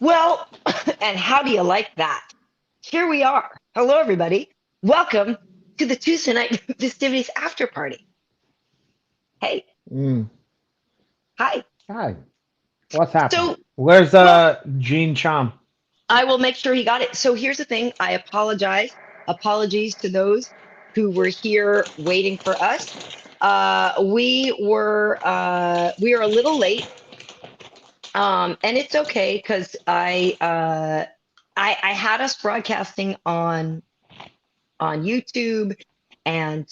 Well, and how do you like that? Here we are. Hello, everybody. Welcome to the Tuesday Night Festivities After Party. Hey, Mm. hi. Hi. What's happening? So, Where's well, Gene Chom? I will make sure he got it. So here's the thing. I apologize. Apologies to those who were here waiting for us. We are a little late, and it's okay because I had us broadcasting on YouTube and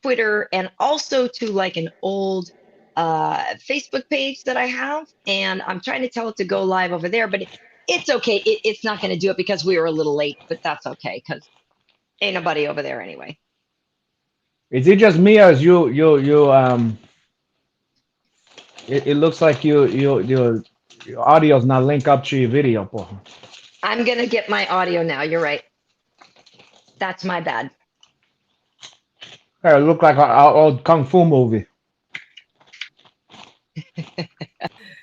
Twitter, and also to like an old Facebook page that I have. And I'm trying to tell it to go live over there, but it's okay. It's not going to do it because we were a little late, but that's okay because ain't nobody over there anyway. Is it just me or is you? It looks like your audio's not linked up to your video, po. I'm going to get my audio now. You're right. That's my bad. Hey, it look like an old kung fu movie.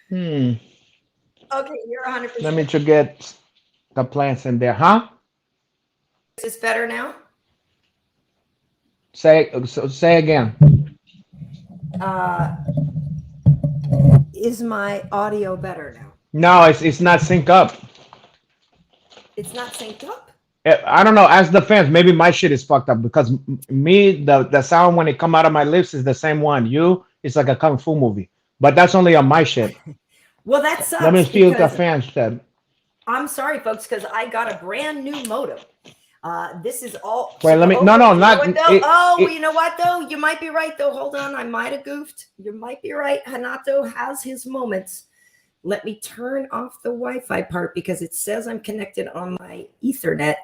Hmm. Okay, you're Let 100%. me to get the plants in there, huh? Is this better now? Say again. Uh, is my audio better now? No, it's not sync up. It's not synced up? I don't know. Ask the fans. Maybe my shit is fucked up because me, the sound when it come out of my lips is the same one. You, it's like a kung fu movie, but that's only on my shit. Well, that Let me sucks see what the because fans said. I'm sorry, folks, because I got a brand new modem. This is all. Wait, let me. Oh, No, wait, no, you know not what though? it. Oh, it you know what though? You might be right though. Hold on, I might have goofed. You might be right. Hanato has his moments. Let me turn off the Wi-Fi part because it says I'm connected on my Ethernet.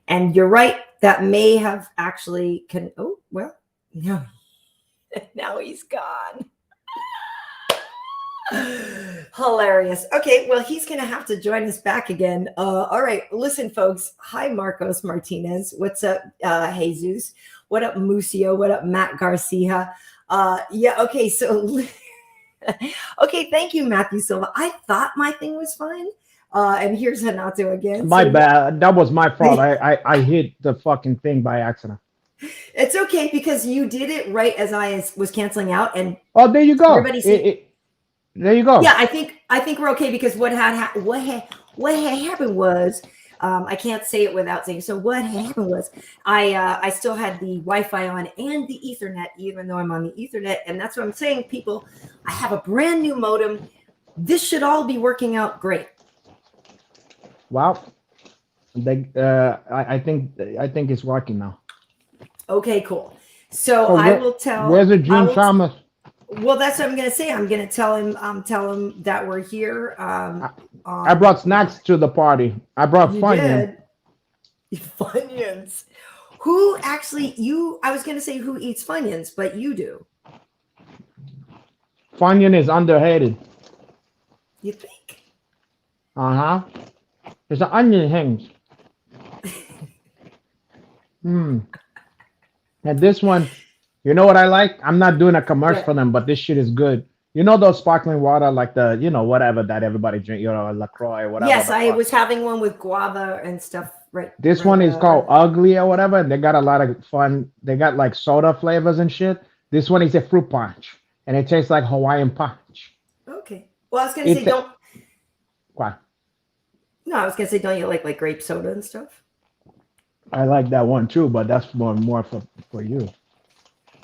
And you're right, that may have actually oh, well, no. Now he's gone. Hilarious. Okay, well, he's gonna have to join us back again. All right, listen, folks. Hi, Marcos Martinez. What's up, Jesus? What up, Musio? What up, Matt Garcia? Yeah, okay, so okay, thank you, Matthew Silva. I thought my thing was fine. And here's Hanato again. My So bad. That was my fault. I hit the fucking thing by accident. it's okay because you did it right as I was canceling out, and Oh, there you go. everybody seemed. There you go. Yeah, I think we're okay because what had happened was I can't say it without saying. So what had happened was I still had the Wi-Fi on and the Ethernet, even though I'm on the Ethernet, and that's what I'm saying, people. I have a brand new modem. This should all be working out great. Wow. I think it's working now. Okay, cool. So So I will tell. where's the I Gene will. Thomas? Well, that's what I'm going to say. I'm going to tell him that we're here. I brought snacks to the party. I brought You Funyun. did. Funyuns. Who actually I was gonna say who eats Funyuns, but you do. Funyun is underrated. You think? Uh-huh. There's an onion hangs. Hmm. And this one, you know what I like? I'm not doing a commercial for What? them, but this shit is good. You know those sparkling water, like the, whatever that everybody drink, LaCroix, whatever Yes, the I fuck. was having one with guava and stuff. Right, This right. one is called Ugly or whatever. And they got a lot of fun. They got like soda flavors and shit. This one is a fruit punch, and it tastes like Hawaiian punch. Okay. Well, I was gonna say It's a, don't. wow. No, I was gonna say don't you like grape soda and stuff? I like that one too, but that's more for you.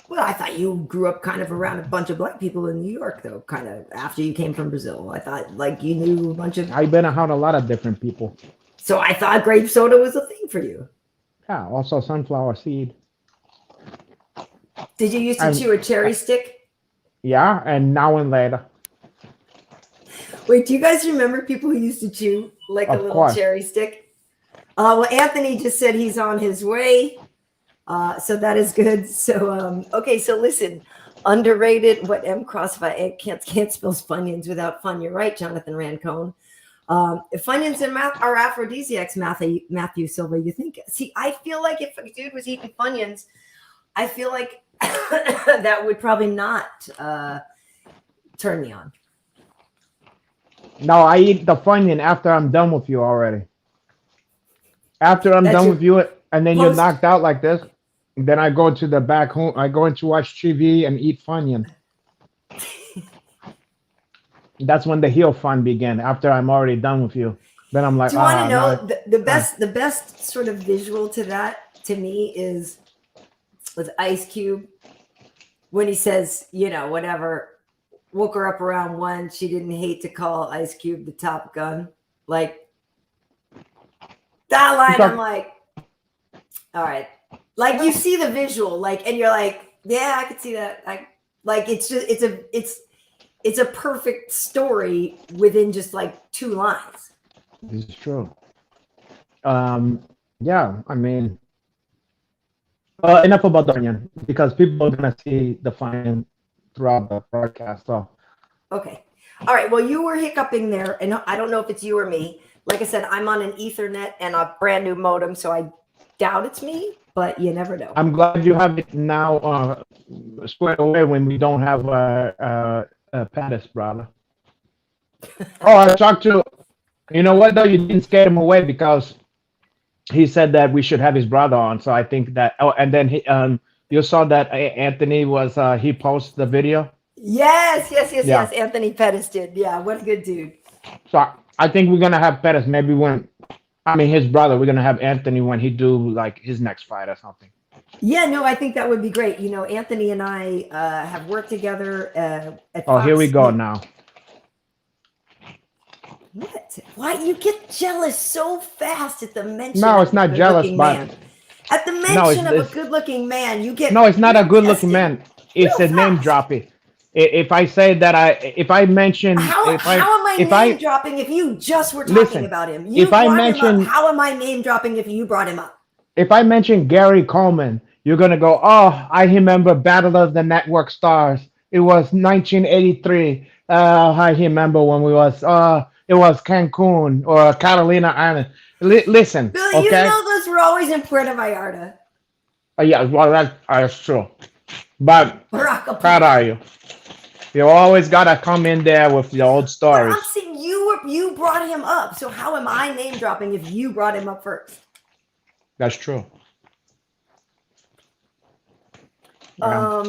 Well, I thought you grew up kind of around a bunch of black people in New York, though. Kind of after you came from Brazil, I thought like you knew a bunch of. I've been around a lot of different people. So I thought grape soda was a thing for you. Yeah, also sunflower seed. Did you used to And chew a cherry stick? yeah, and now and later. Wait, do you guys remember people who used to chew like a Of little course. cherry stick? Well, Anthony just said he's on his way. So that is good. So, okay, so listen, underrated, what M Crossify can't spell Funyuns without fun. You're right, Jonathan Rancone. Funyuns and are aphrodisiacs, Matthew Silva. You think? See, I feel like if a dude was eating Funyuns, I feel like that would probably not turn me on. No, I eat the Funyun after I'm done with you already. After I'm That's done your with you, and then you're post. knocked out like this, then I go to the back home. I go in to watch TV and eat Funyun. That's when the heel fun begin. After I'm already done with you, then I'm like, Do you want to ah, no. know the Uh, best sort of visual to that to me is with Ice Cube when he says, you know, whatever, woke her up around 1. She didn't hate to call Ice Cube the Top Gun. Like that you line, I'm talk, like, all right. Like you see the visual, like, and you're like, yeah, I could see that. Like it's just it's a perfect story within just like 2 lines. this is true. Um, yeah, I mean, enough about the Funyun because people are gonna see the Funyun throughout the broadcast. So, Okay. All right. Well, you were hiccuping there, and I don't know if it's you or me. Like I said, I'm on an Ethernet and a brand new modem, so I doubt it's me, but you never know. I'm glad you have it now squared away when we don't have Pettis, brother. Oh, I talked to. You know what though? You didn't scare him away because he said that we should have his brother on. So I think that. Oh, and then you saw that Anthony was he posted the video. Yes, yes, yes, Yeah. yes. Anthony Pettis did. Yeah, what a good dude. So I think we're gonna have Pettis maybe when. I mean, his brother. We're gonna have Anthony when he do like his next fight or something. Yeah, no, I think that would be great. You know, Anthony and I have worked together at Oh, here we Fox. go now. What? Why you get jealous so fast at the mention No, of it's a not jealous, good-looking but man? At the no, mention of a it's good-looking man, you get no, it's not a real good-looking testy man. It's real a name fast. dropping. If I say that if I mention, How am I if name I dropping if you just were talking listen, about him? You if I brought him up. mention, How am I name dropping if you brought him up? if I mention Gary Coleman, you're gonna go, oh, I remember Battle of the Network Stars. It was 1983. I remember when it was Cancun or Catalina Island. Listen, Billy, you okay? know those were always in Puerto Vallarta Yeah, well, that's true. But or proud Acapulco. are you? You always gotta come in there with the old But I'm stories. saying you brought him up. So how am I name dropping if you brought him up first? That's true. Yeah.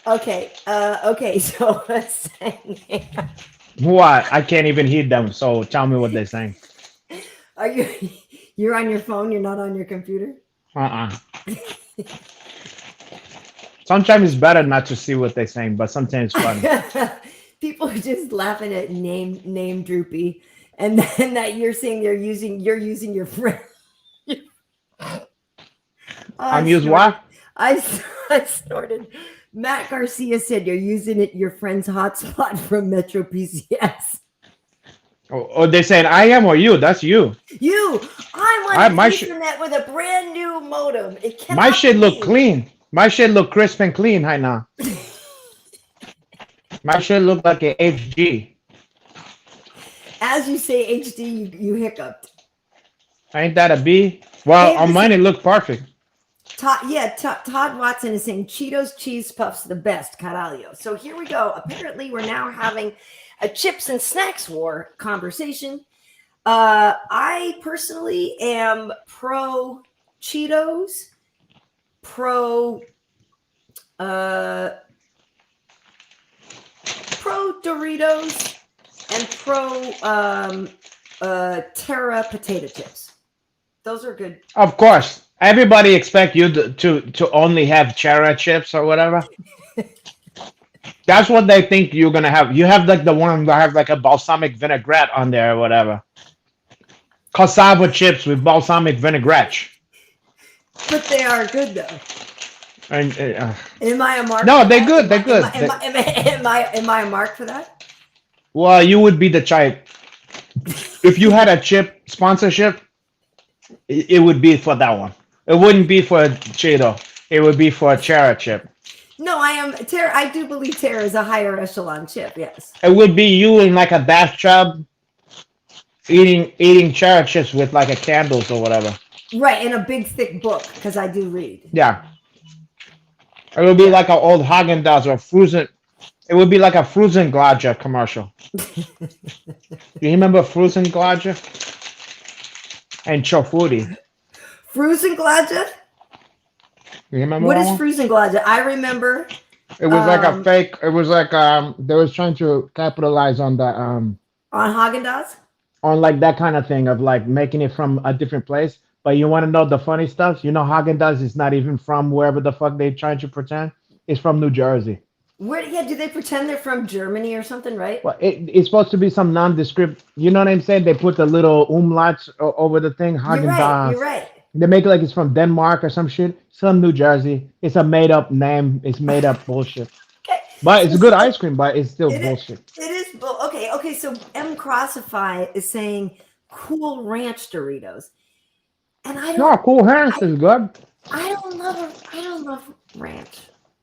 Okay. Okay. So let's say, What? I can't even hear them. So tell me what they're saying. are you're on your phone? You're not on your computer? Uh-uh. Sometimes it's better not to see what they're saying, but sometimes it's funny. People are just laughing at name droopy, and then that you're saying you're using your friend. I I'm used snorted. what? I snorted. Matt Garcia said you're using it your friend's hotspot from Metro PCS. Or they saying I am or you? That's you. You, I'm on My Ethernet with a brand new modem. It my cannot shit be look me. clean. My shit look crisp and clean right now. My shit look like a HG. As you say HD, you hiccuped. Ain't that a B? Well, Hey, on mine listen, it looked perfect. Todd Watson is saying Cheetos cheese puffs the best, caralho. So here we go. Apparently, we're now having a chips and snacks war conversation. I personally am pro Cheetos, pro Doritos, and pro Terra potato chips. Those are good. Of course. Everybody expect you to only have Chara chips or whatever. That's what they think you're gonna have. You have like the one that have like a balsamic vinaigrette on there or whatever. Cassava chips with balsamic vinaigrette. But they are good though. And Am I a mark? no, for they're that? good. They're good. Am I a mark for that? Well, you would be the type. If you had a chip sponsorship, it would be for that one. It wouldn't be for Cheeto. It would be for a Chara chip. No, I am Terra. I do believe Terra is a higher echelon chip. Yes. It would be you in like a bathtub eating Chara chips with like a candles or whatever. Right, in a big thick book because I do read. Yeah. It would be like an old Haagen-Dazs or It would be like a Fruzen Gladja commercial. You remember Fruzen Gladja and Chofuti? Fruzen Gladja? You remember What that is one? Fruzen Gladja? I remember. It was like a fake. It was like they was trying to capitalize on the On Haagen-Dazs? on like that kind of thing of like making it from a different place. But you want to know the funny stuff? You know, Haagen Dazs is not even from wherever the fuck they trying to pretend. It's from New Jersey. Where? Yeah, do they pretend they're from Germany or something, right? Well, it's supposed to be some nondescript. You know what I'm saying? They put the little umlauts over the thing. You're Haagen right. You're Dazs. right. They make it like it's from Denmark or some shit. It's from New Jersey. It's a made up name. It's made up bullshit. Okay. But it's So good ice cream. But it's still It is. bullshit. It is. Okay. Okay. So M Crossify is saying Cool Ranch Doritos, and I No, don't. Cool Hands is good. I don't love. I don't love ranch.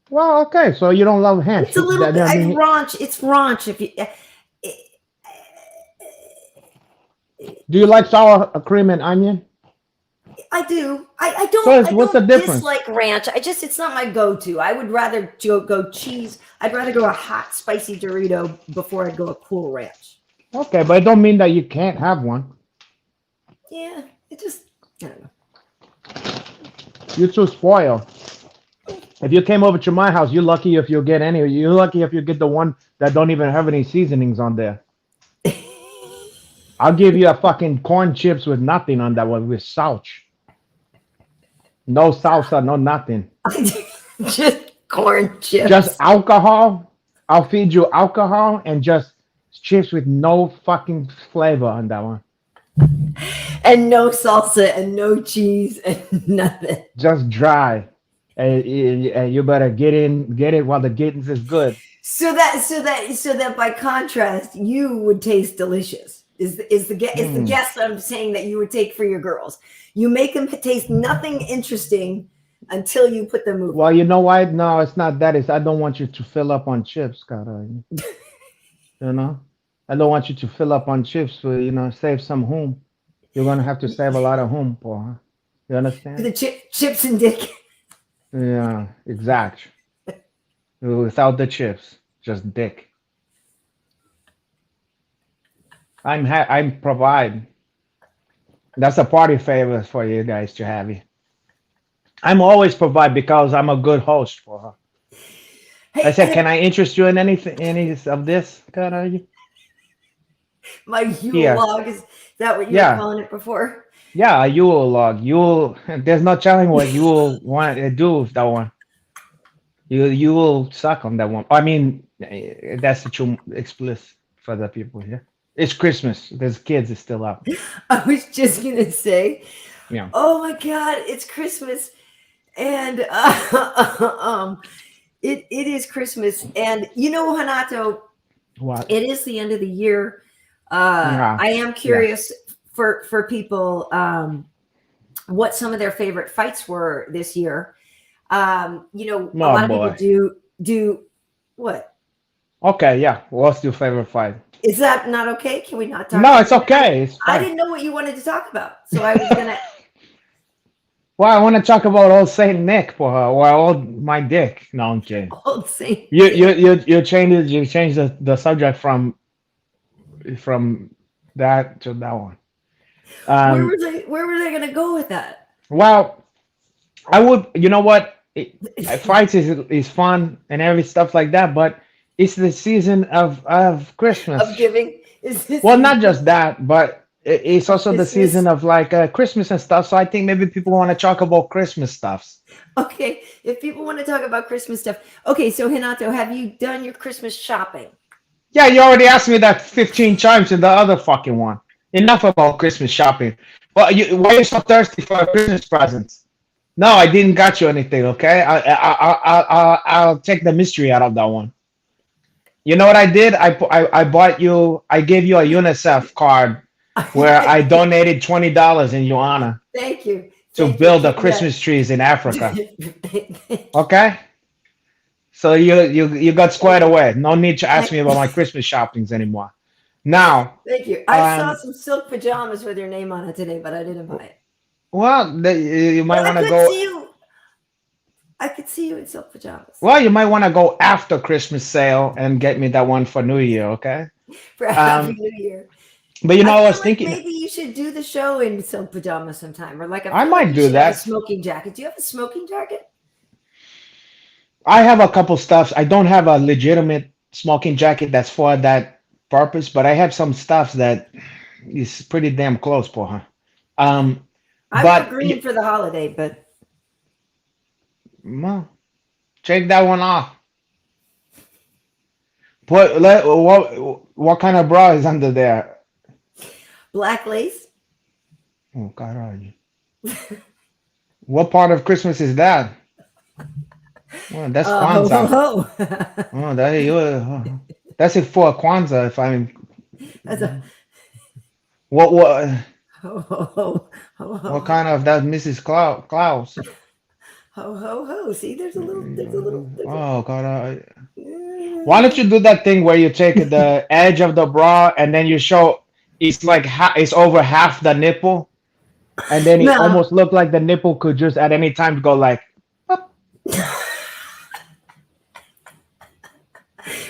Well, okay. So you don't love hands. It's a little bit. I mean, Raunch. It's raunch. If you. do you like sour cream and onion? I do. I don't. So what's the difference? Dislike ranch. It's not my go-to. I would rather go cheese. I'd rather go a hot spicy Dorito before I'd go a Cool Ranch. Okay, but it don't mean that you can't have one. Yeah, it just. I don't know. You're too spoiled. If you came over to my house, you're lucky if you get any. You're lucky if you get the one that don't even have any seasonings on there. I'll give you a fucking corn chips with nothing on that one with salt. No salsa, no nothing. Just corn chips. Just alcohol. I'll feed you alcohol and just chips with no fucking flavor on that one. And no salsa and no cheese and nothing. Just dry. And you better get it while the getting is good. So that by contrast, you would taste delicious. Is the guess I'm saying that you would take for your girls? You make them taste nothing interesting until you put them moving. Well, you know why? No, it's not that. It's I don't want you to fill up on chips, Karyn. You know, I don't want you to fill up on chips. So, save some home. You're gonna have to save a lot of home, boy. You understand? The chips and dick. Yeah, exact. Without the chips, just dick. I'm provide. That's a party favor for you guys to have you. I'm always provide because I'm a good host for her. I said, can I interest you in anything, any of this? My Yule log is that what you were calling it before? Yeah, a Yule log. There's no telling what you will want to do with that one. You will suck on that one. I mean, that's too explicit for the people here. It's Christmas. There's kids is still up. I was just gonna say, Yeah. Oh my God, it's Christmas, and it is Christmas, and Renato, What? it is the end of the year. I am curious for people what some of their favorite fights were this year. A lot of people do what? Okay, yeah. What's your favorite fight? Is that not okay? Can we not talk? No, it's okay. It's I fine. didn't know what you wanted to talk about, so I was gonna. Well, I want to talk about old Saint Nick for her, or old my dick. No, I'm kidding. Old Saint. You changed the subject from that to that one. Where were they gonna go with that? Well, I would. You know what? Fights is fun and every stuff like that, but it's the season of Christmas. Of giving. Well, not just that, but it's also the season of like Christmas and stuff. So I think maybe people want to talk about Christmas stuffs. Okay, if people want to talk about Christmas stuff. Okay, so Renato, have you done your Christmas shopping? Yeah, you already asked me that 15 times in the other fucking one. Enough about Christmas shopping. Well, why are you so thirsty for Christmas presents? No, I didn't got you anything. Okay, I'll take the mystery out of that one. You know what I did? I bought you. I gave you a UNICEF card where I donated $20 in your honor. Thank you. To build the Christmas trees in Africa. Okay. So you got squared away. No need to ask me about my Christmas shoppings anymore. Now. Thank you. I saw some silk pajamas with your name on it today, but I didn't buy it. Well, you might want to go. I could see you in silk pajamas Well, you might want to go after Christmas sale and get me that one for New Year, okay? for Happy Um, New Year. but I I feel was like thinking maybe you should do the show in silk pajamas sometime, or like I I feel like might you do should have a that. smoking jacket. Do you have a smoking jacket? I have a couple stuffs. I don't have a legitimate smoking jacket that's for that purpose, but I have some stuff that is pretty damn close for her. Um, I wore but green for the holiday, but well, check that one off. What kind of bra is under there? black lace. Oh God, what part of Christmas is that? Well, that's Ho ho Kwanzaa. ho. Oh, that's it for Kwanzaa. If I'm That's a what ho ho ho ho ho what ho kind of that Mrs. Klaus? ho ho ho. See, there's a. Oh God, why don't you do that thing where you take the edge of the bra and then you show it's like it's over half the nipple, and then it No, almost looked like the nipple could just at any time go like,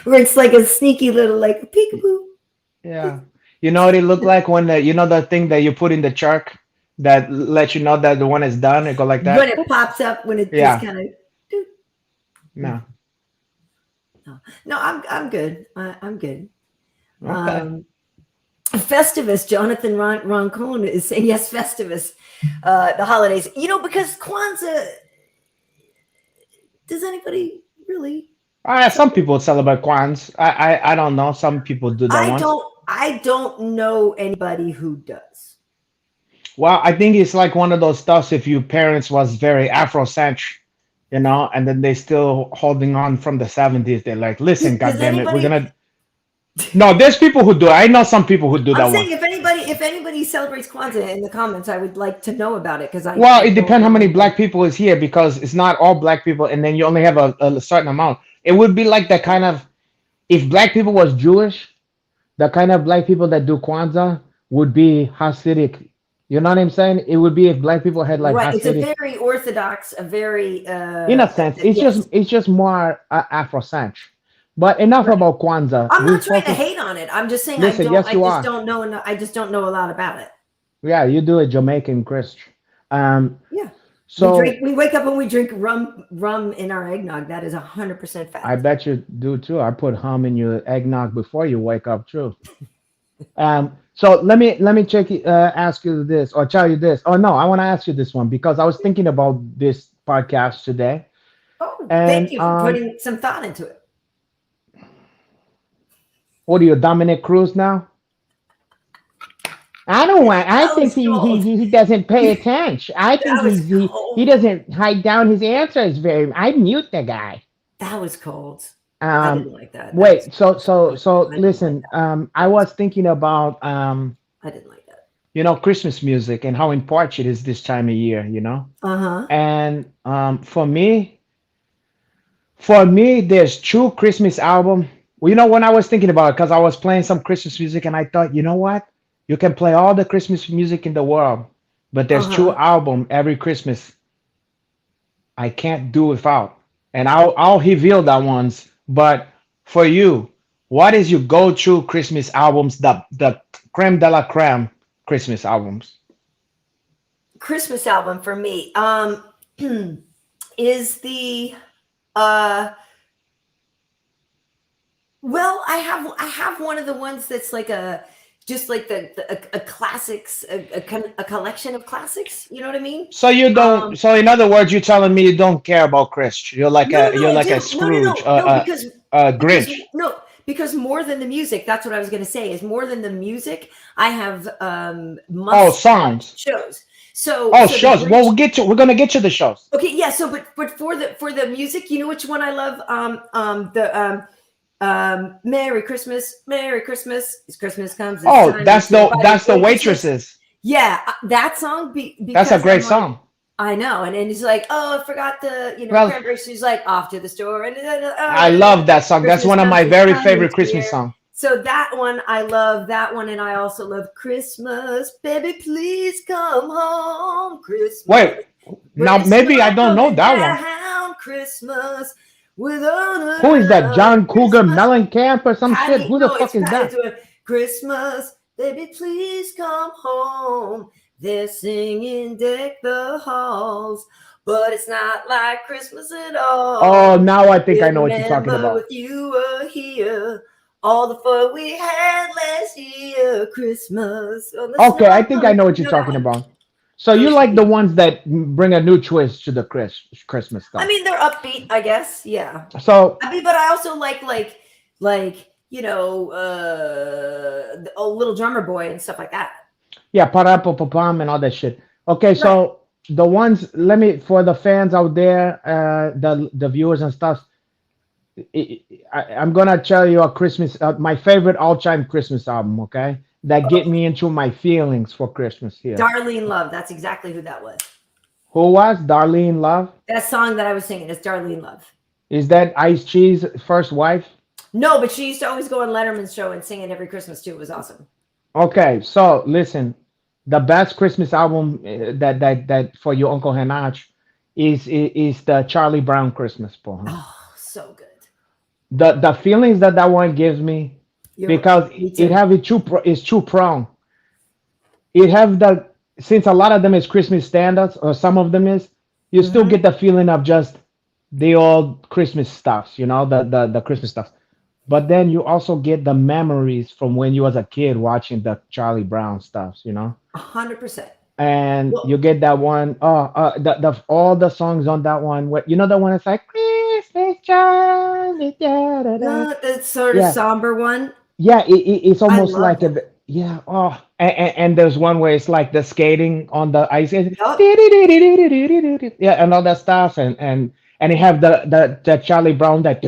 where it's like a sneaky little like peekaboo. yeah. You know what it looked like when the thing that you put in the chalk that lets you know that the one is done. It go like When that. it pops up, when it just Yeah. kind of. No. No, I'm good. I'm good. Okay. Festivus, Jonathan Roncone is saying yes, Festivus, the holidays. Because Kwanzaa. Does anybody really? Some people celebrate Kwanzaa. I don't know. Some people do that once. I don't know anybody who does. Well, I think it's like one of those stuffs if your parents was very Afrocentric, and then they still holding on from the 70s. They're like, listen, Does goddammit, we're anybody? gonna. No, there's people who do. I know some people who do I'm that one. saying if anybody celebrates Kwanzaa in the comments, I would like to know about it because Well, I it don't depends how know many anybody. black people is here because it's not all black people, and then you only have a certain amount. It would be like that kind of if black people was Jewish, the kind of black people that do Kwanzaa would be Hasidic. You know what I'm saying? It would be if black people had like Right, it's a Hasidic. very orthodox, a very In a sense, yes. it's just more Afrocentric. But enough Right. about Kwanzaa. I'm We not trying to focus. hate on it. I'm just saying Listen, yes, I you just are. don't know. I just don't know a lot about it. Yeah, you do a Jamaican Christian. Yeah. So We wake up and we drink rum in our eggnog. That is 100% I fact. bet you do too. I put hum in your eggnog before you wake up too. So let me ask you this or tell you this. Oh no, I want to ask you this one because I was thinking about this podcast today, Oh, thank and you for putting some thought into it. what are you, Dominic Cruz now? I don't want. I That think was cold. he doesn't pay attention. I think That was he cold. doesn't hide down his answers very. I mute the guy. That was cold. I Um, didn't like that. wait. So I didn't like listen. I was thinking about that. I didn't like that. Christmas music and how important it is this time of year. Uh-huh. And for me, there's two Christmas album. Well, when I was thinking about it, because I was playing some Christmas music, and I thought, you know what? You can play all the Christmas music in the world, but there's two Uh-huh. album every Christmas I can't do without, and I'll reveal that ones. But for you, what is your go-to Christmas albums? The creme de la creme Christmas albums. Christmas album for me is the uh well, I have one of the ones that's like just like a classics, a collection of classics. You know what I mean? So you don't. So in other words, you're telling me you don't care about Chris. You're like No, you're I like a do. Scrooge, No, because Grinch. no, because more than the music, that's what I was going to say. Is more than the music, I have Oh, must songs. shows. So Oh, so the shows. Well, Grinch. we're gonna get you the shows. Okay, yeah. So, but for the music, you know which one I love? Merry Christmas, Merry Christmas. It's Christmas comes. It's Oh, time that's to buy the waitresses. waitresses. Yeah, that song. That's a Because great I'm like, song. I know, and then he's like, "Oh, I forgot the Well, cranberry." She's like, "Off to the store," and I love that song. That's Christmas one of comes. my It's very time favorite is Christmas here. songs. So that one, I love that one, and I also love Christmas, baby, please come home, Christmas. Wait, now When the maybe I snow's don't know coming that one. down, Christmas without Who is that? John Cougar Christmas. Mellencamp or some shit? Who the No, fuck is Patty that? doing Christmas, baby, please come home. They're singing Deck the Halls, but it's not like Christmas at all. Oh, now I think I know what you're talking Remember about. with you were here, all the fun we had last year, Christmas. Okay, I think I know what you're talking about. So you like the ones that bring a new twist to the Christmas stuff. I mean, they're upbeat, I guess. Yeah. So I mean, but I also like a Little Drummer Boy and stuff like that. yeah, Parapapapam and all that shit. Okay, so the ones, let me, for the fans out there, the viewers and stuff, I'm gonna tell you a Christmas, my favorite all-time Christmas album. Okay, that get me into my feelings for Christmas here. Darlene Love. That's exactly who that was. Who was Darlene Love? That song that I was singing is Darlene Love. Is that Ice Cheese first wife? No, but she used to always go on Letterman's show and sing it every Christmas too. It was awesome. Okay, so listen, the best Christmas album that for your Uncle Hanach is the Charlie Brown Christmas poem. Oh, so good. The feelings that one gives me, because it have it's two prong. It have the, since a lot of them is Christmas standards, or some of them is, you still get the feeling of just the old Christmas stuffs, you know, the Christmas stuff. But then you also get the memories from when you was a kid watching the Charlie Brown stuffs, you know. 100%. And you get that one, all the songs on that one. What, you know, the one that's like Christmas Charlie, The sort of somber one. Yeah, it's almost like yeah. Oh, and there's one where it's like the skating on the ice. Yeah, and all that stuff, and it have the Charlie Brown that.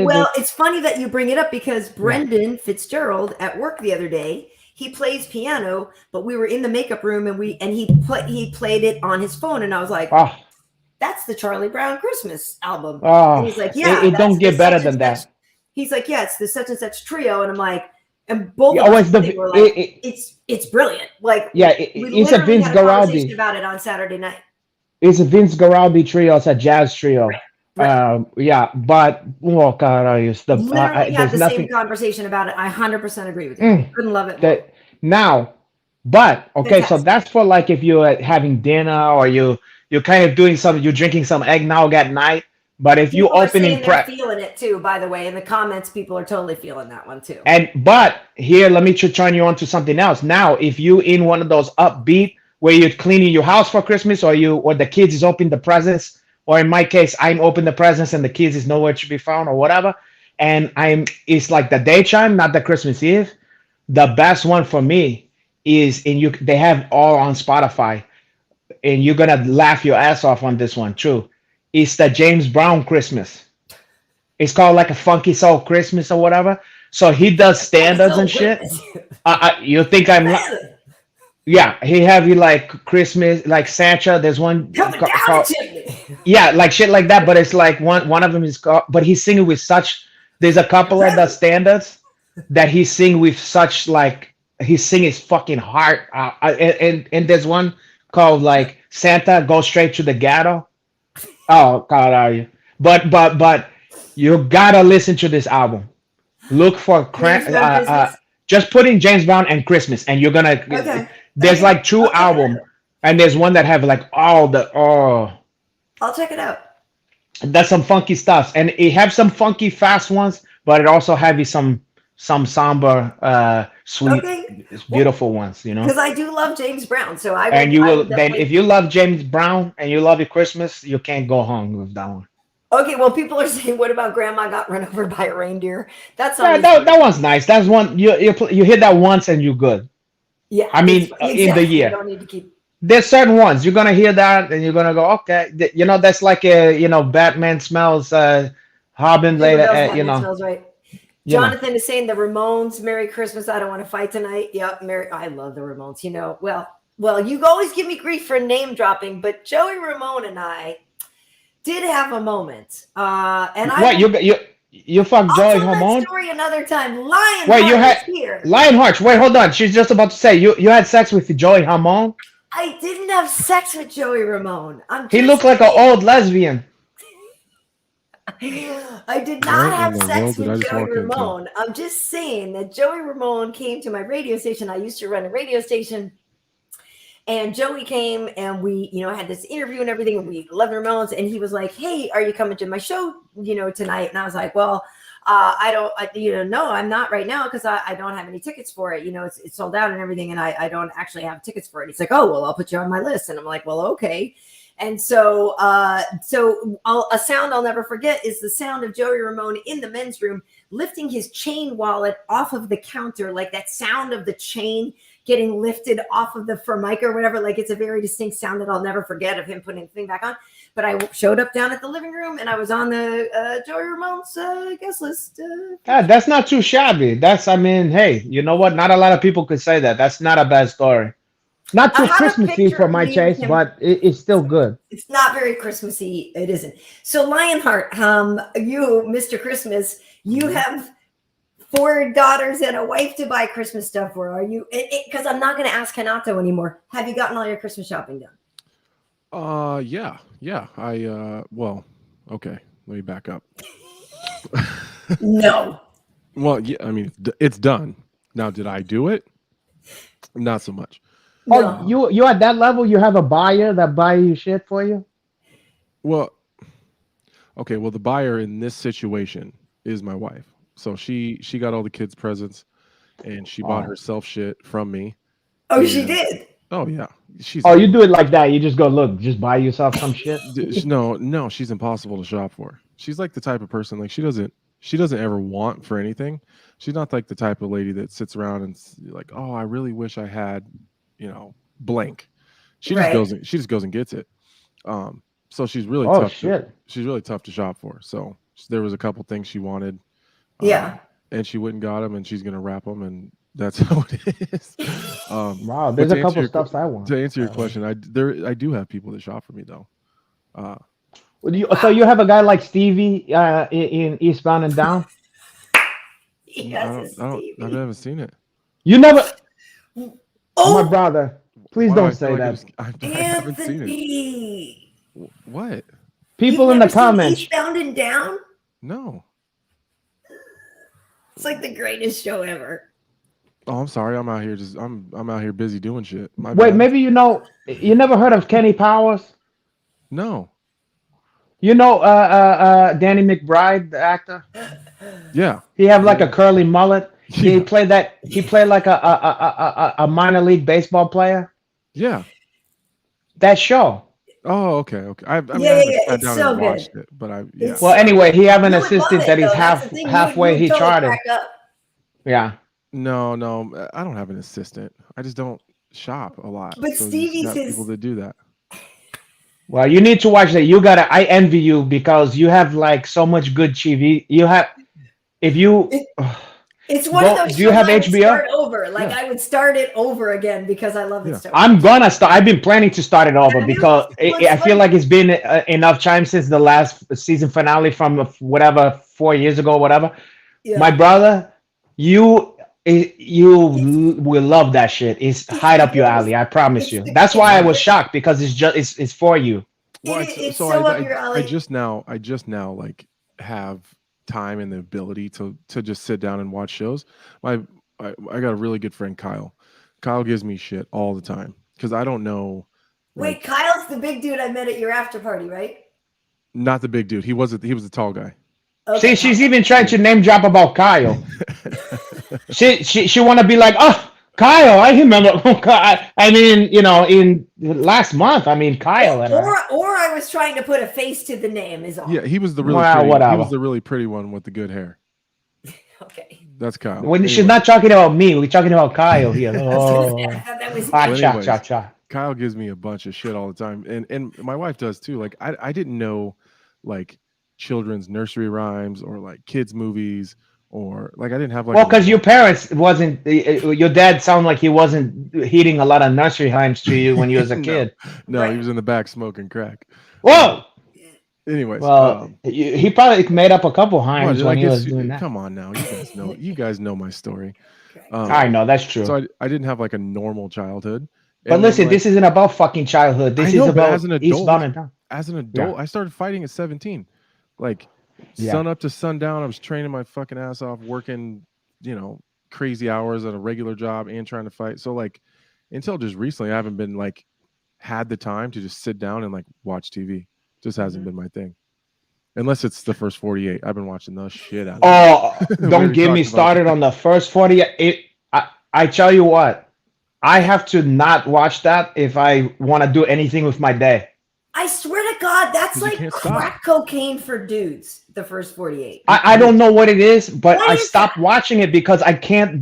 Well, it's funny that you bring it up because Brendan Fitzgerald at work the other day, he plays piano, but we were in the makeup room and he played it on his phone, and I was like, oh, that's the Charlie Brown Christmas album. Oh, and he's like, yeah, it don't get better than that. He's like, yeah, it's the such and such trio, and I'm like, and both of us were like, it's brilliant. Like, yeah, we it's a Vince had a conversation Guaraldi about it on Saturday night. It's a Vince Guaraldi trio. It's a jazz trio. Right. Yeah, but oh God, I used the literally had the same conversation about it. I 100% agree with you. Couldn't love it more. Now, but okay, so that's for like if you're having dinner or you're kind of doing something, you're drinking some eggnog at night. But if you opening feeling it too, by the way, in the comments, people are totally feeling that one too. But here, let me turn you on to something else. Now, if you in one of those upbeat where you're cleaning your house for Christmas, or the kids is opening the presents, or in my case, I'm opening the presents and the kids is nowhere to be found or whatever, and it's like the day chime, not the Christmas Eve. The best one for me is they have all on Spotify, and you're gonna laugh your ass off on this one too. It's the James Brown Christmas. It's called like a Funky Soul Christmas or whatever. So he does standards and shit. You think I'm? Yeah, he have you like Christmas, like Santa. There's one called, yeah, like shit like that. But it's like one of them is called. But he's singing with such. There's a couple of the standards that he sing with such like he sing his fucking heart. And there's one called like Santa Go Straight to the Ghetto. Oh God, are you? But you gotta listen to this album. Look for just put in James Brown and Christmas, and you're gonna. Okay. There's like two albums, and there's one that have like all the I'll check it out. That's some funky stuff, and it have some funky fast ones, but it also have you some somber, sweet, beautiful ones. You know. Because I do love James Brown, so if you love James Brown and you love your Christmas, you can't go wrong with that one. Okay, well, people are saying, "What about Grandma got run over by a reindeer?" That's that one's nice. That's one you hit that once and you're good. Yeah, I mean, in the year, you don't need to keep. There's certain ones you're gonna hear that and you're gonna go, okay, you know, that's like Batman smells, Robin later, smells right. Jonathan is saying the Ramones, Merry Christmas. I don't want to fight tonight. Yep, I love the Ramones. You know, well, you always give me grief for name dropping, but Joey Ramone and I did have a moment. You fucked Joey Ramone? Story another time. Lionheart here. Lionheart. Wait, hold on. She's just about to say you had sex with Joey Ramone. I didn't have sex with Joey Ramone. He looked like an old lesbian. I did not have sex with Joey Ramone. I'm just saying that Joey Ramone came to my radio station. I used to run a radio station. And Joey came and we, had this interview and everything. And we loved Ramones. And he was like, "Hey, are you coming to my show, tonight?" And I was like, "Well, no, I'm not right now because I don't have any tickets for it. It's sold out and everything. And I don't actually have tickets for it." He's like, "Oh, well, I'll put you on my list." And I'm like, "Well, okay." And so, a sound I'll never forget is the sound of Joey Ramone in the men's room lifting his chain wallet off of the counter, like that sound of the chain getting lifted off of the Formica or whatever. Like, it's a very distinct sound that I'll never forget of him putting the thing back on. But I showed up down at the living room and I was on the Joey Ramone's guest list. That's not too shabby. Hey, you know what? Not a lot of people could say that. That's not a bad story. Not too Christmassy for my taste, but it's still good. It's not very Christmassy. It isn't. So Lionheart, you, Mr. Christmas, you have 4 daughters and a wife to buy Christmas stuff for. Are you? Because I'm not going to ask Renato anymore. Have you gotten all your Christmas shopping done? Yeah. Well, okay. Let me back up. No. Well, yeah. I mean, it's done. Now, did I do it? Not so much. Oh, no. You at that level? You have a buyer that buy you shit for you? Well, okay. Well, the buyer in this situation is my wife. So she got all the kids' presents, and she bought herself shit from me. Oh, she did. Oh yeah, you do it like that? You just go, look, just buy yourself some shit. No, she's impossible to shop for. She's like the type of person she doesn't ever want for anything. She's not like the type of lady that sits around and like, oh, I really wish I had, blank. She just goes and gets it. So she's really tough. She's really tough to shop for. So there was a couple things she wanted. And she went and got them, and she's gonna wrap them, and that's how it is. Wow, there's a couple stuffs I want. To answer your question, I do have people that shop for me though. So you have a guy like Stevie in Eastbound and Down? I haven't seen it. You never? Oh, my brother! Please don't say that. I haven't seen it. What? People in the comments. Eastbound and Down? No. It's like the greatest show ever. Oh, I'm sorry. I'm out here I'm out here busy doing shit. Wait, maybe you never heard of Kenny Powers? No. Danny McBride, the actor? Yeah. He have like a curly mullet. Yeah. He played like a minor league baseball player. Yeah. That show. Oh, okay. I haven't it's down so and watched good. it, but Well, anyway, he have an assistant that he's halfway he charted. Yeah. No, I don't have an assistant. I just don't shop a lot. But so Stevie says people that do that. Well, you need to watch that. I envy you because you have like so much good TV. It's one of those. Do you have HBO? Start over. I would start it over again because I love it so much. I'm gonna start. I've been planning to start it over because I feel like it's been enough time since the last season finale from whatever 4 years ago, whatever. Yeah. My brother, you will love that shit. It's high up your alley. I promise you. That's why I was shocked because it's for you. Well, it's so up your alley. I just now like have time and the ability to just sit down and watch shows. I got a really good friend, Kyle. Kyle gives me shit all the time because I don't know. Wait, Kyle's the big dude I met at your after party, right? Not the big dude. He was the tall guy. Okay. See, she's even trying to name drop about Kyle. she want to be like, oh, Kyle. I remember. I mean, in last month. I mean, Kyle. Or I was trying to put a face to the name. Is all. Yeah, he was the really pretty. He was the really pretty one with the good hair. Okay. That's Kyle. She's not talking about me. We're talking about Kyle here. Oh. I thought that was Kyle gives me a bunch of shit all the time, and my wife does too. Like I didn't know like children's nursery rhymes or like kids movies or like I didn't have like. Well, because your parents wasn't your dad sounded like he wasn't heating a lot of nursery rhymes to you when you was a kid. No, right. He was in the back smoking crack. Whoa. Anyways, well, he probably made up a couple rhymes when he was doing that. Come on now, you guys know my story. I know that's true. So I didn't have like a normal childhood, But And then listen, like this isn't about fucking childhood. I This is know, but about eastbound and down. as an Yeah. adult, I started fighting at 17. Like Yeah. sun up to sundown, I was training my fucking ass off, working, crazy hours at a regular job and trying to fight. So like until just recently, I haven't been like had the time to just sit down and like watch TV. Just hasn't been my thing. Unless it's the first 48. I've been watching the shit out of Oh, it. We don't already get me talked about started that. on the first 40. I tell you what, I have to not watch that if I want to do anything with my day. I swear to God, that's 'Cause you like can't stop. crack cocaine for dudes. The first 48. I don't know what it is, but Why I is stopped watching it because I can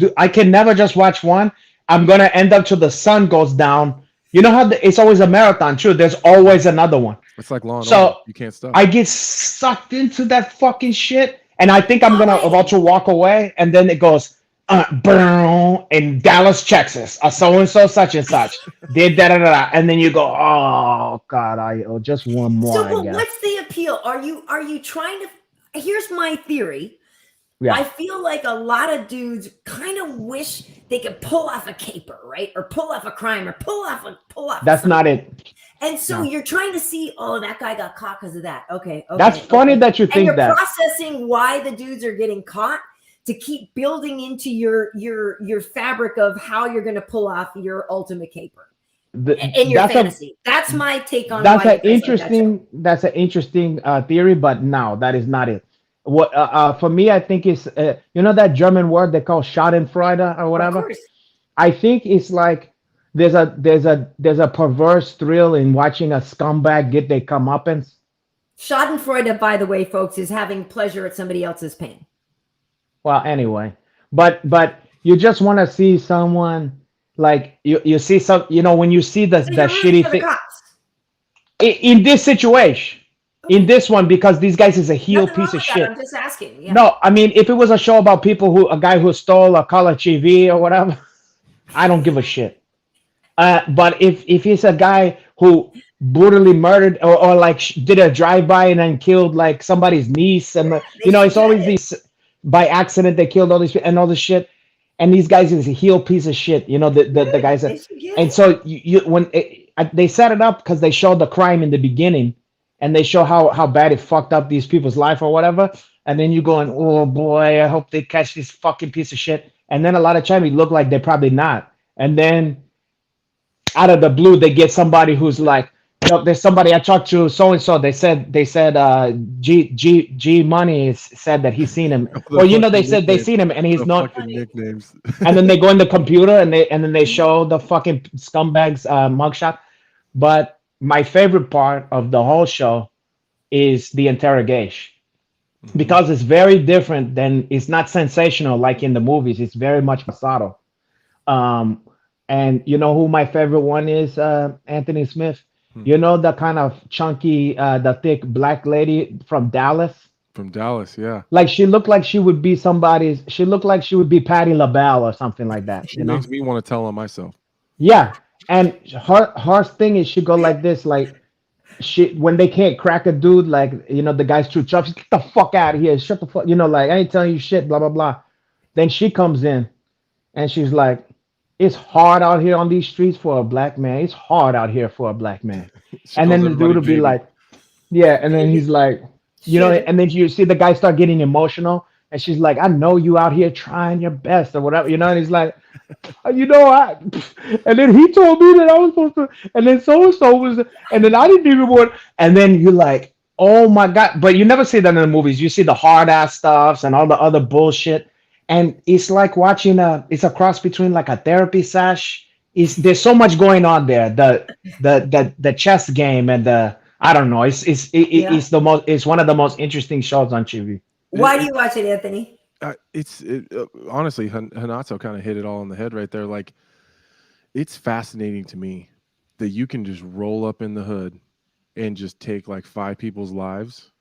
never just watch one. I'm gonna end up till the sun goes down. You know how it's always a marathon, too. There's always another one. It's like Law and So Order. You can't stop. I get sucked into that fucking shit, and I think I'm gonna Why? about to walk away, and then it goes, in Dallas, Texas, so and so, such and such, did da da da, da. And then you go, oh God, just one more, So, I but guess. what's the appeal? Are you trying to? Here's my theory. Yeah. I feel like a lot of dudes kind of wish they could pull off a caper, right? Or pull off a crime, or pull off. That's something. not it. And so No. you're trying to see, oh, that guy got caught because of that. Okay. That's funny that you And think you're that. processing why the dudes are getting caught to keep building into your fabric of how you're going to pull off your ultimate caper in your That's fantasy. That's my take on That's why an you guys like that show. that's an interesting theory, but no, that is not it. What for me, I think is that German word they call Schadenfreude or Of whatever. course. I think it's like there's a perverse thrill in watching a scumbag get their comeuppance. Schadenfreude, by the way, folks, is having pleasure at somebody else's pain. Well, anyway, but you just want to see someone like you see some when you see the So you're rooting shitty for the thing cops. in this situation. In this one, because these guys is a heel Nothing wrong piece of with that. shit. I'm just asking. Yeah. No, I mean, if it was a show about a guy who stole a color TV or whatever, I don't give a shit. But if it's a guy who brutally murdered or like did a drive-by and then killed like somebody's niece, and it's always these by accident they killed all these and all this shit, and these guys is a heel piece of shit. The guys that, and so they set it up because they showed the crime in the beginning. And they show how bad it fucked up these people's life or whatever. And then you're going, oh boy, I hope they catch this fucking piece of shit. And then a lot of time it look like they're probably not. And then out of the blue, they get somebody who's like, there's somebody I talked to so and so. They said G Money said that he's seen him. Well, they said they seen him and he's not. Nicknames. And then they go in the computer and then they show the fucking scumbag's mugshot. But my favorite part of the whole show is the interrogation because it's very different than it's not sensational like in the movies. It's very much subtle. And you know who my favorite one is, Anthony Smith. You know the kind of chunky, the thick black lady from Dallas. From Dallas, yeah. Like she looked like she would be somebody's. She looked like she would be Patti LaBelle or something like that. She makes me want to tell on myself. Yeah. And her thing is she go like this, like when they can't crack a dude, like the guy's too tough. Get the fuck out of here! Shut the fuck, like I ain't telling you shit. Blah blah blah. Then she comes in, and she's like, "It's hard out here on these streets for a black man. It's hard out here for a black man." And then the dude will be like, "Yeah," and then he's like, and then you see the guy start getting emotional, and she's like, "I know you out here trying your best or whatever," and he's like. And then he told me that I was supposed to, and then so was, and then I didn't even want, and then you're like, oh my God, but you never see that in the movies. You see the hard ass stuffs and all the other bullshit, and it's like watching it's a cross between like a therapy sesh. There's so much going on there. The chess game and I don't know. It's one of the most interesting shows on TV. Why do you watch it, Anthony? Honestly, Renato kind of hit it all on the head right there. Like, it's fascinating to me that you can just roll up in the hood and just take like 5 people's lives,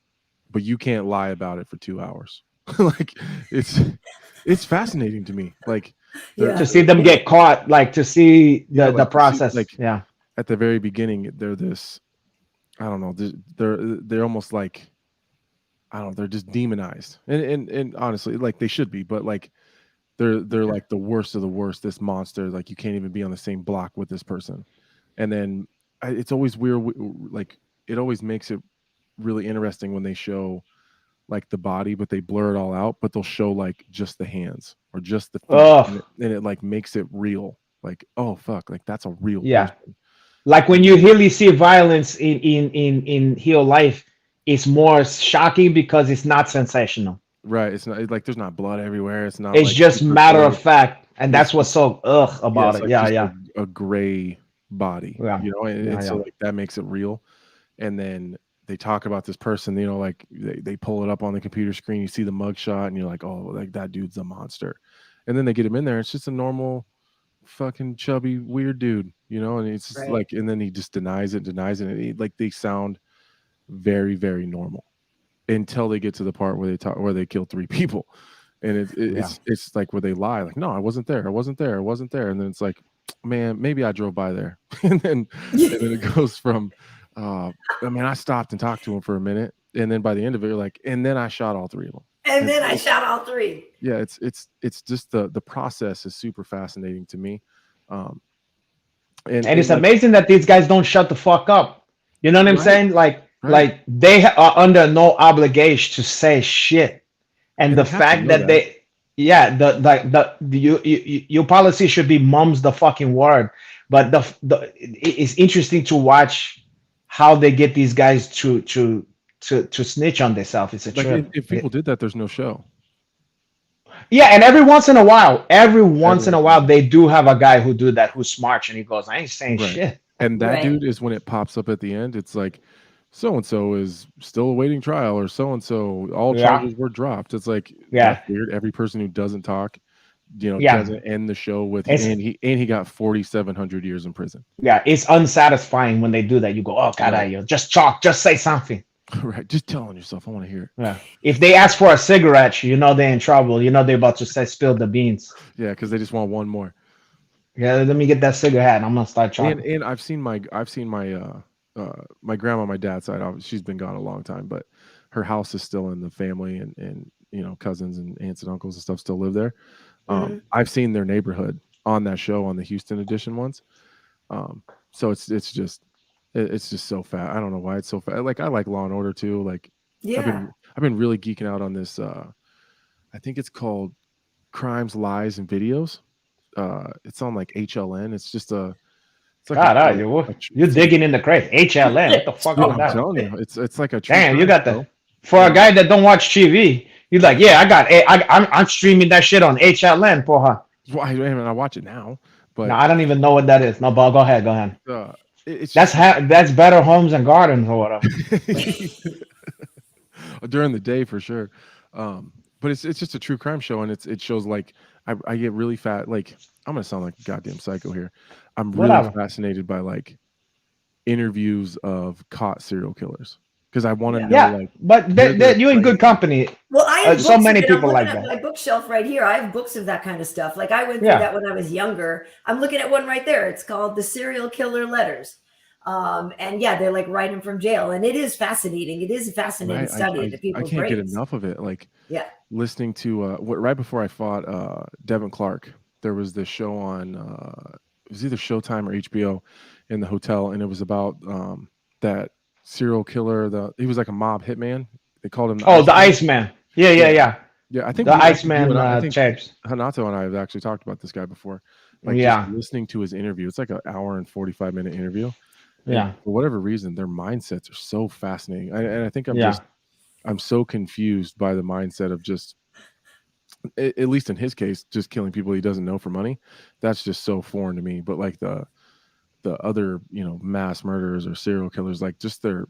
but you can't lie about it for 2 hours. Like, it's fascinating to me. Like, to see them get caught, like to see the process. At the very beginning, they're this. I don't know. They're almost like. I don't know, they're just demonized. And honestly, like they should be, but like They're like the worst of the worst. This monster, like you can't even be on the same block with this person. And then it's always weird. Like it always makes it really interesting when they show like the body, but they blur it all out. But they'll show like just the hands or just the feet, Oh, and it like makes it real. Like, oh fuck, like that's a real yeah. person. Like when you really see violence in real life, it's more shocking because it's not sensational. Right. It's not like there's not blood everywhere. It's not It's like just super matter of gray. fact, and It's that's what's so yeah, about it's it. like Yeah, just yeah, a gray body, yeah, and, yeah, so yeah. like that makes it real. And then they talk about this person, like they pull it up on the computer screen, you see the mugshot, and you're like, oh, like that dude's a monster. And then they get him in there, it's just a normal fucking chubby weird dude, and it's just Right. like, and then he just denies it, and like they sound very, very normal until they get to the part where they kill 3 people. And Yeah. it's like where they lie, like, no, I wasn't there, and then it's like, man, maybe I drove by there. And then it goes from I mean, I stopped and talked to him for a minute, and then by the end of it, you're like, and then I shot all 3 of them. And then I shot all 3. Yeah, it's just the process is super fascinating to me. um And it's like, amazing that these guys don't shut the fuck up. You know what I'm right, saying? right, Like they are under no obligation to say shit. And and the they have to fact know that that. they, yeah, your policy should be mum's the fucking word. But it's interesting to watch how they get these guys to snitch on themselves. It's a Like trip. if people did that, there's no show. Yeah, and every once Every in a once in a while, while. they do have a guy who do that, who's smart, and he goes, "I ain't saying Right. shit." And that Right. dude is when it pops up at the end, it's like so and so is still awaiting trial, or so and so all Yeah, charges were dropped. It's like yeah, that's weird. Every person who doesn't talk, yeah. doesn't end the show with It's and he got 4,700 years in prison. yeah, it's unsatisfying when they do that. You go, "Oh God, Right. you just talk, just say something." Right. Just telling yourself, I want to hear it. Yeah. If they ask for a cigarette, you know they're in trouble. You know they're about to say spill the beans. Yeah, because they just want one more. Yeah, let me get that cigarette. And I'm gonna start And talking. and my grandma, my dad's side, she's been gone a long time, but her house is still in the family, and cousins and aunts and uncles and stuff still live there. Mhm. I've seen their neighborhood on that show on the Houston edition once. So it's just so fat. I don't know why it's so fat. Like I like Law and Order too. Like Yeah. I've been really geeking out on this. I think it's called Crimes, Lies, and Videos. It's on like HLN. It's like God, you're it's like digging in the crate. HLN. What the fuck no, is I'm that? telling you, it's like a true Damn, you crime got the show. for a Yeah. guy that don't watch TV. He's like, yeah, I'm streaming that shit on HLN, porra. Well, I watch it now, No, but I don't even know what that is. No, but go ahead, go ahead. it's That's just like that's Better Homes and Gardens or whatever. during the day for sure. But it's just a true crime show, and it shows like I get really fat. Like I'm gonna sound like a goddamn psycho here. I'm really Whatever. fascinated by like interviews of caught serial killers because I want to Yeah. know Yeah, like but where they're you're in good training. company. Well, I have So books many of it. I'm people looking like at that. my bookshelf right here. I have books of that kind of stuff. Like I went through Yeah. that when I was younger. I'm looking at one right there. It's called The Serial Killer Letters. And yeah, they're like writing from jail. And it is fascinating. It is a fascinating Right, study into I people's can't get brains. enough of it. Like Yeah. listening to right before I fought Devin Clark, there was this show on it was either Showtime or HBO in the hotel, and it was about that serial killer. He was like a mob hitman. They called him the Oh, the Iceman. Iceman. Yeah, yeah, Yeah, yeah. yeah. I think The you and I Iceman think tapes. Hanato and I have actually talked about this guy before. Like just Yeah, listening to his interview, it's like an hour and 45-minute interview, and yeah, for whatever reason, their mindsets are so fascinating. And I think yeah. I'm so confused by the mindset of just, at least in his case, just killing people he doesn't know for money. That's just so foreign to me. But like the other, mass murderers or serial killers, like just their,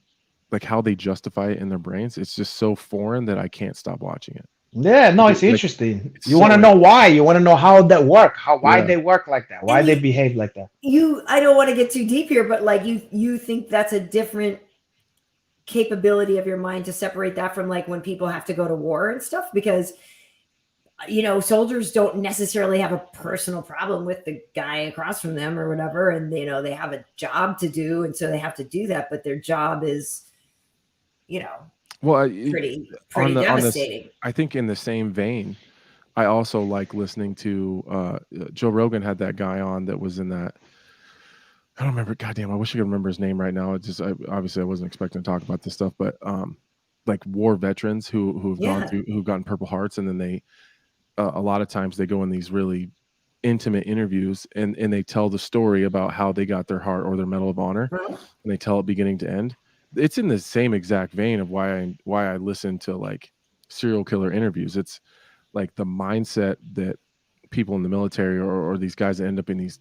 like how they justify it in their brains, it's just so foreign that I can't stop watching it. Yeah, no, it's Like interesting. it's You want to so know why? You want to know how that work? Why yeah. they work like that? Why And they behave like that? I don't want to get too deep here, but like you think that's a different capability of your mind to separate that from like when people have to go to war and stuff, because soldiers don't necessarily have a personal problem with the guy across from them or whatever, and they have a job to do, and so they have to do that, but their job is Well, pretty on this, devastating. I think in the same vein, I also like listening to Joe Rogan had that guy on that was in that. I don't remember. Goddamn, I wish I could remember his name right now. Obviously I wasn't expecting to talk about this stuff, but like war veterans who have gone Yeah. through, who've gotten Purple Hearts, and then they a lot of times they go in these really intimate interviews and they tell the story about how they got their heart or their Medal of Honor, Right. and they tell it beginning to end. It's in the same exact vein of why I listen to like serial killer interviews. It's like the mindset that people in the military or these guys that end up in these,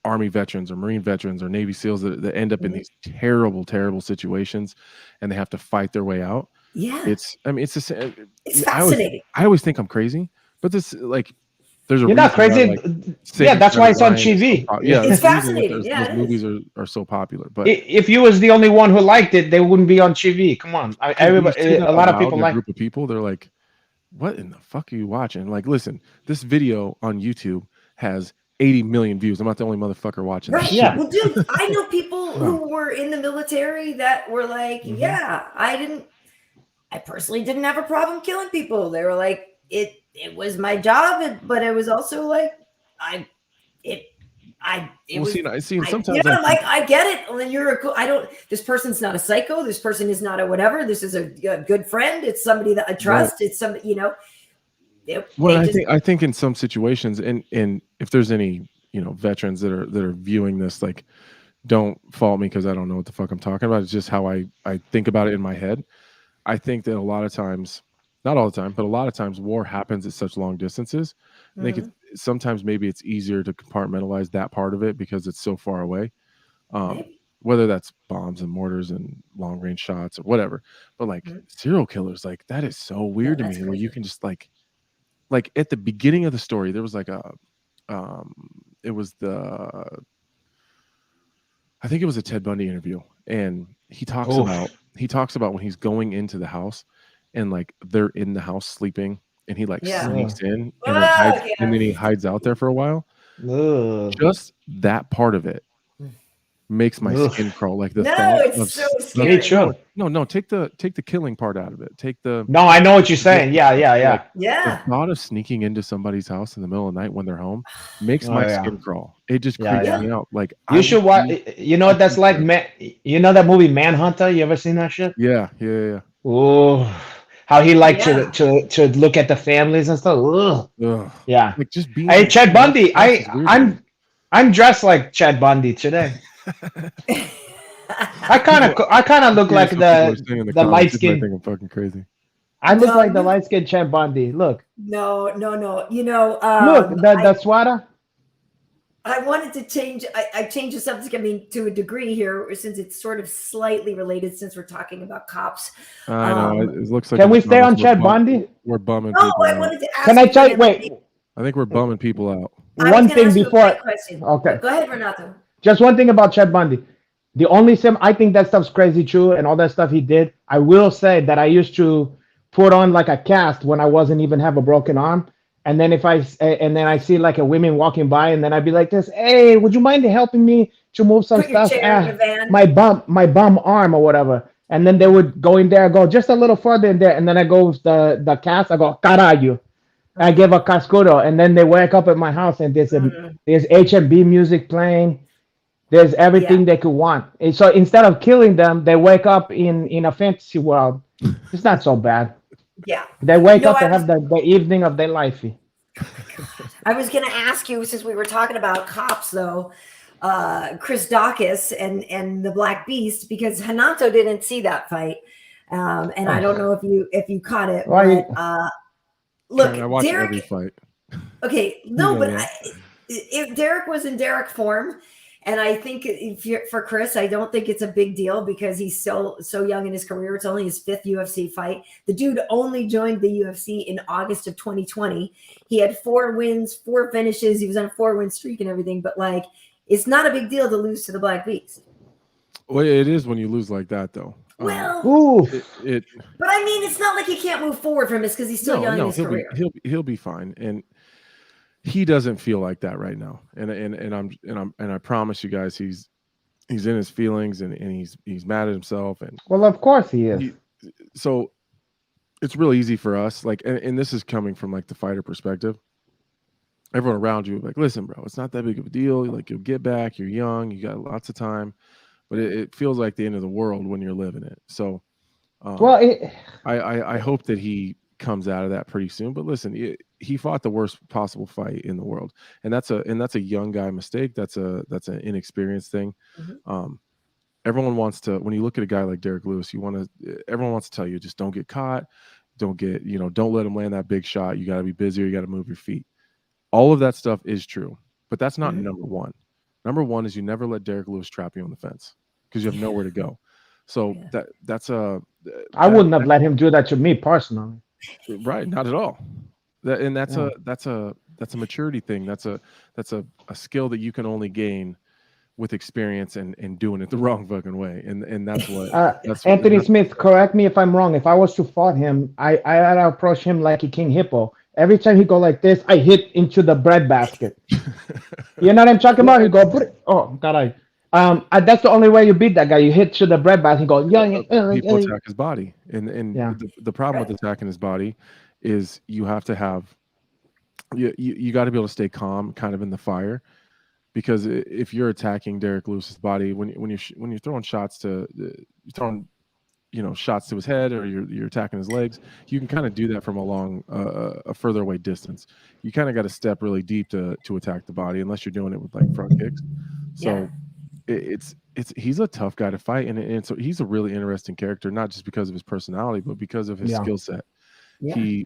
Army veterans or Marine veterans or Navy SEALs that end up in these terrible, terrible situations, and they have to fight their way out. Yeah. It's the same. It's fascinating. I always think I'm crazy, but this, like, there's a You're not reason crazy. why, like, Yeah, Saving that's why Private it's on Ryan is so TV. yeah, It's there's a reason that fascinating. those Yeah, it movies is. are so popular. But If you was the only one who liked it, they wouldn't be on TV. Come on, when you everybody, say that a out lot of loud people in a like. group of people, they're like, "What in the fuck are you watching?" Like, listen, this video on YouTube has 80 million views. I'm not the only motherfucker watching this Right. shit. Yeah. Well, dude, I know people who were in the military that were like, Mhm. yeah, I personally didn't have a problem killing people. They were like, it was my job, but it was also like, it Well, was, see, and you sometimes know, I I'm like, I get it. When this person's not a psycho. This person is not a whatever. This is a good friend. It's somebody that I trust. It's somebody, you know. I think in some situations, and if there's any, veterans that are viewing this, like, don't fault me because I don't know what the fuck I'm talking about. It's just how I think about it in my head. I think that a lot of times, not all the time, but a lot of times, war happens at such long distances. I think sometimes maybe it's easier to compartmentalize that part of it because it's so far away. Whether that's bombs and mortars and long range shots or whatever, but like serial killers, like, that is so weird to me. Where you can just like at the beginning of the story, there was like it was I think it was a Ted Bundy interview, and he talks about when he's going into the house, and like they're in the house sleeping, and he like sneaks in and then he hides out there for a while. Just that part of it makes my skin crawl. Like the thought of it's so scary. Me too. no, take the killing part out of it. Take the No, I know what you're saying. Yeah. Like, Yeah. the thought of sneaking into somebody's house in the middle of the night when they're home makes my skin crawl. It just creeps me out. Like, You should watch. You know what that's like, man. You know that movie Manhunter? You ever seen that shit? Yeah. Oh, how he liked to look at the families and stuff. Ugh. Ugh. Yeah. Like, just being. Hey, Chad Bundy. That's weird to me. I'm dressed like Chad Bundy today. I kind of look like the light I skin. think I'm fucking crazy. I look like the light skin Chad Bundy. Look. No. You know, Look, the sweater. I wanted to change. I changed the subject. I mean, to a degree here, since it's sort of slightly related, since we're talking about cops. I know. It looks like. Can we stay on Chad Bundy? We're bumming No, people I out. wanted to ask. Can I tell you? Wait. I think we're bumming people out. One thing before. Okay. Go ahead, Renato. Just one thing about Chad Bundy. The only I think that stuff's crazy true, and all that stuff he did. I will say that I used to put on like a cast when I wasn't even have a broken arm, and then I see like a women walking by, and then I'd be like this, hey, would you mind helping me to move some stuff? My bum arm or whatever, and then they would go in there, go just a little further in there, and then I go with the cast, I go caralho. I give a cascudo, and then they wake up at my house, and there's HMB music playing. There's everything they could want. And so instead of killing them, they wake up in a fantasy world. It's not so bad. Yeah. They wake up and have the evening of their life. I was going to ask you, since we were talking about cops, though, Chris Dawkins and the Black Beast, because Renato didn't see that fight, and I don't know if you caught it. But, look, I watch Derek, every fight. Okay, no, but if Derek was in Derek form. And I think for Chris, I don't think it's a big deal because he's so young in his career. It's only his 5th UFC fight. The dude only joined the UFC in August of 2020. He had 4 wins, 4 finishes. He was on a 4-win streak and everything. But like, it's not a big deal to lose to the Black Beast. Well, it is when you lose like that, though. Well, but I mean, it's not like he can't move forward from this because he's still young in his career. He'll be fine, and he doesn't feel like that right now, and I promise you guys, he's in his feelings, and he's mad at himself, and well, of course he is. So it's really easy for us, like, and this is coming from like the fighter perspective. Everyone around you, like, listen, bro, it's not that big of a deal. Like, you'll get back. You're young. You got lots of time, but it feels like the end of the world when you're living it. So, Well, I hope that he comes out of that pretty soon. But listen, he fought the worst possible fight in the world, and that's a young guy mistake. That's an inexperienced thing. Mhm. Everyone wants to, when you look at a guy like Derek Lewis, everyone wants to tell you, just don't get caught, don't let him land that big shot. You got to be busier. You got to move your feet. All of that stuff is true, but that's not Mhm. number one. Number one is you never let Derek Lewis trap you on the fence because you have nowhere to go. So Yeah. I wouldn't have let him do that to me personally. right, not at all. That's Yeah. a maturity thing. That's a skill that you can only gain with experience and doing it the wrong fucking way. And that's what Anthony Smith, correct me if I'm wrong. If I was to fight him, I had to approach him like a king hippo. Every time he go like this, I hit into the bread basket. You know what I'm talking about? He go, oh god, that's the only way you beat that guy. You hit to the bread basket. He go, people attack his body, and yeah, the problem with attacking his body is you have to have you got to be able to stay calm, kind of in the fire, because if you're attacking Derek Lewis's body when you're throwing shots you're throwing shots to his head, or you're attacking his legs, you can kind of do that from a further away distance. You kind of got to step really deep to attack the body, unless you're doing it with like front kicks. So it's he's a tough guy to fight, and so he's a really interesting character, not just because of his personality, but because of his skill set. Yeah.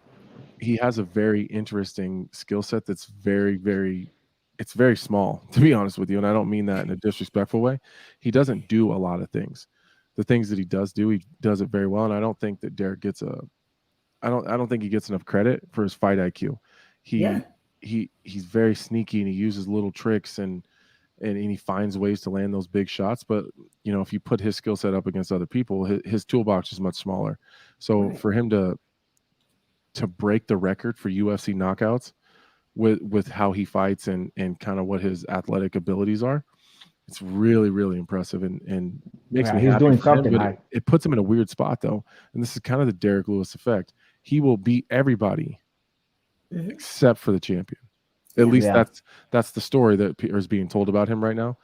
He has a very interesting skill set that's it's very small, to be honest with you, and I don't mean that in a disrespectful way. He doesn't do a lot of things. The things that he does, he does it very well, and I don't think that Derek gets I don't think he gets enough credit for his fight IQ. Yeah. He's very sneaky, and he uses little tricks, and he finds ways to land those big shots. But if you put his skill set up against other people, his toolbox is much smaller. So for him to break the record for UFC knockouts with how he fights and kind of what his athletic abilities are, it's really, really impressive, and makes me he's happy doing for him. something. But it puts him in a weird spot, though, and this is kind of the Derek Lewis effect. He will beat everybody except for the champion. At least that's the story that is being told about him right now.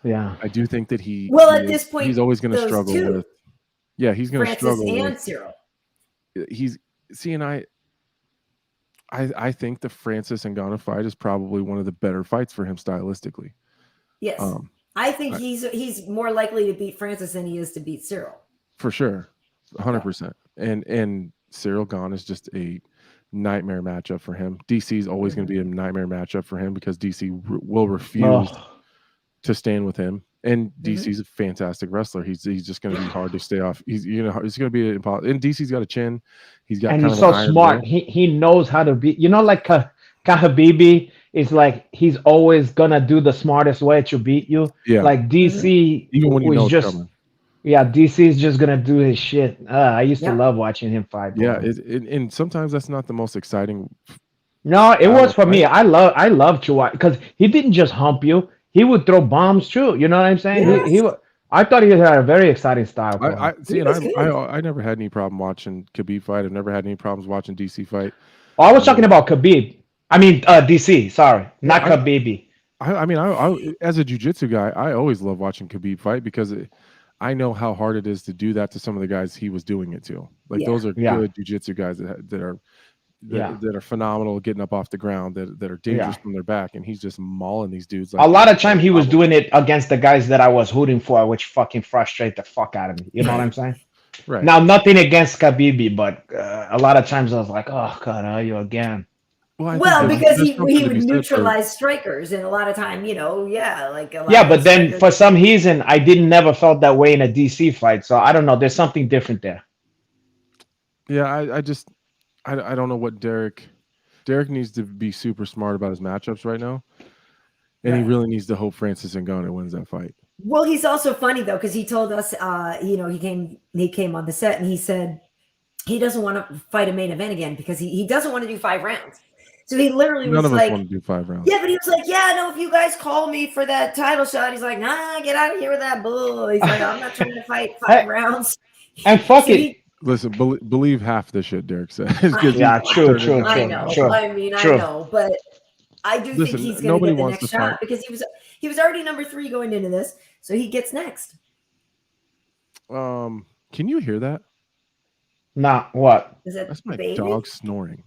Yeah, I do think that at this point, he's always going to struggle with. Yeah, he's going to Francis struggle and with Cyril. I think the Francis Ngannou fight is probably one of the better fights for him stylistically. Yes. I think he's more likely to beat Francis than he is to beat Cyril. For sure. 100%. And Cyril Gane is just a nightmare matchup for him. DC is always going to be a nightmare matchup for him, because DC will refuse to stand with him. And DC's a fantastic wrestler. He's just going to be hard to stay off. He's going to be impossible. And DC's got a chin. He's got and kind he's of so smart. He knows how to be. Like Khabib is like, he's always gonna do the smartest way to beat you. Yeah. Like DC, even when you know it's just coming. Yeah, DC is just gonna do his shit. I used to love watching him fight. Yeah, and sometimes that's not the most exciting. No, it was for me. I love to watch, because he didn't just hump you; he would throw bombs too. You know what I'm saying? Yes. I thought he had a very exciting style. I never had any problem watching Khabib fight. I've never had any problems watching DC fight. Oh, I was talking about Khabib. I mean DC. Sorry, not Khabib. I as a jiu-jitsu guy, I always love watching Khabib fight, because I know how hard it is to do that to some of the guys he was doing it to. Like those are good jiu-jitsu guys that are phenomenal getting up off the ground, that are dangerous from their back, and he's just mauling these dudes. Like, a lot of time he was doing it against the guys that I was rooting for, which fucking frustrate the fuck out of me. You know what I'm saying? Right. Now, nothing against Khabib, but a lot of times I was like, oh god, are you again? Well, because he would neutralize strikers, and a lot of time, but then for some reason I never felt that way in a DC fight. So I don't know. There's something different there. Yeah, I don't know what Derek needs to be super smart about his matchups right now, and he really needs to hope Francis Ngannou wins that fight. Well, he's also funny though, because he told us, he came on the set and he said he doesn't want to fight a main event again, because he doesn't want to do 5 rounds. So he literally None was of like, us want to do 5 rounds. Yeah, but he was like, if you guys call me for that title shot, he's like, nah, get out of here with that bull. He's like, I'm not trying to fight 5 rounds. And fuck it. Listen, believe half the shit Derek says. 'Cause Yeah, he's true, turned it true, down. I true, know. true, I mean, I true. know, but I do Listen, think he's going to nobody get the wants next to fight. shot because he was already number 3 going into this, so he gets next. Can you hear that? Nah, what? Is that That's my baby? dog snoring.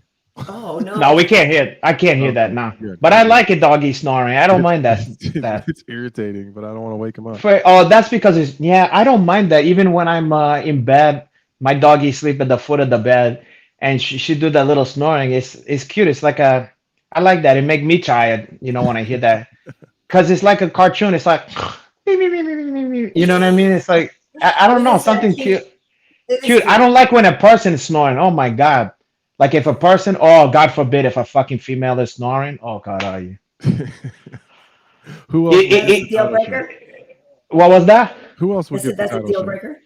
Oh no! No, we can't hear. I can't hear that Okay, now. good, But I good. like a doggy snoring. I don't mind that. That. It's irritating, but I don't want to wake him up. Oh, that's because it's yeah. I don't mind that. Even when I'm in bed, my doggy sleep at the foot of the bed, and she do that little snoring. It's cute. It's like a. I like that. It make me tired. You know when I hear that, because it's like a cartoon. It's like, you know what I mean? It's like I don't It know is something cute. cute. It is Cute. I don't like when a person is snoring. Oh my God. Like if a person, oh God forbid, if a fucking female is snoring, oh God, are you? Who else would That's get a the deal title shot? breaker. What was that? Who else I would said get the that's a title deal shot? breaker.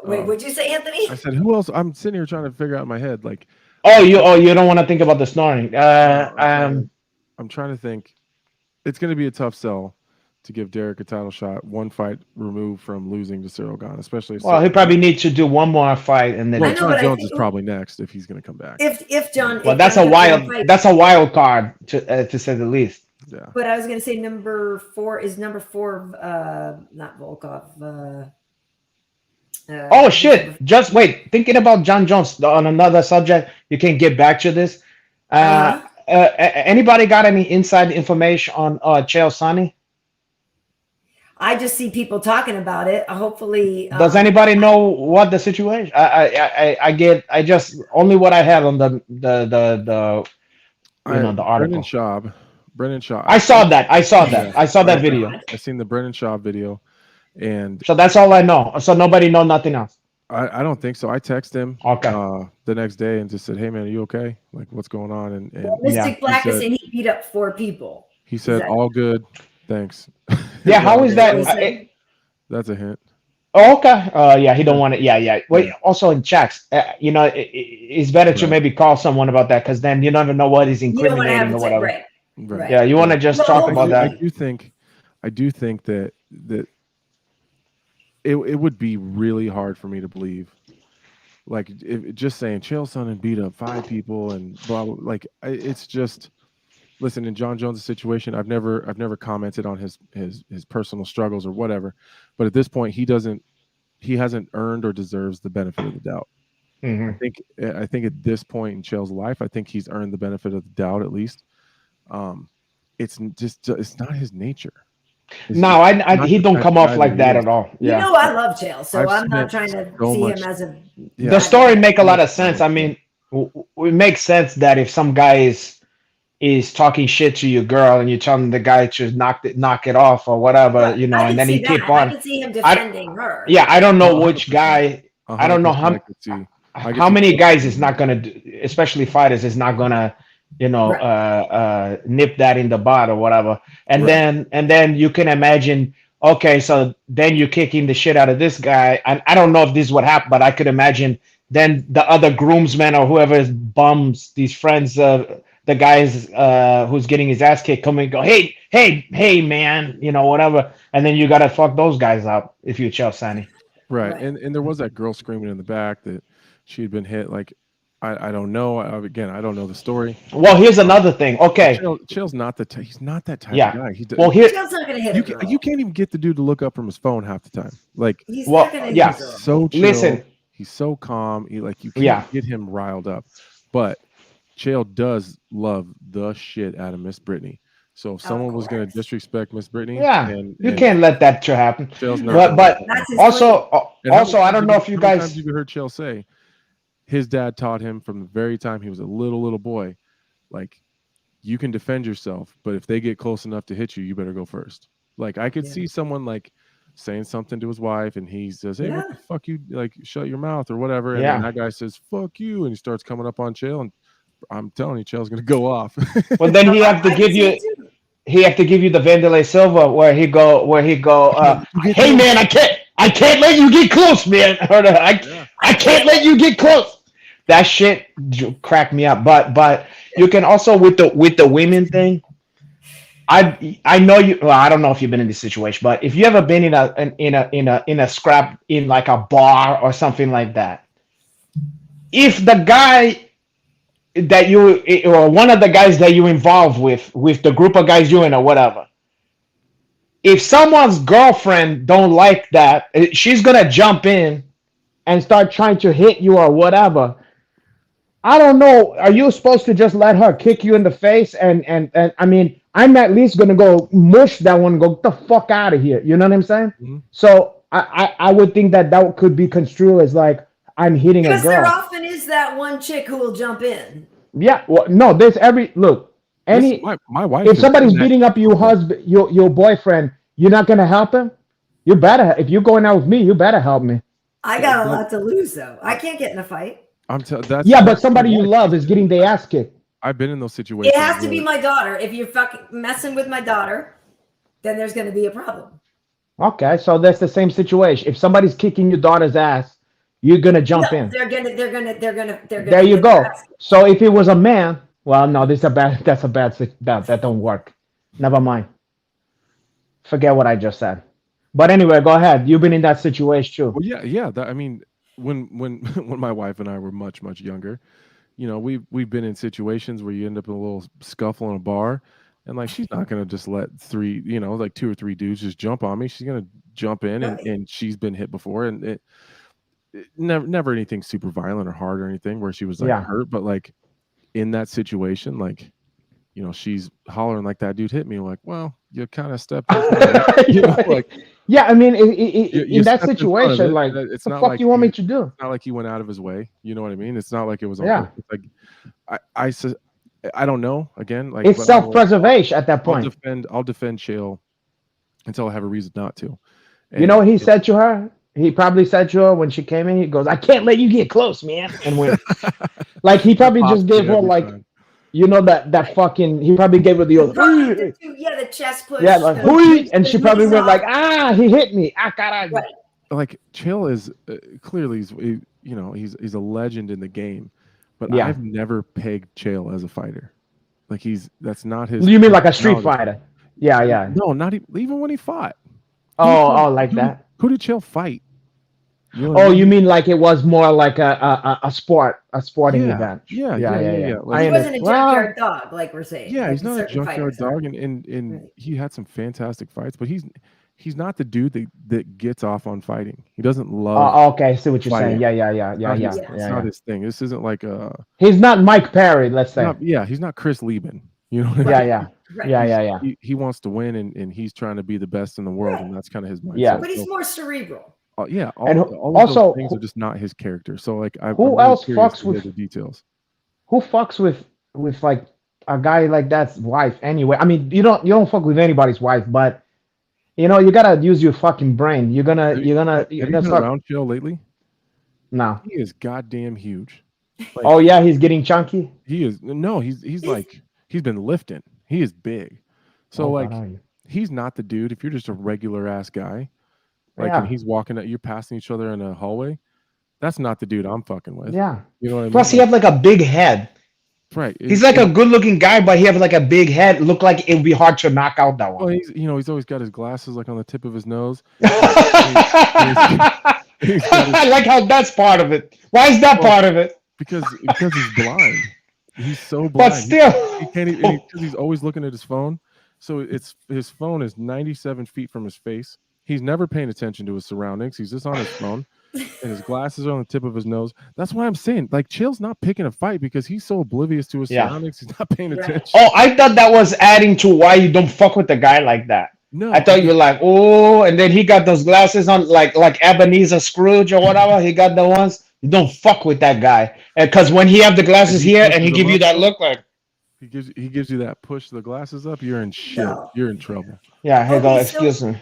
Wait, Oh, what'd you say, Anthony? I said who else? I'm sitting here trying to figure out in my head. Like, Oh you don't want to think about the snoring. no, I'm trying to think. It's going to be a tough sell to give Derek a title shot, one fight removed from losing to Cyril Gane, especially if Well, he probably needs to do one more fight and then. Well, I know, John but I Jones think is probably next if he's going to come back. if John, Well, if John gets one fight, that's a wild card to say the least. Yeah. but I was going to say number 4 is number 4. Not Volkov. Oh shit! Just wait. Thinking about John Jones on another subject, you can get back to this. Anybody got any inside information on Chael Sonnen? I just see people talking about it. Hopefully, Does anybody know what the situation? I just only what I had on the the article. Brendan Schaub. I saw that. I saw Yeah. that. I saw that video. I seen the Brendan Schaub video, and So that's all I know. So nobody know nothing else. I don't think so. I texted him Okay. the next day and just said, "Hey man, are you okay? Like, what's going on?" And Mystic Black he is said- saying he beat up 4 people. he said, that- "All good, thanks." Yeah. How is that? Is it- That's a hint. Oh, okay. Yeah, he don't want it. Yeah. Wait. Yeah. Also in checks, it's better to Right. maybe call someone about that because then you never know what he's You don't want to have incriminating it or whatever. right. Right. Yeah, you want to just Well, talk about I that. do think that it would be really hard for me to believe. Like just saying Chael Sonnen beat up 5 people and blah blah. Like it's just listen. In John Jones' situation, I've never commented on his personal struggles or whatever. But at this point, he hasn't earned or deserves the benefit of the doubt. Mhm. I think at this point in Chael's life, I think he's earned the benefit of the doubt at least. It's not his nature. No, he don't come off like that at all. You Yeah. know, I love Chael, so I've I'm not spent trying to so see much- him as a. Yeah. The story make a lot of sense. I mean, it makes sense that if some guy is talking shit to your girl and you're telling the guy to knock it off or whatever, Right. you know, I and can then see he keep that. I on. can see him defending her. Yeah, I don't know Oh, which 100%. guy. I don't know 100% I could see. I could how see many both guys of is them. not gonna do, especially fighters is not gonna, Right. nip that in the bud or whatever. And Right. then you can imagine. Okay, so then you're kicking the shit out of this guy, and I don't know if this is what happened, but I could imagine then the other groomsmen or whoever bums these friends, the guys who's getting his ass kicked, come and go, hey, man, you know, whatever, and then you gotta fuck those guys up if you're Chael Sonnen. Right. Right. And there was that girl screaming in the back that she had been hit. Like, I don't know. Again, I don't know the story. Well, here's another thing. Okay, Chael's not he's not that type Yeah. of guy. well here, Chael's not going to hit a girl. you can't even get the dude to look up from his phone half the time. Like, He's Well, not going to yeah. hit a girl. so chill. Listen. He's so calm. You can't Yeah. get him riled up. But Chael does love the shit out of Miss Brittany. So if someone was going to course. disrespect Miss Brittany, yeah, and you can't let that shit happen. Chael's never But That's his also And how many I times don't know if you how many guys. times have you heard Chael say his dad taught him from the very time he was a little boy, like, you can defend yourself, but if they get close enough to hit you, you better go first. Like, I could see someone like saying something to his wife and he says, hey, what the fuck, you like, shut your mouth or whatever, and then that guy says fuck you, and he starts coming up on Chael, and I'm telling you, Chael's gonna go off. Well, then he have to give you. He have to give you the Vanderlei Silva where he go. Hey man, I can't let you get close, man. Or I can't let you get close. That shit cracked me up. But you can also with the women thing. I know you. Well, I don't know if you've been in this situation, but if you ever been in a scrap in like a bar or something like that, if the guy that you or one of the guys that you involved with the group of guys you in or whatever, if someone's girlfriend don't like that, she's gonna jump in and start trying to hit you or whatever. I don't know. Are you supposed to just let her kick you in the face? And I mean, I'm at least gonna go mush that one and go, get the fuck out of here. You know what I'm saying? Mm-hmm. So I would think that could be construed as like I'm hitting a Because there girl. often is that one chick who will jump in. Yeah. Well, no, there's any my wife. if has somebody's done that. beating up your husband, your boyfriend, you're not gonna help him. You better. If you're going out with me, you better help me. I got a lot to lose though. I can't get in a fight. But somebody you love is getting their ass kicked. I've been in those situations. It has to be my daughter. If you're fucking messing with my daughter, then there's going to be a problem. Okay, so that's the same situation. If somebody's kicking your daughter's ass, you're gonna jump in. They're gonna. There you go. So if it was a man, well, no, that's a bad. That don't work. Never mind. Forget what I just said. But anyway, go ahead. You've been in that situation too. Well, yeah. I mean, when my wife and I were much younger, you know, we've been in situations where you end up in a little scuffle in a bar, and like she's not gonna just let like 2 or 3 dudes just jump on me. She's gonna jump in, and she's been hit before, and it never anything super violent or hard or anything where she was like hurt, but like in that situation, like, you know, she's hollering like that dude hit me. Like, well, you kind of stepped in like, yeah, I mean, in that situation, like, it's what the not fuck like you want me to do? It's not like he went out of his way. You know what I mean? It's not like it was like I don't know. Again, like, it's self-preservation at that point. I'll defend Chael until I have a reason not to. And you know what he said to her? He probably said to her when she came in, he goes, "I can't let you get close, man." And when like he probably just gave her like time. You know that fucking he probably gave her the other the chest push. Yeah, like and she probably went like, he hit me. Right. Like Chael is clearly he's a legend in the game, but I've never pegged Chael as a fighter. Like that's not his. You mean like a street fighter? Yeah. No, not even when he fought. Like that. Who did Chael fight? You mean like it was more like a sporting event? Yeah. Like, he wasn't a junkyard dog, like we're saying. Yeah, like he's not a junkyard dog, and he had some fantastic fights, but he's not the dude that gets off on fighting. He doesn't love. Okay, I see what you're fighting. saying. Yeah. It's not his thing. This isn't like He's not Mike Perry, let's say. He's not Chris Lieben. You know what I mean? Yeah. He wants to win, and he's trying to be the best in the world, and that's kind of his mindset. Yeah, but he's more cerebral. All of those things are just not his character. So like, who else fucks with the details? Who fucks with like a guy like that's wife anyway? I mean, you don't fuck with anybody's wife, but you know you gotta use your fucking brain. You're gonna. Have you been around Chael lately? No. He is goddamn huge. Like, he's getting chunky. He is. No, he's like he's been lifting. He is big. So he's not the dude. If you're just a regular ass guy. And he's walking you're passing each other in a hallway. That's not the dude I'm fucking with. Yeah. You know what I mean? Plus, he have like a big head. Right. He's like a good looking guy, but he have like a big head. Look like it would be hard to knock out that one. Well, he's always got his glasses like on the tip of his nose. I like how that's part of it. Why is that part of it? Because he's blind. He's so blind. But still, he can't even, because he's always looking at his phone. So his phone is 97 feet from his face. He's never paying attention to his surroundings. He's just on his phone, and his glasses are on the tip of his nose. That's why I'm saying, like, Chael's not picking a fight because he's so oblivious to his surroundings. He's not paying attention. Oh, I thought that was adding to why you don't fuck with a guy like that. No, I thought you were like, oh, and then he got those glasses on, like Ebenezer Scrooge or whatever. He got the ones. You don't fuck with that guy, because when he have the glasses here and he give you that look, like he gives you that push the glasses up, you're in shit. No. You're in trouble. Yeah, hey, go. Excuse me.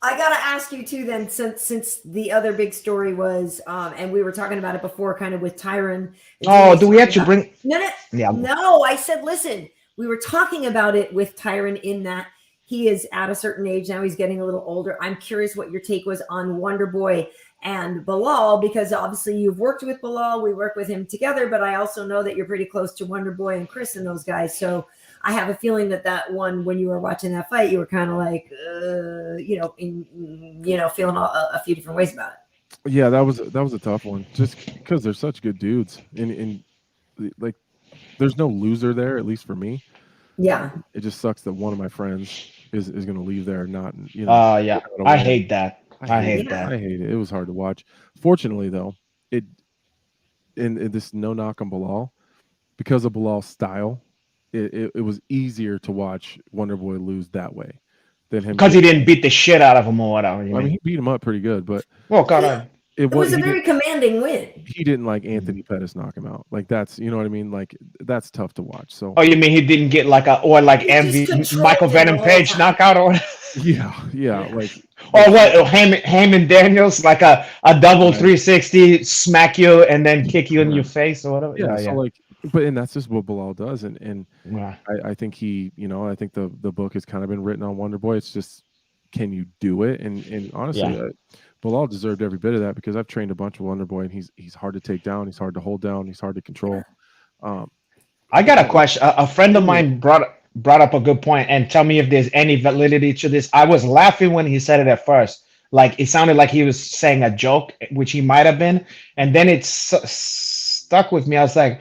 I gotta ask you too, then, since the other big story was, and we were talking about it before, kind of with Tyron. Oh, do we have to bring? No. I said, listen, we were talking about it with Tyron in that he is at a certain age now. He's getting a little older. I'm curious what your take was on Wonder Boy and Bilal, because obviously you've worked with Bilal. We work with him together, but I also know that you're pretty close to Wonder Boy and Chris and those guys. So I have a feeling that one, when you were watching that fight, you were kind of like, feeling a few different ways about it. Yeah, that was a tough one. Just because they're such good dudes, and like there's no loser there, at least for me. Yeah. It just sucks that one of my friends is going to leave there, not Yeah, having a I win. hate that. I hate Yeah. I that. hate it. It was hard to watch. Fortunately, though, it in this no knock on Bilal, because of Bilal's style, it was easier to watch Wonder Boy lose that way than him Because he getting. didn't beat the shit out of him or whatever. You I mean, mean? he beat him up pretty good, but Well, God, it It what was a very commanding win. he didn't like Mhm. Anthony Pettis knock him out. Like that's you know what I mean. Like that's tough to watch. So Oh, you mean he didn't get like He just Envy controlled Michael him the Venom whole Page time. knockout or whatever? yeah, like Or what? Heyman Daniels like a double right. 360 smack you and then kick you in your Correct. face or whatever. Yeah. Yeah, So yeah. like, and that's just what Bilal does, and Yeah. I think I think the book has kind of been written on Wonder Boy. It's just can you do it? And honestly, Yeah. Bilal deserved every bit of that because I've trained a bunch of Wonder Boy, and he's hard to take down, he's hard to hold down, he's hard to control. Um, I got a Bilal, question. A friend of mine brought up a good point, and tell me if there's any validity to this. I was laughing when he said it at first, like it sounded like he was saying a joke, which he might have been, and then it stuck with me. I was like,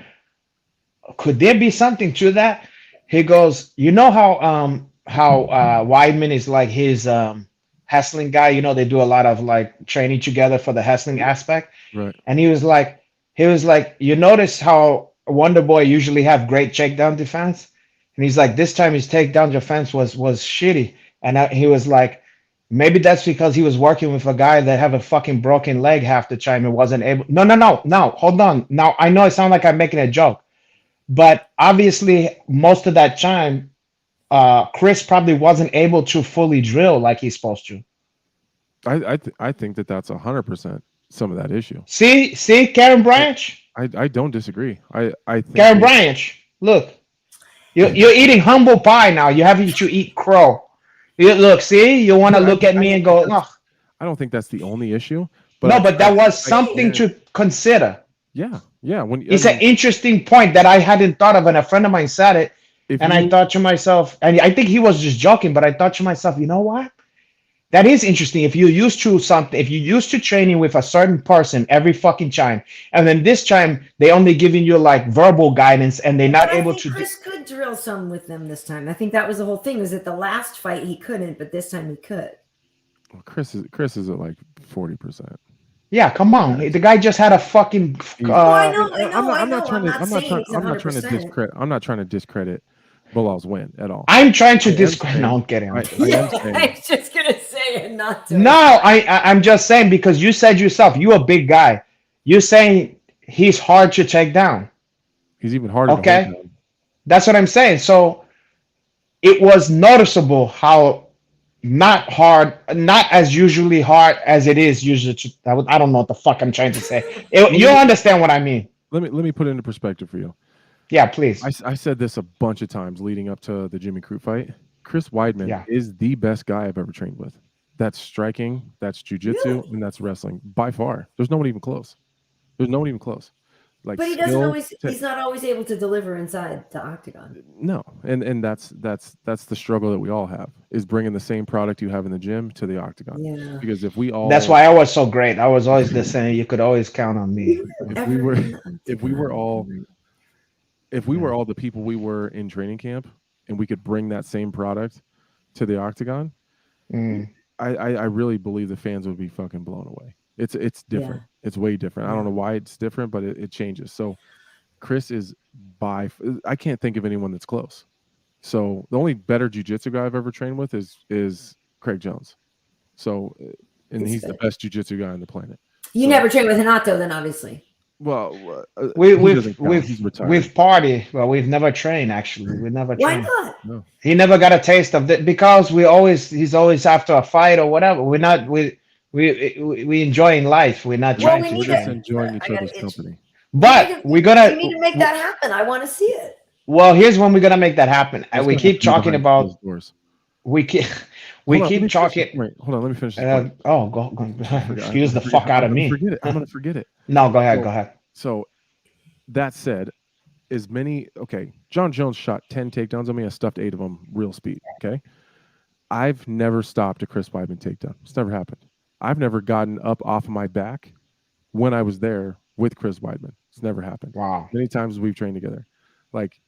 could there be something to that? He goes, you know how Weidman is like his hustling guy. You know they do a lot of like training together for the hustling aspect. right? And he was like, you notice how Wonder Boy usually have great takedown defense, and he's like, this time his takedown defense was shitty, and he was like, maybe that's because he was working with a guy that have a fucking broken leg half the time and wasn't able. No, hold on. Now I know it sounds like I'm making a joke, but obviously most of that time, Chris probably wasn't able to fully drill like he's supposed to. I think that that's 100% some of that issue. See, Karen I, Bryant. I don't disagree. I think Karen that Bryant, look, you're eating humble pie now. You having to eat crow. You look, see, you want to but look at I me don't and think go, that's oh. I don't think that's the only issue. No, But but that was I something can to consider. yeah. When I It's an mean, interesting point that I hadn't thought of, and a friend of mine said it, if and I you thought to myself, and I think he was just joking, but I thought to myself, you know what? That is interesting. If you're used to something, if you're used to training with a certain person every fucking time, and then this time they only giving you like verbal guidance, and they're But not I able think to. Chris could drill some with them this time. I think that was the whole thing. Was that the last fight he couldn't, but this time he could. well, Chris is at like 40%. Yeah, come on. The guy just had a fucking. He's, Oh, I know, Uh, I know, I know. I'm not I'm not saying trying he's 100%. I'm not trying to discredit Bilal's win at all. I'm trying I to am discredit. saying No, I'm kidding. I'm kidding. I Yeah, am saying I was just gonna say it, not to. No, I'm just saying because you said yourself, you're a big guy. You're saying he's hard to take down. he's even harder to hold Okay, down. that's what I'm saying. So it was noticeable how not hard, not as usually hard as it is usually. I don't know what the fuck I'm trying to say. Let You'll me understand what I mean. let me put it into perspective for you. Yeah, please. I said this a bunch of times leading up to the Jimmy Crute fight. Chris Weidman Yeah. is the best guy I've ever trained with. That's striking, that's jujitsu, Really? and that's wrestling by far. There's no one even close. There's no one even close. Like But he doesn't skill, always. He's not always able to deliver inside the octagon. no, and that's the struggle that we all have is bringing the same product you have in the gym to the octagon. Yeah. Because if we all That's why I was so great. I was always the same. You could always count on me. if we were if we were all if we were all the people we were in training camp and we could bring that same product to the octagon, Mm. I really believe the fans would be fucking blown away. It's different. It's way different. I don't know why it's different, but it changes. So Chris is I can't think of anyone that's close. So the only better jiu-jitsu guy I've ever trained with is Craig Jones. So and he's the best jiu-jitsu guy on the planet. You never trained with Renato, then obviously. Well, We've party, but we've never trained. Actually, we never Why trained. not? No. He never got a taste of it because he's always after a fight or whatever. We're not we enjoying life. We're not Well, trying we to need We're just train. enjoying each I gotta other's itch. company. But we're You gonna. need to make that happen. I want to see it. Well, here's when we're gonna make that happen. And It's we gonna have keep to be talking behind about. closed doors. We keep Hold we on, let me keep finish talking. this- Wait, hold on. Let me finish this. point. Go. Excuse the I'm fuck out of gonna me. Forget it. I'm gonna forget it. No, go ahead. So- Go ahead. So that said, John Jones shot 10 takedowns on me. I stuffed 8 of them real speed. Okay. I've never stopped a Chris Weidman takedown. It's never happened. I've never gotten up off of my back when I was there with Chris Weidman. It's never happened. Wow. Many times we've trained together. Like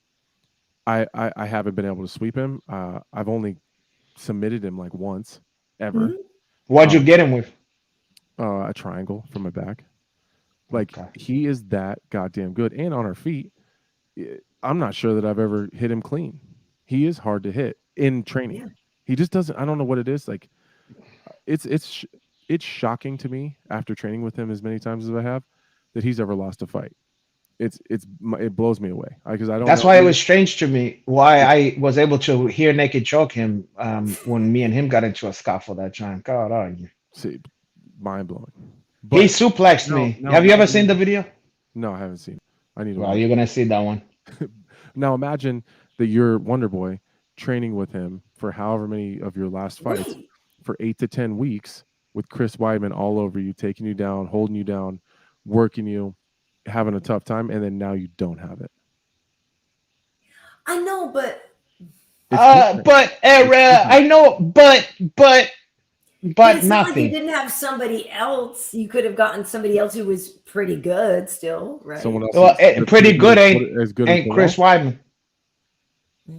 I haven't been able to sweep him. I've only submitted him like once ever. Mhm. What'd you get him with? A triangle from my back. Like Okay. he is that goddamn good. And on our feet, I'm not sure that I've ever hit him clean. He is hard to hit in training. Yeah. He just doesn't. I don't know what it is. Like it's shocking to me after training with him as many times as I have that he's ever lost a fight. It blows me away because I don't. That's know why it was strange to me why I was able to hear naked choke him when me and him got into a scuffle that time. God, see, mind blowing. he suplexed me. Have you ever seen the video? No, I haven't seen it. I need to. Well, you're gonna see that one. Now imagine that you're Wonder Boy training with him for however many of your last fights Right. for 8 to 10 weeks with Chris Weidman all over you, taking you down, holding you down, working you, having a tough time, and then now you don't have it. I know, but I know, but it's not like you nothing. didn't have somebody else. You could have gotten somebody else who was pretty good still, right? Someone else. Well, pretty good as good as ain't Chris Bilal. Weidman. Yeah.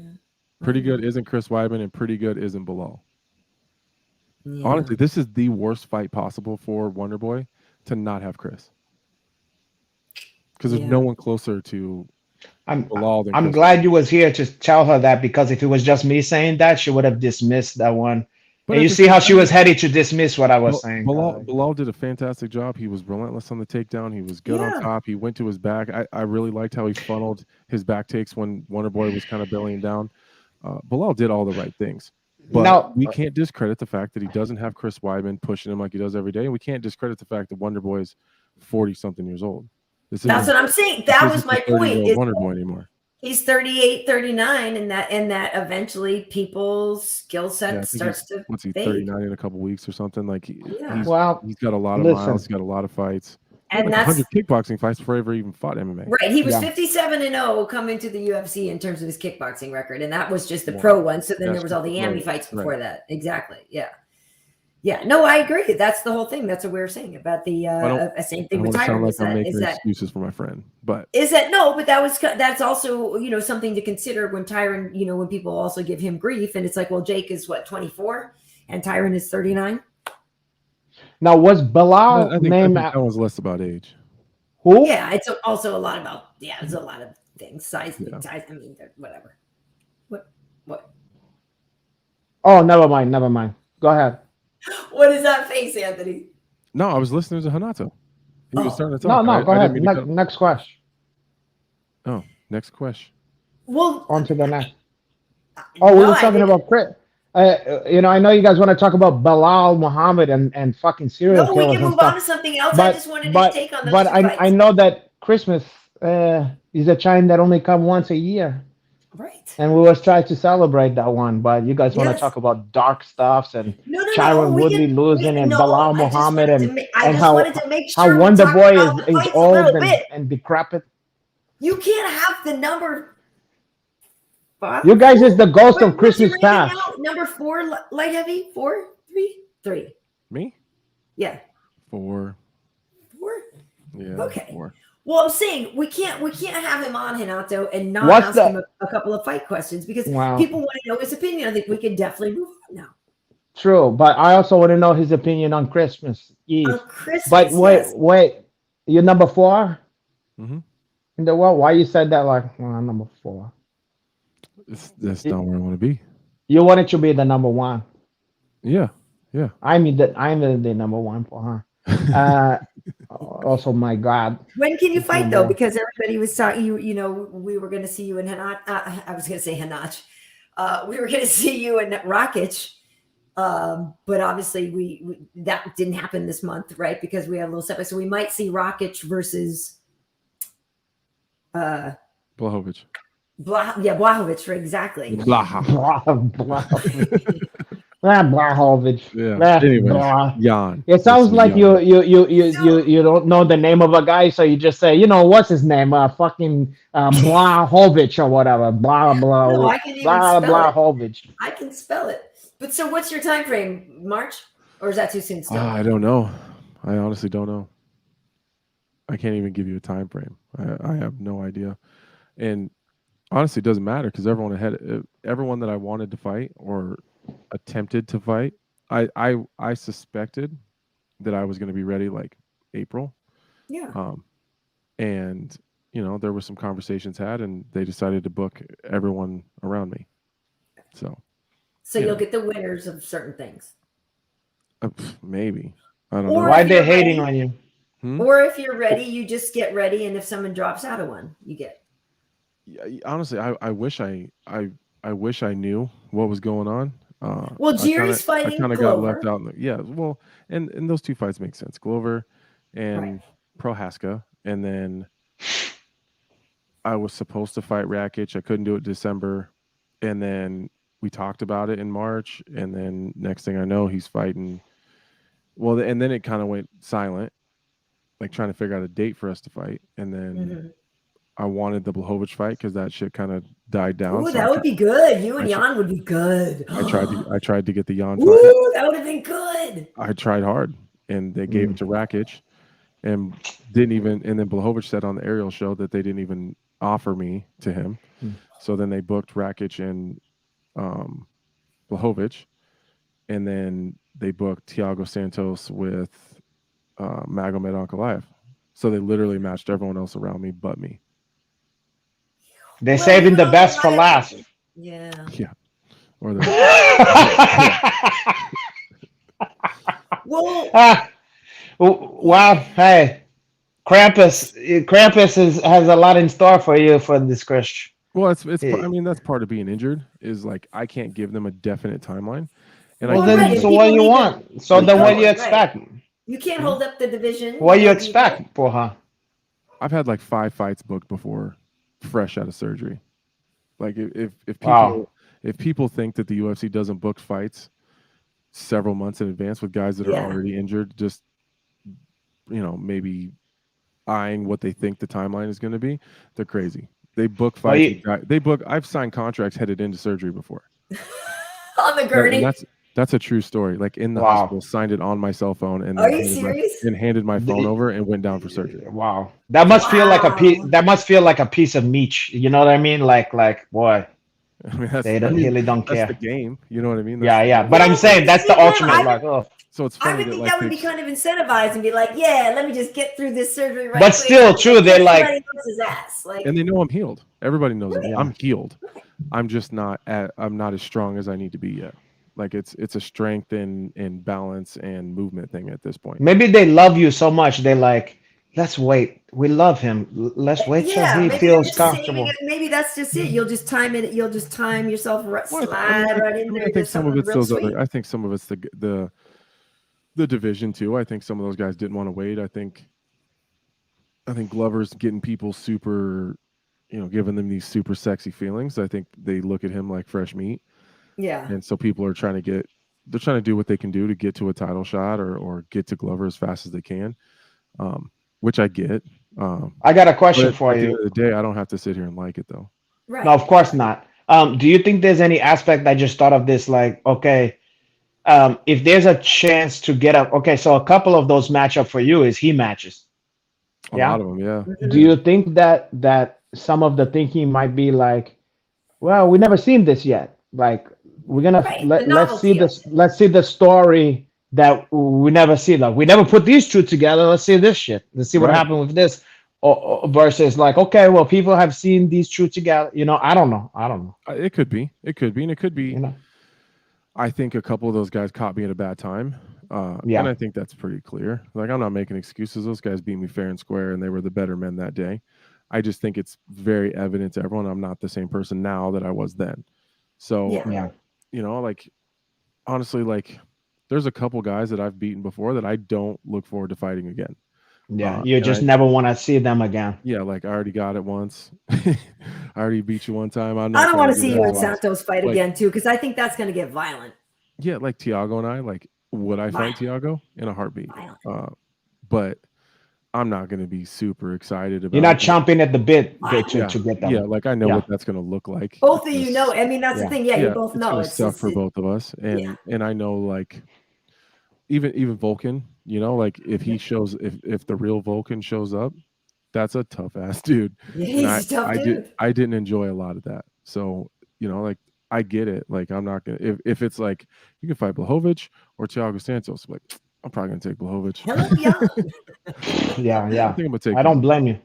Pretty good isn't Chris Weidman, and pretty good isn't Bilal. Yeah. Honestly, this is the worst fight possible for Wonder Boy to not have Chris, because there's Yeah. no one closer to Bilal than I'm Chris glad Weidman. you was here to tell her that, because if it was just me saying that, she would have dismissed that one. But And at you the see same how she time, was headed to dismiss what I was saying. Bilal did a fantastic job. He was relentless on the takedown. He was good on Yeah. top. He went to his back. I really liked how he funneled his back takes when Wonder Boy was kind of bellying down. Bilal did all the right things. But Now, we can't discredit the fact that he doesn't have Chris Weidman pushing him like he does every day. And we can't discredit the fact that Wonder Boy is 40-something years old. That's what I'm saying. That was my point. Is Wonder Boy anymore. he's 38, 39, and that eventually people's skill set Yeah, I think starts to What's he, fade. 39 in a couple weeks or something? Like Yeah. he's got a lot of listen. miles. He's got a lot of fights. And Like that's 100 kickboxing fights before he ever even fought MMA. right. He was Yeah. 57-0 coming to the UFC in terms of his kickboxing record, and that was just the Wow. pro one. So then That's there was all the just the pro, AMI fights before right. that. Exactly. Yeah. Yeah. No, I agree. That's the whole thing. That's what we were saying about the same I thing don't with want to sound Tyron. like Is I'm that, making is that excuses for my friend, but is that no? But that's also something to consider when Tyron when people also give him grief, and it's like, well, Jake is what 24 and Tyron is 39. now was Bilal I think named that was less about age. who? Yeah, it's also a lot about it's a lot of things. Size. Yeah. I mean, whatever. What? Oh, never mind. Go ahead. What is that face, Anthony? No, I was listening to Renato. He was Oh. starting to No, talk. go I ahead. didn't mean to cut him. Next question. Oh, next question. Well, On to the next. Oh, we no, were I talking didn't- about Chris. I know you guys want to talk about Bilal Muhammad and fucking serial No, we killers can and move on stuff. to something else. I But just wanted but to take on those but two fights. I know that Christmas is a time that only come once a year, Right. and we was trying to celebrate that one. But you guys want to Yes. talk about dark stuffs and No. Tyron We Woodley can, losing and no, Bilal I just Muhammad wanted to and ma- I and just how wanted to make how sure we Wonder talked Boy about the is fights a old little bit. and decrepit. You can't have the number. Five? You guys is the ghost of What's your Christmas ranking past. now? Number 4, light heavy. 4, 3. Me? Yeah, 4. 4. Yeah. Okay. 4. Well, I'm saying we can't have him on Renato and not What's ask the- him a couple of fight questions because Wow. people want to know his opinion. I think we can definitely move on now. True, but I also want to know his opinion on Christmas Eve. On Christmas, But yes. wait, you're number 4 Mm-hmm. in the world. Why you said that? Like, well, I'm number 4. That's not where I want to be. You wanted to be the number 1. Yeah. I'm the number 1 for her. Also, my God, When can you It's fight no though? more. Because everybody was talking. We were going to see you in Hanach. I was going to say Hanach. We were going to see you in Rakic. But obviously we that didn't happen this month, right? Because we have a little setback. So we might see Rakic versus Blachowicz. Blachowicz, right? Exactly. Blahovich. Yeah. Anyways, Jan. It sounds Listen, like Jan. you don't know the name of a guy, so you just say, what's his name? Fucking Blahovich or whatever. Blah blah No, I can even blah spell it. Blahovich. I can spell it. But so what's your time frame? March? Or is that too soon still? I don't know. I honestly don't know. I can't even give you a time frame. I have no idea. And honestly, it doesn't matter because everyone that I wanted to fight or attempted to fight, I suspected that I was going to be ready like April. Yeah. And there were some conversations had, and they decided to book everyone around me. So you'll get the winners of certain things. Maybe. I don't know. Why they hating on you? Or if you're ready, you just get ready, and if someone drops out of one, you get. Yeah, honestly, I wish I wish I knew what was going on. Well, Jerry's fighting I kind of got Glover. left out. Yeah, well, and those two fights make sense. Glover and Prohaska, and then I was supposed to fight Rakic. I couldn't do it December, and then we talked about it in March, and then next thing I know, he's fighting. Well, and then it kind of went silent, like trying to figure out a date for us to fight, and then I wanted the Blachowicz fight because that shit kind of died down. Ooh, so that would be good. You and Jan would be good. I tried to get the Jan fight. Ooh, that would have been good. I tried hard, and they gave it to Rakic, and didn't even. And then Blachowicz said on the aerial show that they didn't even offer me to him. So then they booked Rakic and Blachowicz, and then they booked Thiago Santos with Magomed Ankalaev. So they literally matched everyone else around me but me. They're saving the best for last. Yeah. Yeah. Or the Well, hey, Krampus has a lot in store for you for this, Chris. Well, it's. I mean, that's part of being injured. Is like I can't give them a definite timeline. And well, then, so what do you want? So then, what do you expect? You can't hold up the division. What do you expect, Porha? I've had like 5 fights booked before, fresh out of surgery. Like if people think that the UFC doesn't book fights several months in advance with guys that are already injured, just maybe eyeing what they think the timeline is going to be, they're crazy. They book fights. I've signed contracts headed into surgery before. On the gurney. That's a true story. Like in the hospital, signed it on my cell phone, and are you serious? And handed my phone over and went down for surgery. Wow, that must feel like a piece. That must feel like a piece of meat. You know what I mean? Like boy, I mean, they really don't care. That's the game. You know what I mean? But I'm saying that's the ultimate. So it's funny. I would think that would be kind of incentivized and be like, yeah, let me just get through this surgery right. But still, true. They're like, and they know I'm healed. Everybody knows I'm healed. I'm just not. I'm not as strong as I need to be yet. Like it's a strength and balance and movement thing at this point. Maybe they love you so much. They're like, let's wait. We love him. Let's wait till he feels comfortable. Maybe that's just it. You'll just time it. You'll just time yourself slide right in there. I think some of it's those other. I think some of it's the division too. I think some of those guys didn't want to wait. I think Glover's getting people super, giving them these super sexy feelings. I think they look at him like fresh meat. Yeah. And so people are trying to do what they can do to get to a title shot or get to Glover as fast as they can, which I get. I got a question for you. At the end of the day, I don't have to sit here and like it though. Right. No, of course not. Do you think there's any aspect? I just thought of this, like, okay, if there's a chance to get up, okay, so a couple of those matchup for you is he matches. A lot of them, yeah. Do you think that some of the thinking might be like, well, we never seen this yet, like we're gonna let's see the story that we never see. Like we never put these two together. Let's see this shit. Let's see what happened with this. Or versus like, okay, well, people have seen these two together. I don't know. It could be, and it could be. I think a couple of those guys caught me at a bad time. And I think that's pretty clear. Like I'm not making excuses. Those guys beat me fair and square, and they were the better men that day. I just think it's very evident to everyone I'm not the same person now that I was then. So, like, honestly, like, there's a couple guys that I've beaten before that I don't look forward to fighting again. Yeah, you just never want to see them again. Yeah, like, I already got it once. I already beat you one time. I don't want to see you and Santos fight again, too, because I think that's going to get violent. Yeah, like Thiago and I, like, would I fight Thiago? In a heartbeat. But I'm not going to be super excited about. You're not chomping at the bit to get them. Yeah, like I know what that's going to look like. Both of you know. I mean, that's the thing. Yeah, you both know. It's tough for both of us, and I know like even Vulcan, you know, like if he shows if the real Vulcan shows up, that's a tough ass dude. Yeah, And he's a tough dude. I didn't enjoy a lot of that. So, you know, like I get it. Like I'm not gonna if it's like you can fight Blachowicz or Thiago Santos, like I'm probably gonna take Blachowicz. Hello, young. Yeah, I yeah. think I'm gonna take I don't blame you.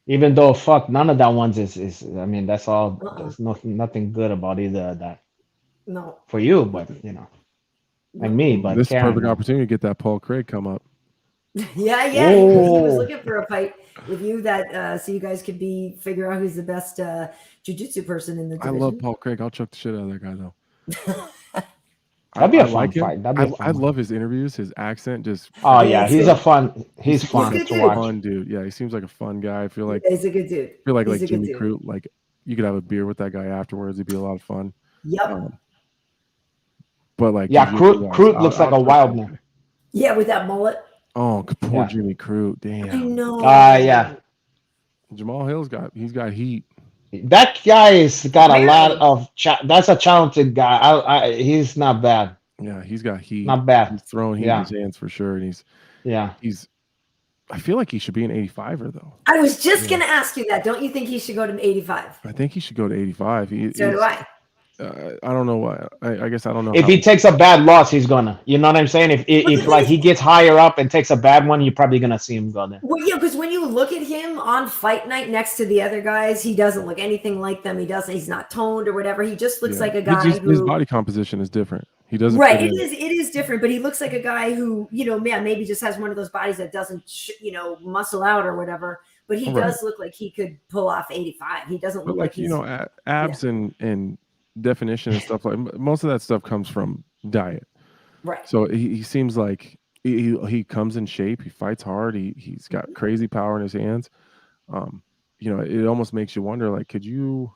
Even though fuck none of that ones is I mean that's all there's nothing good about either of that No. for you, but you know, and me, but This is a Karen, perfect opportunity to get that Paul Craig come up. Yeah, he was Oh. looking for a fight with you that so you guys could figure out who's the best jiu-jitsu person in the I division. love Paul Craig. I'll chuck the shit out of that guy though. That'd be a I fun like him. fight. That'd be a fun I one. love his interviews. His accent just. Oh Yeah, yeah, he's he's a fun good to dude. watch. Fun dude. Yeah, he seems like a fun guy. I feel like He's a good dude. He's like a good Jimmy dude. Crute. Like you could have a beer with that guy afterwards. It'd be a lot of fun. Yep. But like, Yeah, Crute looks like a wild man. Yeah, with that mullet. Oh, poor Yeah. Jimmy Crute. Damn. I know. Yeah. Jamal Hill's he's got heat. That guy has got a lot Really? of that's a talented guy. He's not bad. Yeah, he's got heat. Not bad. He's throwing heat in his hands for sure. And he's I feel like he should be an 85er though. I was just gonna ask you that. Don't you think he should go to 85? I think he should go to 85. So do I. I don't know why. I guess I don't know. If he takes a bad loss, he's gonna. You know what I'm saying? If like he gets higher up and takes a bad one, you're probably gonna see him go there. Well, yeah, because when you look at him on fight night next to the other guys, he doesn't look anything like them. He's not toned or whatever. He just looks like a guy his body composition is different. He doesn't. Right. It is different, but he looks like a guy who, maybe just has one of those bodies that doesn't, muscle out or whatever. But he does look like he could pull off 85. He doesn't look like he's, abs and definition and stuff like most of that stuff comes from diet. Right. So he seems like he comes in shape. He fights hard. He's got crazy power in his hands. It almost makes you wonder, like, could you?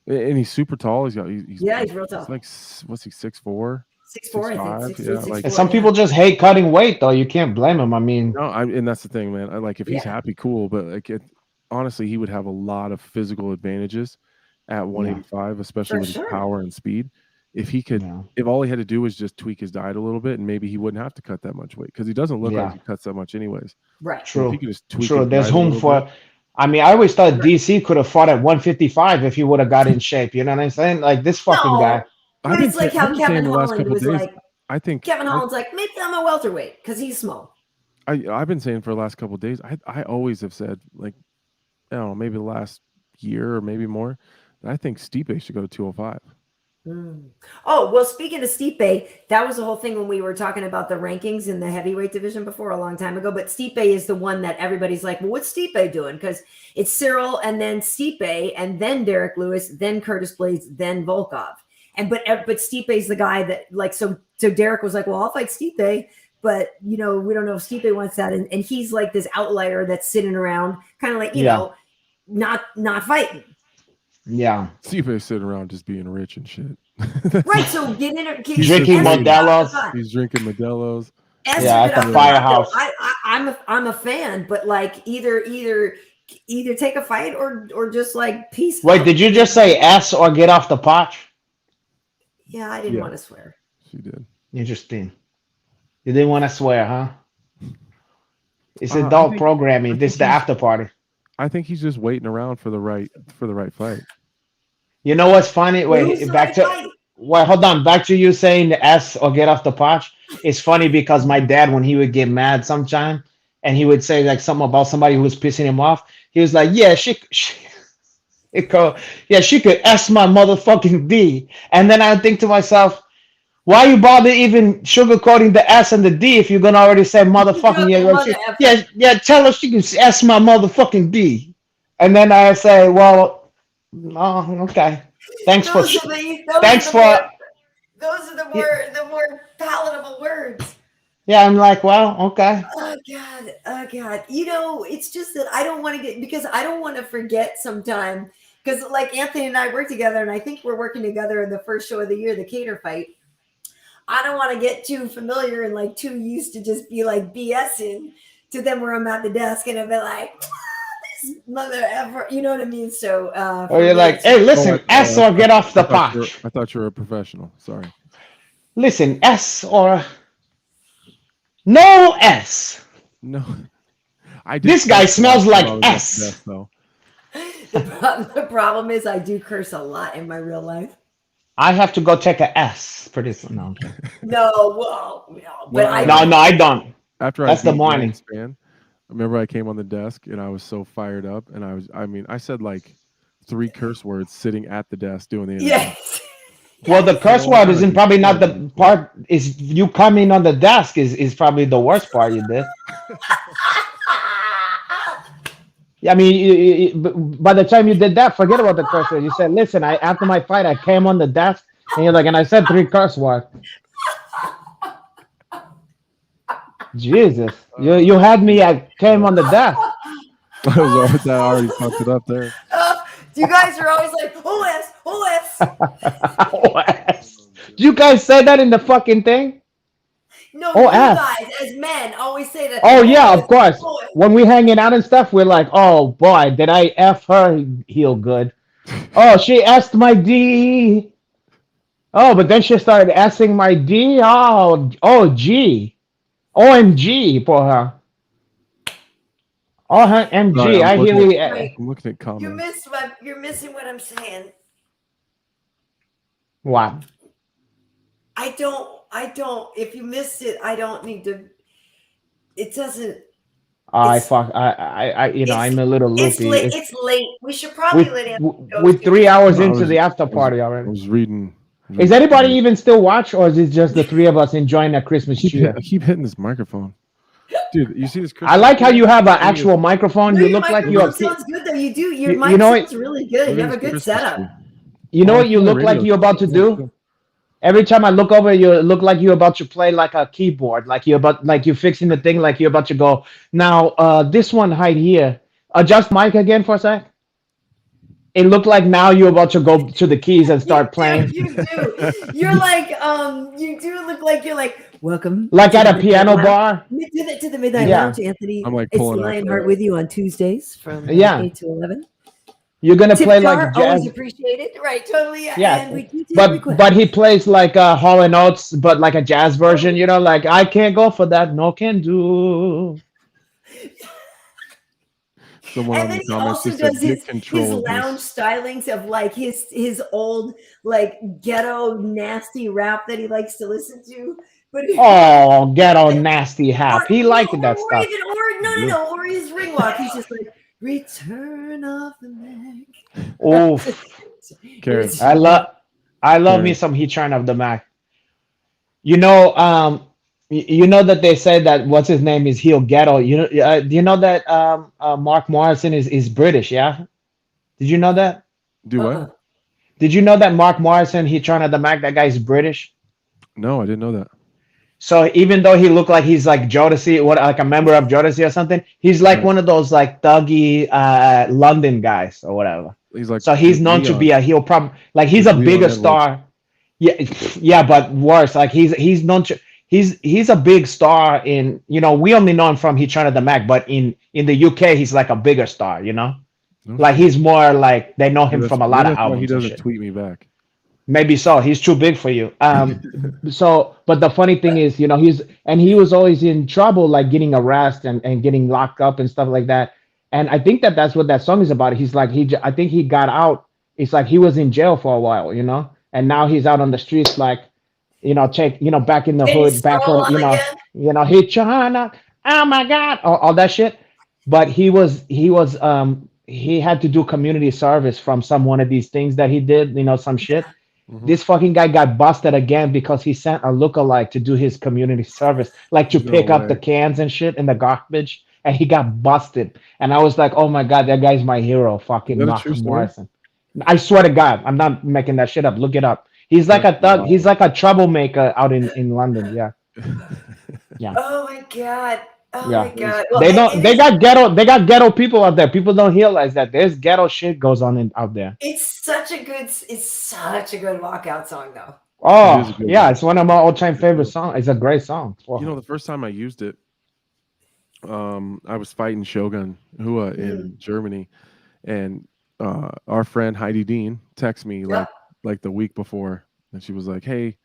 And he's super tall. He's real tall. He's like, what's he, 6'4"? 6'4", I think. 6'4", 6'4", and some people just hate cutting weight, though. You can't blame him. I mean, and that's the thing, man. If he's happy, cool. But honestly, he would have a lot of physical advantages at 185, especially with his power and speed. If he could, if all he had to do was just tweak his diet a little bit, and maybe he wouldn't have to cut that much weight because he doesn't look like he cuts that much anyways. Right. True. If he could just tweak True. his There's diet a room little for. bit. I mean, I always thought DC could have fought at 155 if he would have got in shape. You know what I'm saying? Like this fucking guy. But it's like how Kevin Holland was like. I think Kevin Holland's like, maybe I'm a welterweight because he's small. I've been saying for the last couple of days, I always have said, like, I don't know, maybe the last year or maybe more, that I think Stipe should go to 205. Oh, well, speaking of Stipe, that was the whole thing when we were talking about the rankings in the heavyweight division before a long time ago. But Stipe is the one that everybody's like, well, what's Stipe doing? Because it's Cyril and then Stipe and then Derek Lewis, then Curtis Blades, then Volkov. But Stipe's the guy that so Derek was like, well, I'll fight Stipe, but we don't know if Stipe wants that, and he's like this outlier that's sitting around, kind of like not fighting. Yeah, Stipe's sitting around just being rich and shit. Right. So get in drinking Modelo's. He's drinking Modelo's. Yeah, at the firehouse. I'm a fan, but like either take a fight or just like peace. Wait, did you just say S or get off the pot? Yeah, I didn't want to swear. She did. Interesting. You didn't want to swear, huh? It's adult programming. This is the after party. I think he's just waiting around for the right fight. You know what's funny? Wait, hold on. Back to you saying the S or get off the pot. It's funny because my dad, when he would get mad sometime, and he would say like something about somebody who was pissing him off, he was like, "Yeah, she could S my motherfucking D." And then I think to myself, why you bother even sugarcoating the S and the D if you're gonna already say motherfucking tell her she can S my motherfucking D. And then I say, well, okay. Those are the more palatable words. Yeah, I'm like, well, okay. Oh God. It's just that I don't want to because I don't want to forget sometime. Because like Anthony and I work together, and I think we're working together in the first show of the year, the Cater fight. I don't want to get too familiar and like too used to just be like BSing to them where I'm at the desk and I'll be like, this mother ever, you know what I mean? So, you're like, hey, listen, S or get off the pot. I thought you were a professional. Sorry. Listen, S or No S. No, I did. This guy curse a lot smells while like I was at the S. desk, though. The problem is I do curse a lot in my real life. I have to go take a S for this one. No, I'm kidding. No, well, no, but Well, I No, no, I don't. after I That's the beat morning. Ryan Span, remember I came on the desk and I was so fired up, and I mean, I said like 3 curse words sitting at the desk doing the interview. yes. Well, the Yes. curse So word I isn't was probably not starting the part. Is you coming on the desk is probably the worst part you did. Yeah, I mean, by the time you did that, forget about the curse word. You said, "Listen, I after my fight, I came on the desk, and you're like, and I said 3 curse words." Jesus, you had me. I came on the desk. I was already, I already fucked it up there. You guys are always like, OS, OS. OS. You guys say that in the fucking thing? No, Oh, you F. guys, as men, always say that. Oh yeah, OS, of course. OS. When we hanging out and stuff, we're like, "Oh boy, did I F her heel good? Oh, she asked my D. Oh, but then she started asking my D. Oh, G. OMG for her. Oh, her Sorry, MG. I hear you. Right. I'm looking at comments. You're missing what I'm saying. What? I don't, if you missed it, I don't need to, it doesn't, I it's, fuck. You know, it's, I'm a little it's loopy. late. It's late. We should probably with let Anthony go with too. 3 hours No, into the after I was, party I already. was reading. Is anybody even still watch, or is it just the three of us enjoying a Christmas cheer? I keep hitting this microphone, dude. You see this I Christmas like how tree? you have an Look at actual this- microphone. No, You your look like you're microphone sounds good though. You do. Your you mic know sounds really good. look You at have a this good Christmas setup. tree. you know Oh, what it's you my look like radio you're about to show. do? Every time I look over, you look like you're about to play like a keyboard, like you're fixing the thing, like you're about to go. Now, this one right here. Adjust mic again for a sec. It looked like now you're about to go to the keys and You start do. playing, You do. You're like you do look like you're like welcome like to at the a Midnight piano Lounge. bar. To the Midnight Yeah, Lounge, Anthony. I'm like It's pulling up. Lionheart with you on Tuesdays from yeah. 8 to 11. You're gonna Tip play jar, like always jazz. appreciated. Right, totally. Yeah, And we do take but requests. he plays like Hall and Oates, but like a jazz version. You know, like I can't go for that. No can do. Someone And on then the he comments also just said, does "Get his control of lounge this." stylings of like his old like ghetto nasty rap that he likes to listen to. But Oh, ghetto nasty hap. He liked that or stuff. even or his ring walk. He's just like Return of the Mac. Oof. Karen, I love me Karen, some Heat Train of the Mac. You know, you know that they say that what's his name is heel ghetto. You know, do you know that Mark Morrison is British? Yeah. Did you know that? do what? Uh-uh. Did you know that Mark Morrison, Heat Train of the Mac, that guy is British? No, I didn't know that. So even though he looked like he's like Jodeci, what like a member of Jodeci or something, he's like Right. one of those like thuggy London guys or whatever. He's like So he's known to be Leon. a heel problem. Like he's a Leon bigger Edwards. star. Yeah, yeah, but worse. Like he's known to he's a big star in we only know him from He Turned the Mac, but in the UK he's like a bigger star. No Like shit. he's more like they know him Maybe from a lot maybe of that's why he albums and doesn't shit. tweet me back. Maybe so. He's too big for you. So, but the funny thing is, he was always in trouble, like getting arrested and getting locked up and stuff like that. And I think that's what that song is about. He's like, I think he got out. It's like he was in jail for a while, and now he's out on the streets, like, back in the Can you hood, back scroll on, on again? he China, oh my God, all that shit. But he had to do community service from one of these things that he did, some shit. Mhm. This fucking guy got busted again because he sent a lookalike to do his community service, like to No pick up the way. cans and shit in the garbage, and he got busted. And I was like, oh my God, that guy's my hero, Is fucking that a Mark true story? Morrison. I swear to God, I'm not making that shit up. Look it up. He's like That's a thug. He's wild. like a troublemaker out in London. Yeah, yeah, Oh my god. Oh yeah. my god. Well, They it don't. They is. got ghetto. They got ghetto people out there. People don't realize that there's ghetto shit goes on out there. It's such a good. It's such a good walkout song, though. It is a Oh good yeah, one. it's one of my all-time favorite songs. It's a great song. The first time I used it, I was fighting Shogun Hua in Germany, and our friend Heidi Dean texted me Yep. like the week before, and she was like, "Hey,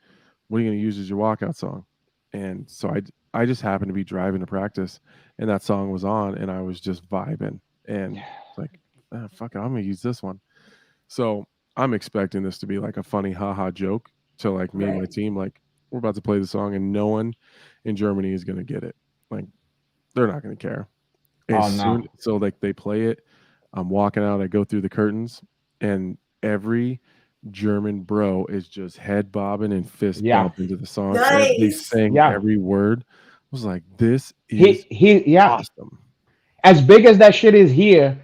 what are you gonna use as your walkout song?" And so I just happened to be driving to practice, and that song was on, and I was just vibing, and it's like, fuck it, I'm gonna use this one. So I'm expecting this to be like a funny haha joke to like me and my Right. team. Like we're about to play the song, and no one in Germany is gonna get it. Like they're not gonna care. As Oh soon no. so like they play it, I'm walking out, I go through the curtains, and every German bro is just head bobbing and fist Yeah. bumping to the song. They Nice. sang Yeah. every word. I was like, this He is he yeah. awesome. As big as that shit is here,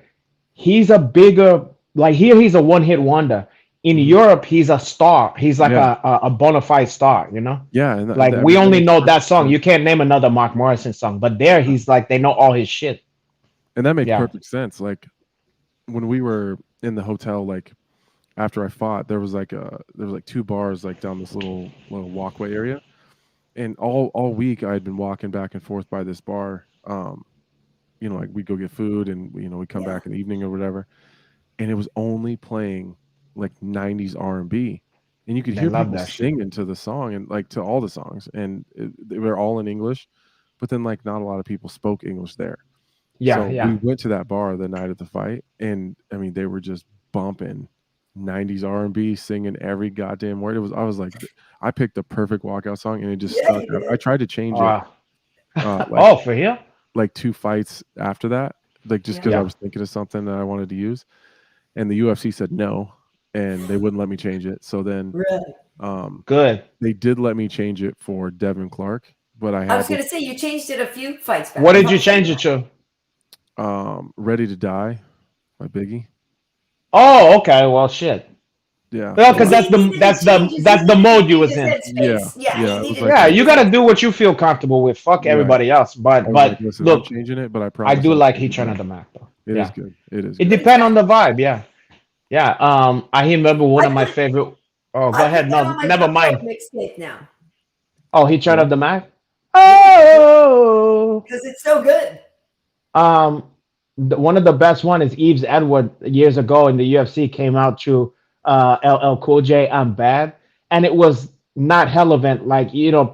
he's a bigger like here he's a one-hit wonder. In Mhm. Europe, he's a star. He's like Yeah. a bona fide star, you know? Yeah. And Like I we mean, that only makes know that perfect song. sense. You can't name another Mark Morrison song, but there he's like they know all his shit. And that makes Yeah. perfect sense. Like when we were in the hotel, like after I fought, there was like two bars like down this little walkway area. And all week I had been walking back and forth by this bar. Like we'd go get food and we come Yeah. back in the evening or whatever. And it was only playing like 90s R&B. And you could They hear love people that shit. singing to the song and like to all the songs. And they were all in English, but then like not a lot of people spoke English there. Yeah, So we yeah. went to that bar the night of the fight, and I mean they were just bumping 90s R&B, singing every goddamn word. I was like, I picked the perfect walkout song, and it just Yeah, stuck. you I did. tried to change it, Uh, like oh, for real? two fights after that, like just Yeah. because I Yeah. was thinking of something that I wanted to use, and the UFC said no, and they wouldn't let me change it. So then, Really. um, Good. they did let me change it for Devin Clark, but I I was had gonna say you changed it a few fights back. What A did you couple fights change it back. to? Ready to Die by Biggie. Oh, okay. Well, shit. Yeah, Well, so because Because he needed to change his, he that's the needed to mode you change was his in. yeah, headspace. Yeah, he yeah. It was needed like to Yeah, change you his gotta do headspace. what you feel comfortable with. Fuck right. everybody else. I But was like, but listen, I'm look, changing it, but I I promise do I'll like change it Heat back. of the Mac though. It is Yeah. good. It is It good. Good depends on track. the vibe, yeah. Yeah. I remember one I of my put favorite. Oh, go I put ahead. that No, on my never jump rope mind. mixtape now. Oh, Heat Yeah. of the Mac. Yeah, Oh. because it's so good. Um, one of the best one is Eves Edward years ago in the UFC came out to LL Cool J I'm Bad, and it was not relevant. Like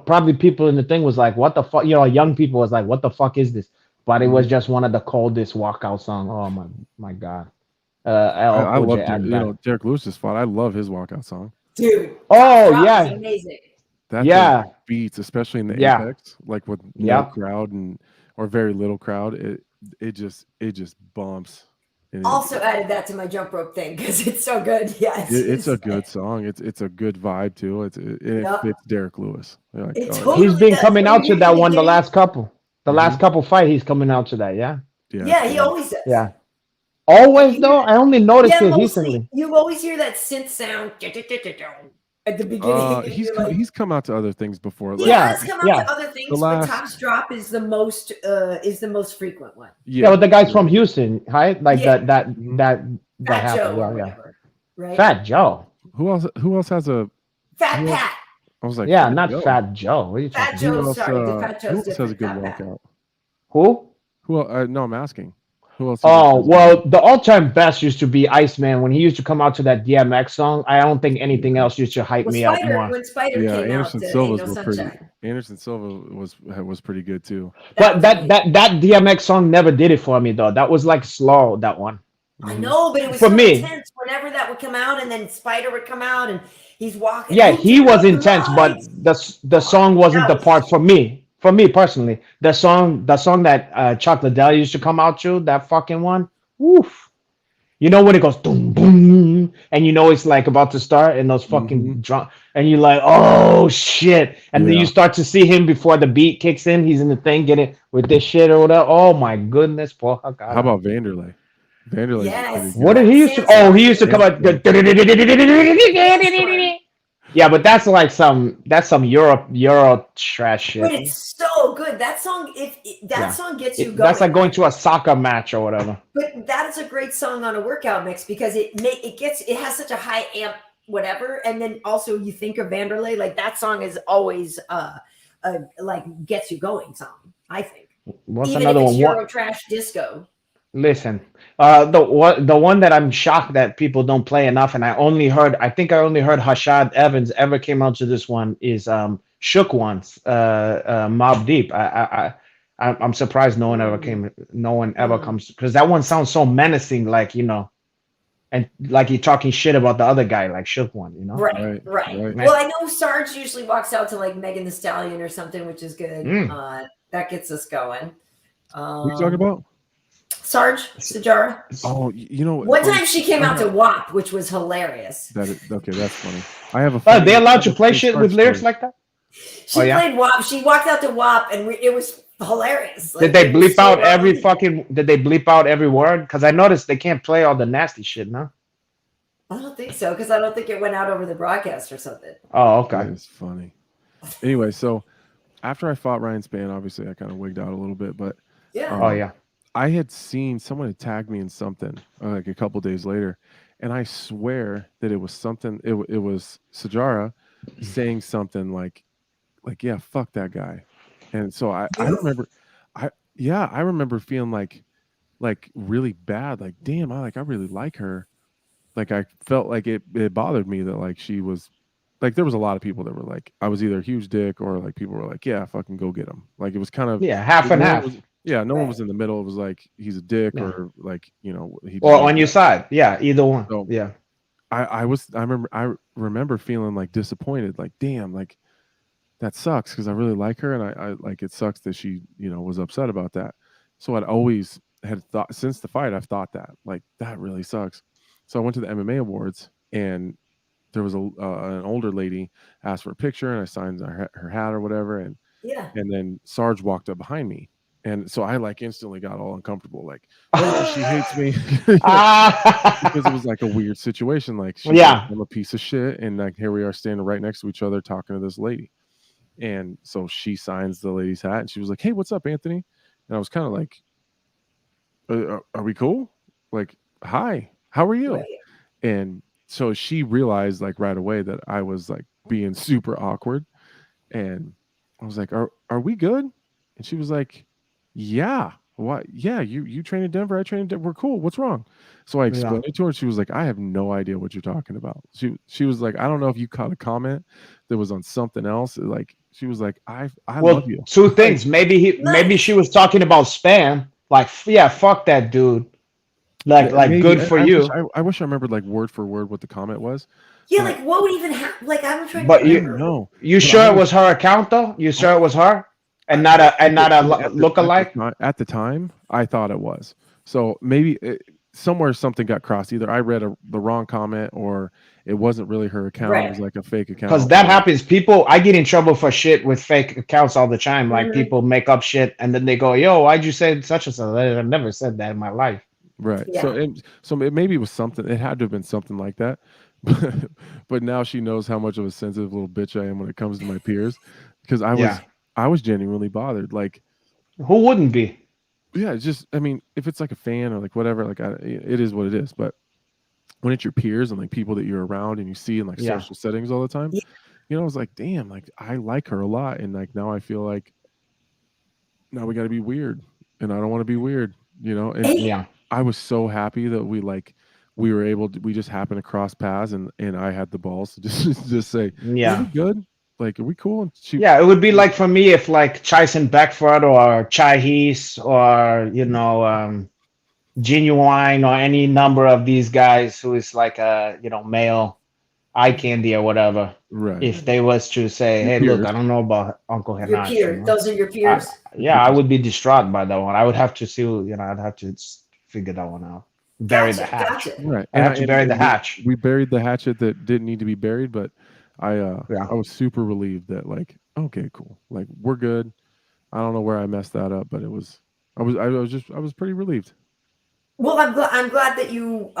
probably people in the thing was like, "What the fuck?" Young people was like, "What the fuck is this?" But it was Mhm. just one of the coldest walkout song. Oh my god, LL I Cool love J I'm Bad. Derek Lewis's fought. I love his walkout song. Dude, Top Oh Drop is yeah, amazing. That thing yeah, beats, especially in the yeah, Apex, like with no yeah. crowd and or very little crowd. It just bumps, and Also added that to my jump rope thing because it's so good. Yeah, it's it's a just, good song. It's a good vibe too. And it yeah, fits Derek Lewis. You're like, it oh yeah. He's totally been does. coming When you out to hear the that one beginning, the Hmm. last couple fight. He's coming out to that. Yeah, Yeah, it's yeah, he good. always does. yeah. And Always you hear though, that, I only noticed yeah, it mostly recently. you always hear that synth sound at the beginning, and He's you're come like, he's come out to other things before. he Like Yeah, has come out yeah, to other the things, but last Top's Drop is the most frequent one. yeah. With yeah, the guys yeah. from Houston, right? Like Yeah, Hmm. that Fat happened. Joe Yeah, or yeah. whatever, right? Fat Joe. Who else has a Fat who else Pat. I was like Yeah, Fat not Joe. Fat Joe. What are you Fat talking about? Joe's sorry, the Fat Who Joe's else has a different. good Fat Pat. walkout? Who? Who no, I'm asking. Who else do you think Oh has a good well, one? the all-time best used to be Iceman when he used to come out to that DMX song. I don't think anything Yeah. else used to hype Well, me up Spider more. when Spider Yeah, came out, Anderson Ain't Silva's No was pretty. Sunshine. Anderson Silva was pretty good too. That But was amazing. that DMX song never did it for me though. That was like slow. That one I Hmm. know, but it was for so me. intense. Whenever that would come out, and then Spider would come out, and he's walking. Yeah, Who he turned was up the intense, but lights? the Oh, song wasn't that the was part for me. For me personally, the song that Chocolate Deli used to come out to, that fucking one. Woof. You know when it goes boom boom, and it's like about to start, and those Hmm. fucking drum, and you're like, oh shit, and then you Yeah. start to see him before the beat kicks in. He's in the thing, getting with this shit or whatever. Oh my goodness, porra How cara. about Vanderlei? Vanderlei's is pretty yes, What good. did he used to? Oh, he used to come Sandstorm. out. Sandstorm. Yeah, but that's like some Euro trash But shit. it's so good. That song, that Yeah, song gets you that's going, like going right? to a soccer match or whatever. But that is a great song on a workout mix because it has such a high amp whatever, and then also you think of Vanderlei, like that song is always like gets you going song. I think What's even if another it's one? Euro What? trash disco. Listen, the one that I'm shocked that people don't play enough, and I think I only heard Hashad Evans ever came out to this one is Shook Ones, Mob Deep. I'm surprised no one ever Mm. comes because that one sounds so menacing, like and like you're talking shit about the other guy, like Shook One. Right, Right, right. right. Well, I know Sarge usually walks out to like Megan the Stallion or something, which is good. Mm. That gets us going. What are you talking about? Sarge Sajara. Oh, you know, One time she came out to WAP, which was hilarious. okay, that's funny. I have a. Are they allowed I have to a play funny shit Sarge with lyrics story. like that? She Oh, yeah? played WAP. She walked out to WAP, and it was hilarious. Did they it was bleep so out every early. fucking? Did they bleep out every word? Because I noticed they can't play all the nasty shit, no? I don't think so, because I don't think it went out over the broadcast or something. Oh, That okay. is funny. Anyway, so after I fought Ryan Spann, obviously I kind of wigged out a little bit, but Yeah. Oh yeah. I had seen someone had tagged me in something like a couple days later, and I swear that it was something. It was Sajara saying something like yeah, fuck that guy, and so I remember, I remember feeling like really bad, like damn, I really like her, like I felt like it bothered me that like she was like there was a lot of people that were like I was either a huge dick or like people were like yeah fucking go get him, like it was kind of Yeah, half and no one half. was, yeah, no one Right. was in the middle. It was like he's a dick Yeah. or like he Or deserves on your that. side. Yeah, either one. So Yeah. I remember feeling like disappointed, like damn, like that sucks because I really like her and I like it sucks that she was upset about that. So I'd always had thought since the fight I've thought that like that really sucks. So I went to the MMA awards and there was an older lady asked for a picture and I signed her hat or whatever Yeah. and then Sarge walked up behind me and so I like instantly got all uncomfortable like oh she hates me because it was like a weird situation like she thinks Yeah. I'm a piece of shit and like here we are standing right next to each other talking to this lady. And so she signs the lady's hat and she was like, hey, what's up, Anthony? And I was kind of like, are we cool? Like, hi, how are you? Right. And so she realized like right away that I was like being super awkward. And I was like, are we good? And she was like, yeah. What? Yeah, you train in Denver, I train in Denver. We're cool. What's wrong? So I Yeah. explained it to her. She was like, I have no idea what you're talking about. She was like, I don't know if you caught a comment that was on something else. Like she was like, I love Well, you. two Like, things. Maybe Nice. she was talking about spam. Like, yeah, fuck that dude. Like maybe good for I wish you. I wish I remembered like word for word what the comment was. Yeah, But like what would even happen? Like I'm trying But to I don't remember. know. you But sure it was her account though? You sure it was her and not a lookalike? at the time, I thought it was. So maybe somewhere something got crossed. Either I read the wrong comment, or it wasn't really her account. It was Right. like a fake Because account. that happens. I get in trouble for shit with fake accounts all the time. Like Mhm. people make up shit and then they go, "Yo, why'd you say such and such?" I've never said that in my life. Right. Yeah. So maybe it was something. It had to have been something like that. But now she knows how much of a sensitive little bitch I am when it comes to my peers, because Yeah. I was genuinely bothered. Like, Who wouldn't be? yeah, it's just I mean, if it's like a fan or like whatever, like it is what it is. But when it's your peers and like people that you're around and you see in like Yeah. social settings all the time, Yeah. I was like, damn, like I like her a lot, and like now I feel like now we got to be weird, and I don't want to be weird, and Hey, Yeah. I was so happy that we were able to we just happened to cross paths and I had the balls to just say, yeah, we Yeah. good? Like, are we cool? And she Yeah, it would be like for me if like Tyson Beckford or Chai Hees or Genuine or any number of these guys who is like a male eye candy or whatever. right. If they was to say, Your "Hey, look, peers. I don't know about Uncle your Henach," peer. Those are your peers. Your yeah, I peers. would be distraught by that one. I would have to see, I'd have to figure that one out. Bury the Gotcha. hatch. Gotcha. Right. I have to bury the hatch. We buried the hatchet that didn't need to be buried, but Yeah. I was super relieved that like, okay, cool. Like we're good. I don't know where I messed that up, but I was pretty relieved. Well, I'm glad that you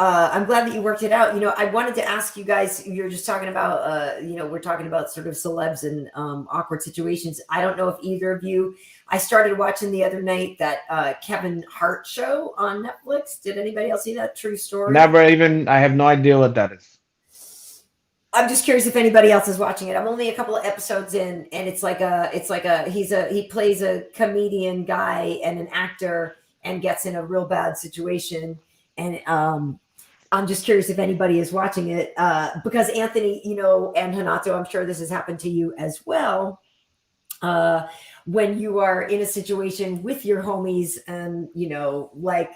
worked it out. I wanted to ask you guys. You're just talking about we're talking about sort of celebs and awkward situations. I don't know if either of you. I started watching the other night that Kevin Hart show on Netflix. Did anybody else see that? True story. Never even. I have no idea what that is. I'm just curious if anybody else is watching it. I'm only a couple of episodes in, and he plays a comedian guy and an actor, and gets in a real bad situation. And I'm just curious if anybody is watching it, because Anthony, and Renato, I'm sure this has happened to you as well. When you are in a situation with your homies and, like,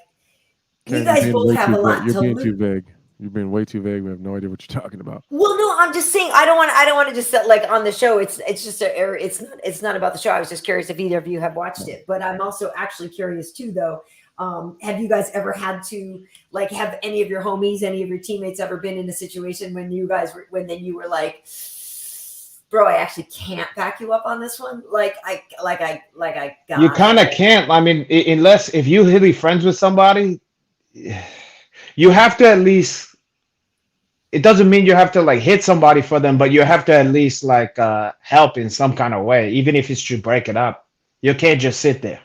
you guys both have a lot to lose. You're being too vague. You're being way too vague. We have no idea what you're talking about. Well, no, I'm just saying I don't want to just set, like, on the show. It's just it's not about the show. I was just curious if either of you have watched it, but I'm also actually curious too, though. Have you guys ever had to, like, have any of your homies, any of your teammates ever been in a situation when you were like, bro, I actually can't back you up on this one. I got You kind of can't. I mean, unless if you really friends with somebody, you have to at least. It doesn't mean you have to like hit somebody for them, but you have to at least like help in some kind of way, even if it's to break it up. You can't just sit there.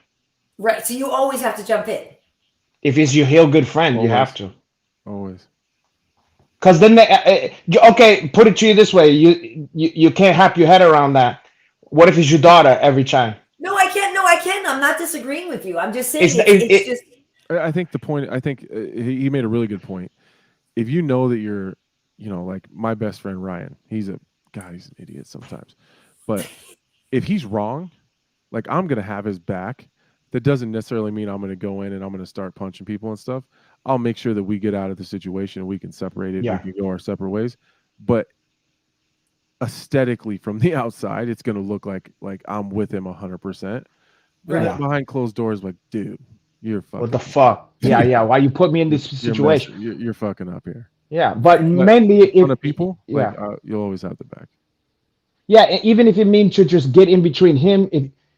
Right. So you always have to jump in. If it's your real good friend, Always. you have to. Always. Because then okay, put it to you this way: you can't wrap your head around that. What if it's your daughter every time? No, I can't. I'm not disagreeing with you. I'm just saying it's just. I think the point. I think he made a really good point. If you know that you're, like my best friend Ryan, he's an idiot sometimes, but if he's wrong, like I'm gonna have his back. That doesn't necessarily mean I'm gonna go in and I'm gonna start punching people and stuff. I'll make sure that we get out of the situation and we can separate it. Yeah. We can go our separate ways. But aesthetically, from the outside, it's gonna look like I'm with him 100%. Right. Behind closed doors, like, dude, you're fucking. What the fuck? Yeah. Why you put me in this situation? You're fucking up here. Yeah, but mainly if of people, yeah, you'll always have the back. Yeah, even if it means to just get in between him,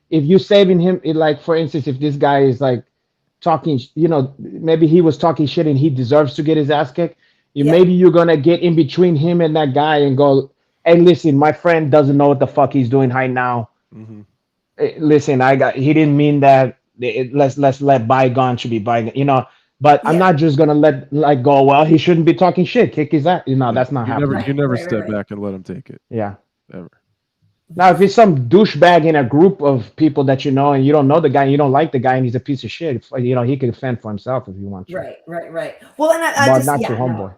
if you're saving him, like for instance, if this guy is like talking, maybe he was talking shit and he deserves to get his ass kicked. Maybe you're gonna get in between him and that guy and go, "Hey, listen, my friend doesn't know what the fuck he's doing right now. Mm-hmm. Listen, he didn't mean that. Let's let bygone should be bygone, But I'm not just gonna let go. Well, he shouldn't be talking shit. Kick his ass. That's not happening. You never step back and let him take it. Yeah. Ever. Now, if it's some douchebag in a group of people that you know and you don't know the guy, and you don't like the guy, and he's a piece of shit, he can fend for himself if he wants to. Right. Well, and I but just not your homeboy.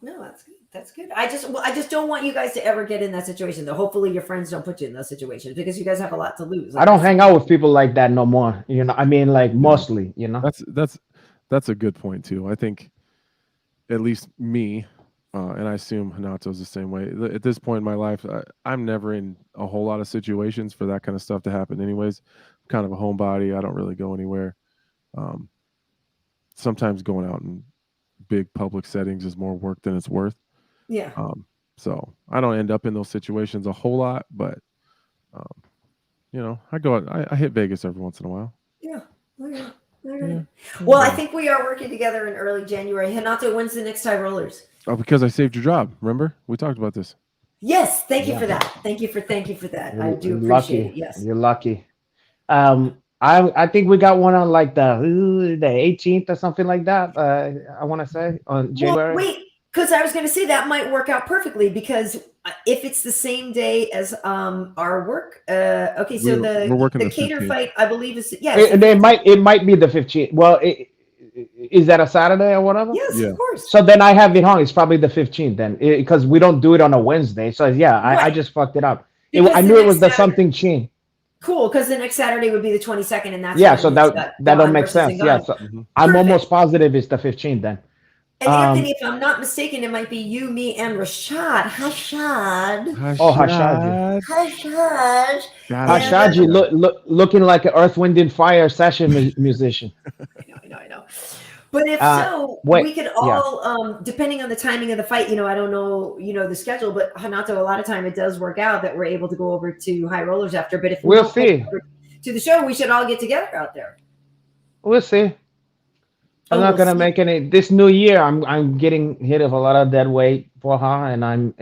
No, that's good. That's good. I just don't want you guys to ever get in that situation. Though, hopefully, your friends don't put you in those situations because you guys have a lot to lose. I don't hang out with people like that no more. I mean, like mostly. That's a good point too. I think, at least me, and I assume Hanato's the same way. At this point in my life, I'm never in a whole lot of situations for that kind of stuff to happen. Anyways, I'm kind of a homebody. I don't really go anywhere. Sometimes going out in big public settings is more work than it's worth. Yeah. So I don't end up in those situations a whole lot, but I go out. I hit Vegas every once in a while. Yeah. Okay. Yeah. Well, I think we are working together in early January. Renato, when's the next High Rollers? Oh, because I saved your job. Remember, we talked about this. Yes, thank you for that. Thank you for that. I do appreciate it. Yes, you're lucky. I think we got one on like the 18th or something like that. I want to say on January. Well, wait, because I was going to say that might work out perfectly because if it's the same day as our work, okay. So the cater 15th. Fight, I believe is It might be the 15th. Well, is that a Saturday or whatever? Yes, of course. So then I have it wrong. It's probably the 15th then, because we don't do it on a Wednesday. So I just fucked it up. I knew it was the something chin. Cool, because the next Saturday would be the 22nd, and that's so that don't make sense. Yeah, so I'm almost positive it's the 15th then. And Anthony, if I'm not mistaken, it might be you, me, and Rashad. Hashad. Oh, Hashad. Hashad. Looking like an Earth, Wind, and Fire session musician. I know. But if we could all, depending on the timing of the fight, I don't know, the schedule, but Renato, a lot of time it does work out that we're able to go over to High Rollers after. But if we'll see to the show, we should all get together out there. We'll see. I'm not gonna make any this new year. I'm getting hit of a lot of dead weight for her, and I'm,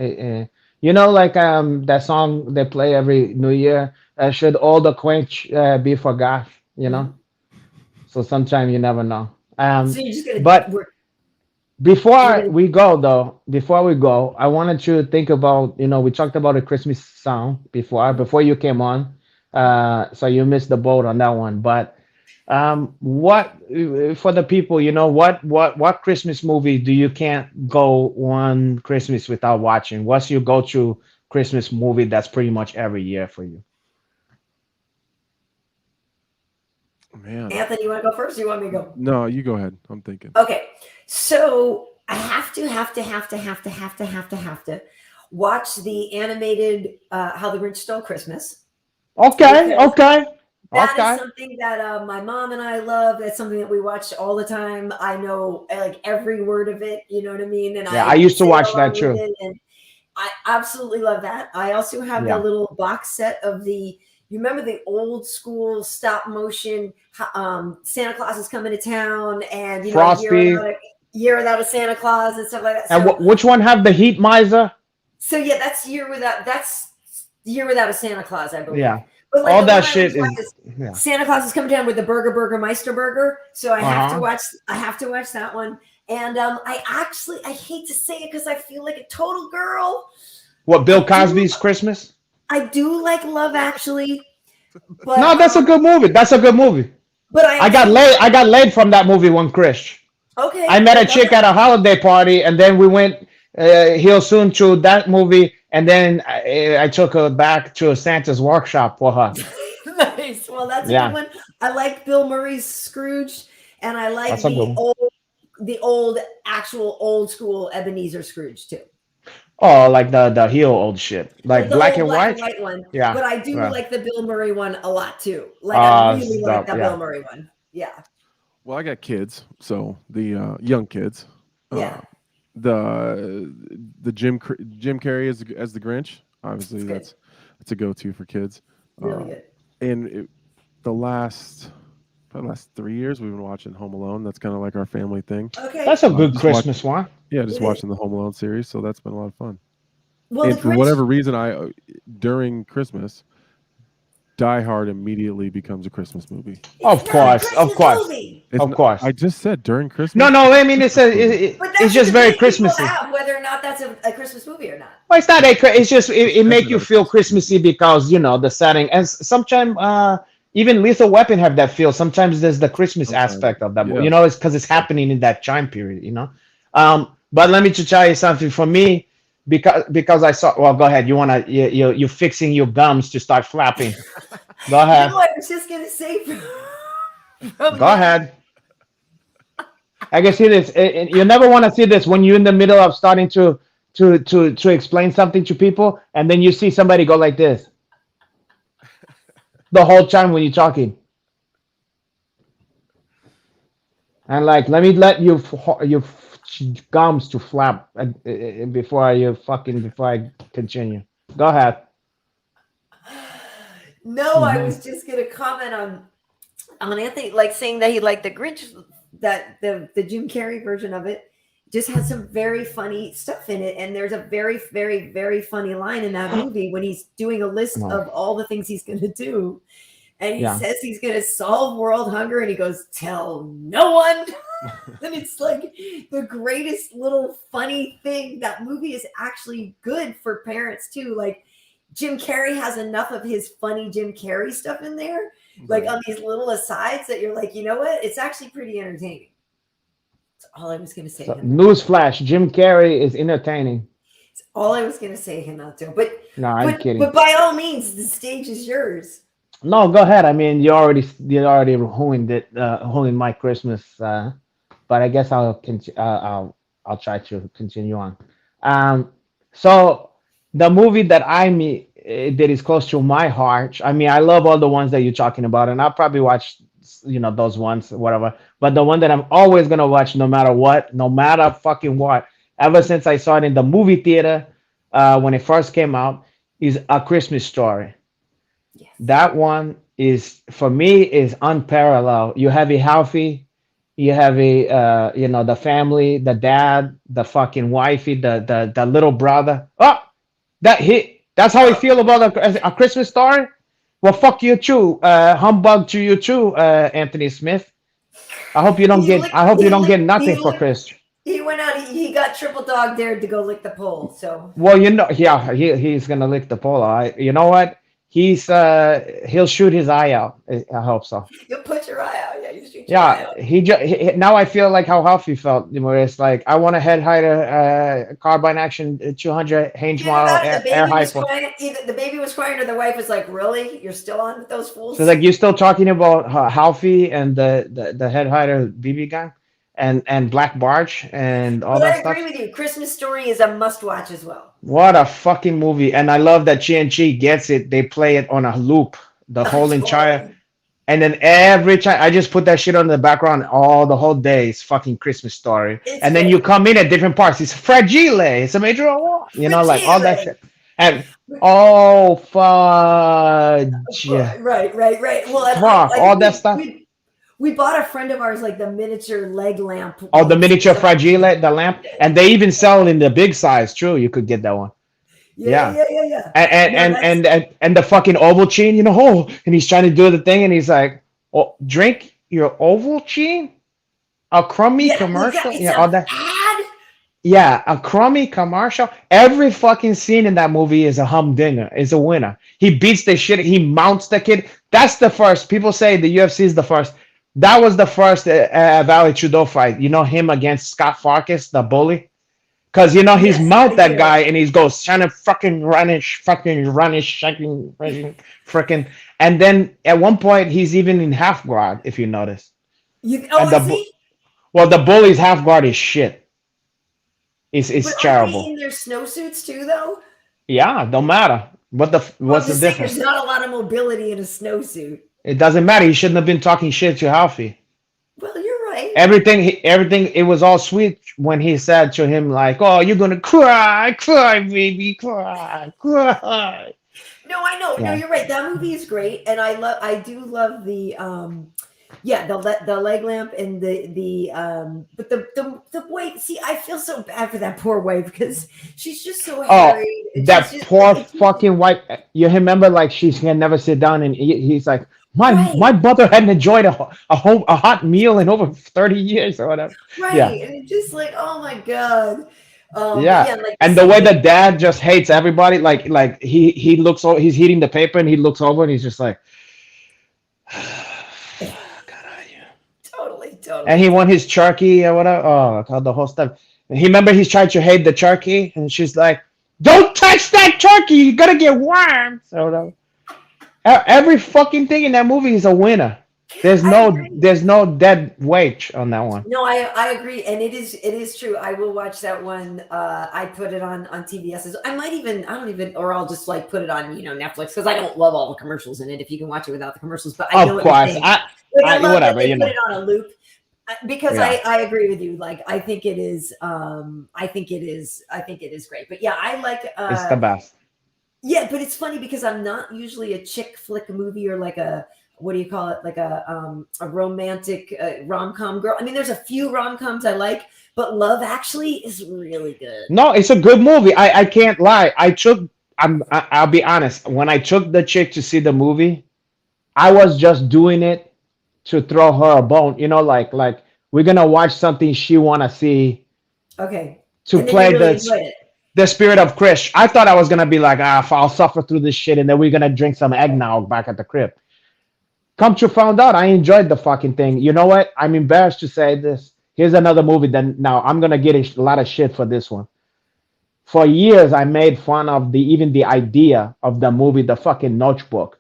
like that song they play every New Year. Should all the quench be forgot? So sometimes you never know. So you're just gonna, but before we go, I wanted you to think about, we talked about a Christmas song before you came on. So you missed the boat on that one, but What for the people? You know what Christmas movie do you can't go one Christmas without watching? What's your go-to Christmas movie that's pretty much every year for you? Man, Anthony, you want to go first? Or you want me to go? no, you go ahead. I'm thinking. Okay, so I have to watch the animated How the Grinch Stole Christmas. Okay, Because okay, that is okay. something that my mom and I love. That's something that we watch all the time. I know like every word of it. You know what I mean? And Yeah, I I used to sing watch that along with too. it, and I absolutely love that. I also have the Yeah, little box set of the. You remember the old school stop motion? Santa Claus is coming to town, and Frosty. year without a Santa Claus and stuff like that. And So which one have the Heat Miser? yeah, that's year without a Santa Claus, I believe. Yeah, But like all the that one I always shit watch is. is Yeah. Santa Claus is coming down with the Burger Meister Burger. So I have to Uh-huh. watch. I have to watch that one. And I hate to say it because I feel like a total girl. What Bill I do Cosby's Christmas? I do like Love Actually, No, but that's a good movie. That's a good movie. I I got also laid. I got laid from that movie one Chris. I okay. met I a love chick at a holiday party, and then we went heel soon to that movie, and then I took her back to Santa's workshop for her. it. Nice. Well, that's a good Yeah, one. I like Bill Murray's Scrooge, and I like that's a good one. the old actual old school Ebenezer Scrooge too. Oh, like the heel old shit, Like like the black old and black and white. white one. Yeah, But I do yeah. like the Bill Murray one a lot too. Like I really like Stop. that Bill Yeah. Murray one. Yeah. Well, I got kids, so the young kids. Uh, Yeah. Jim Carrey as the Grinch. Obviously, It's good. that's a go-to for kids. Really Uh, good. and the last probably last 3 years we've been watching Home Alone. That's kind of like our family thing. Okay. That's a good Just watch, Christmas one. yeah, just It is. watching the Home Alone series. So that's been a lot of fun. Well, the And for Grinch. whatever reason, during Christmas, Die Hard immediately becomes a Christmas movie. It's Of not a course, of Christmas course, movie. It's of not, course. I just said during No, Christmas. no. I mean, But it's that's a just very debate people Christmassy. have whether or not that's a Christmas movie or not. Well, it's not it's just it Says make it you at a feel Christmas Christmassy because you know the setting, and sometimes even Lethal Weapon have that feel. Sometimes there's the Christmas sometimes. aspect of that, Yeah. you know, it's because it's happening in that time period, you know. But let me just tell you something. For me, because I saw. Well, go ahead. You're fixing your gums to start flapping. Go ahead. No, I was just gonna say. From Go ahead. I can see this. You never want to see this when you're in the middle of starting to explain something to people, and then you see somebody go like this the whole time when you're talking, and like let me let your gums to flap before I continue. Go ahead. No, I Hmm. was just gonna comment on Anthony, like saying that he liked the Grinch, that the Jim Carrey version of it just has some very funny stuff in it, and there's a very very very funny line in that movie when he's doing a list No. of all the things he's gonna do, and he Yeah. says he's gonna solve world hunger, and he goes, "Tell no one." And it's like the greatest little funny thing. That movie is actually good for parents too. Like Jim Carrey has enough of his funny Jim Carrey stuff in there, like on these little asides that you're like, you know what? It's actually pretty entertaining. That's all I was going to say. So, Him. newsflash: Jim Carrey is entertaining. It's all I was going to say, Hinato. But No, I'm kidding. but by all means, the stage is yours. No, go ahead. I mean, you already ruined it, ruined my Christmas. But I guess I'll try to continue on. So the movie that is close to my heart. I mean, I love all the ones that you're talking about, and I'll probably watch those ones, whatever. But the one that I'm always gonna watch, no matter what, no matter fucking what, ever since I saw it in the movie theater when it first came out, is A Christmas Story. Yes. That one is for me is unparalleled. You have a healthy, you have a the family, the dad, the fucking wifey, the little brother. Oh, that's how I feel about a Christmas Story. Well, fuck you too, humbug to you too, Anthony Smith. I hope you don't get nothing for Chris. He went out. He got triple dog dared to go lick the pole. So Well, yeah, he's gonna lick the polo. You know what? He'll shoot his eye out. I hope so. you'll put your your eye out. Yeah, you shoot your eye Yeah, out. now I feel like how Huffy felt, where it's like I want a head hider, carbine action 200 Hange Think model about it. The air baby was rifle. crying. Either the baby was crying, or the wife was like, "Really? You're still on with those So fools?" like you're still talking about Halfie and the head hider BB gun and Black Barge and all But that I agree stuff. with you. Christmas Story is a must-watch as well. What a fucking movie! And I love that Chi gets it. They play it on a loop the whole entire. Totally. And then every time I just put that shit on the background all the whole day. It's fucking Christmas Story. It's And then you great. come in at different parts. It's fragile. It's a major award. Like all that Fragile. shit. And oh fudge. Right, right, right. Well, and Fuck. I All think that stuff. we bought a friend of ours like the miniature leg lamp Oh, the ones. miniature fragile, the lamp. And they even sell it in the big size, true. You could get that one. Yeah, Yeah. yeah, yeah, yeah. And No, and that's and and, and the fucking oval chain, and he's trying to do the thing and he's like, oh, drink your oval chain? A crummy yeah. Well, yeah, commercial? it's Yeah, a all that. ad. Yeah, a crummy commercial. Every fucking scene in that movie is a humdinger, is a winner. He beats the shit. He mounts the kid. That's the first. People say the UFC is the first. That was the first Valley Trudeau fight. Him against Scott Farkas, the bully. Because he's Yes, mount I that do. guy and he goes trying to fucking runish, shaking, freaking. And then at one point he's even in half guard, if you notice. Oh, And is he? the bully's half guard is shit. It's But aren't they terrible. in their snowsuits too, though? Yeah, don't matter. Well, I'm What's the just saying, there's difference? not a lot of mobility in a snowsuit. It doesn't matter. He shouldn't have been talking shit to Halfie. Well, you're right. Everything. It was all sweet when he said to him like, "Oh, you're gonna cry, cry, baby, cry, cry." No, I know. No, Yeah. you're right. That movie is great, and I do love the yeah, the leg lamp and but the wife. See, I feel so bad for that poor wife because she's just so Oh, harried, and she's that just poor it's fucking wife. You remember, like, she can never sit down, and he's like, my right, mother hadn't enjoyed a hot meal in over 30 years or whatever. Yeah, right, and it's just like, oh my god. But yeah. yeah, like the And the scene way with the dad just hates everybody, like he looks over, he's heating the paper, and he looks over, and he's just like, totally, and totally, he won totally. his turkey or whatever. Oh god, the whole stuff. And he remember he's trying to hate the turkey, and she's like, "Don't touch that turkey! You're gonna get worms." So whatever. Every fucking thing in that movie is a winner. There's I no agree. there's no dead weight on that one. No, I agree, and it is true. I will watch that one. I put it on TBS. I might even I don't even, or I'll just like put it on Netflix because I don't love all the commercials in it. If you can watch it without the commercials, but I know Of what you're course, saying. Like I love that whatever, they put it on a loop because Yeah, I agree with you. Like I think it is. I think it is great. But yeah, I like. it's the best. Yeah, but it's funny because I'm not usually a chick flick movie or like a what do you call it? Like a romantic rom-com girl. I mean, there's a few rom-coms I like, but Love Actually is really good. No, it's a good movie. I can't lie. I'll be honest. When I took the chick to see the movie, I was just doing it to throw her a bone. Like we're gonna watch something she wanna see Okay. to And then you play really enjoyed it. the spirit of Chris. I thought I was gonna be like, I'll suffer through this shit, and then we're gonna drink some eggnog back at the crib. Come to found out, I enjoyed the fucking thing. You know what? I'm embarrassed to say this. Here's another movie. Then now I'm gonna get a lot of shit for this one. For years, I made fun of even the idea of the movie, the fucking Notebook.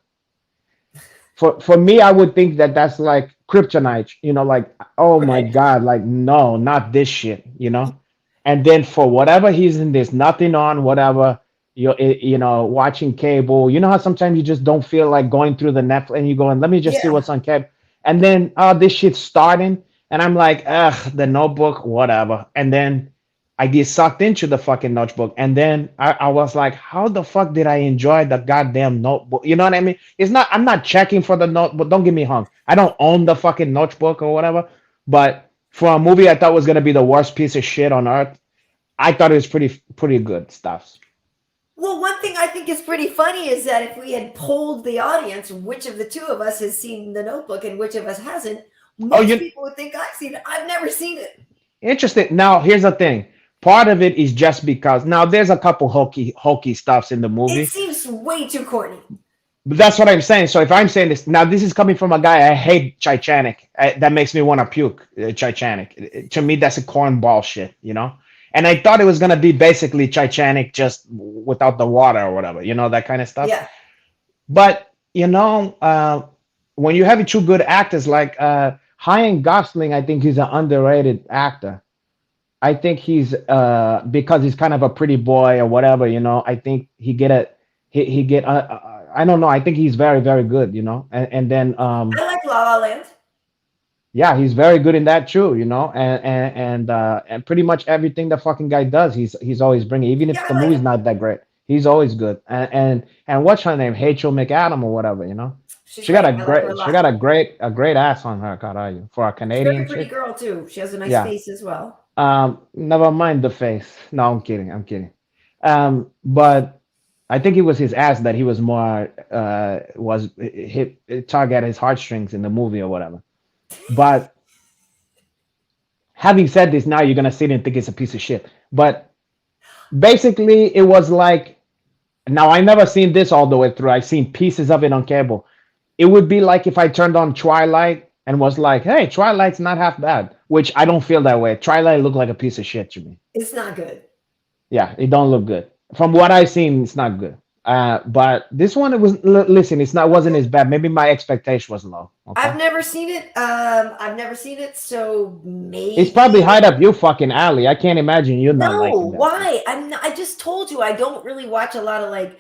For me, I would think that that's like kryptonite. Like, oh my Right. god, like no, not this shit. And then for whatever reason, there's nothing on whatever. Watching cable. You know how sometimes you just don't feel like going through the Netflix and you go and let me just see Yeah. what's on cable. And then this shit's starting, and I'm like, ugh, the Notebook, whatever. And then I get sucked into the fucking Notebook, and then I was like, how the fuck did I enjoy the goddamn Notebook? You know what I mean? It's not. I'm not checking for the Notebook. Don't get me hung. I don't own the fucking Notebook or whatever. But for a movie I thought was gonna be the worst piece of shit on earth, I thought it was pretty good stuff. Well, one thing I think is pretty funny is that if we had polled the audience, which of the two of us has seen The Notebook and which of us hasn't, Oh, most people would think I've seen it. I've never seen it. interesting. Now, here's the thing. Part of it is just because now there's a couple hokey stuffs in the It movie. seems way too corny. But that's what I'm saying. So if I'm saying this now, this is coming from a guy I hate Titanic. That makes me want to puke. Titanic. To me, that's a cornball shit, you know. And I thought it was gonna be basically Titanic just without the water or whatever, you know, that kind of stuff. Yeah. But you know, when you have two good actors like Ryan Gosling, I think he's an underrated actor. I think he's because he's kind of a pretty boy or whatever, you know. I think he get I don't know. I think he's very very good, you know. And then I like La La Land. yeah, he's very good in that too, you know. And pretty much everything the fucking guy does, he's always bringing, even Yeah, if I the like movie's him. not that great, he's always good. And what's her name, Rachel McAdam or whatever, you know. She's She got great. a I like her a great she lot. got a great ass on her, Caralho, for a She's a very Canadian pretty chick. girl too. She has a nice Yeah. face as well. Never mind the face. No, I'm kidding. I'm kidding. But I think it was his ass that he was more was hit tug at his heartstrings in the movie or whatever. But having said this, now you're gonna sit and think it's a piece of shit. But basically, it was like, now I never seen this all the way through. I seen pieces of it on cable. It would be like if I turned on Twilight and was like, "Hey, Twilight's not half bad," which I don't feel that way. Twilight looked like a piece of shit to me. It's not good. Yeah, it don't look good. From what I've seen, it's not good. But this one, it was. Listen, it's not wasn't as bad. Maybe my expectation was low. Okay, I've never seen it. I've never seen it, so it's probably maybe. high up your fucking alley. I can't imagine you not No, liking that. why? I just told you I don't really watch a lot of like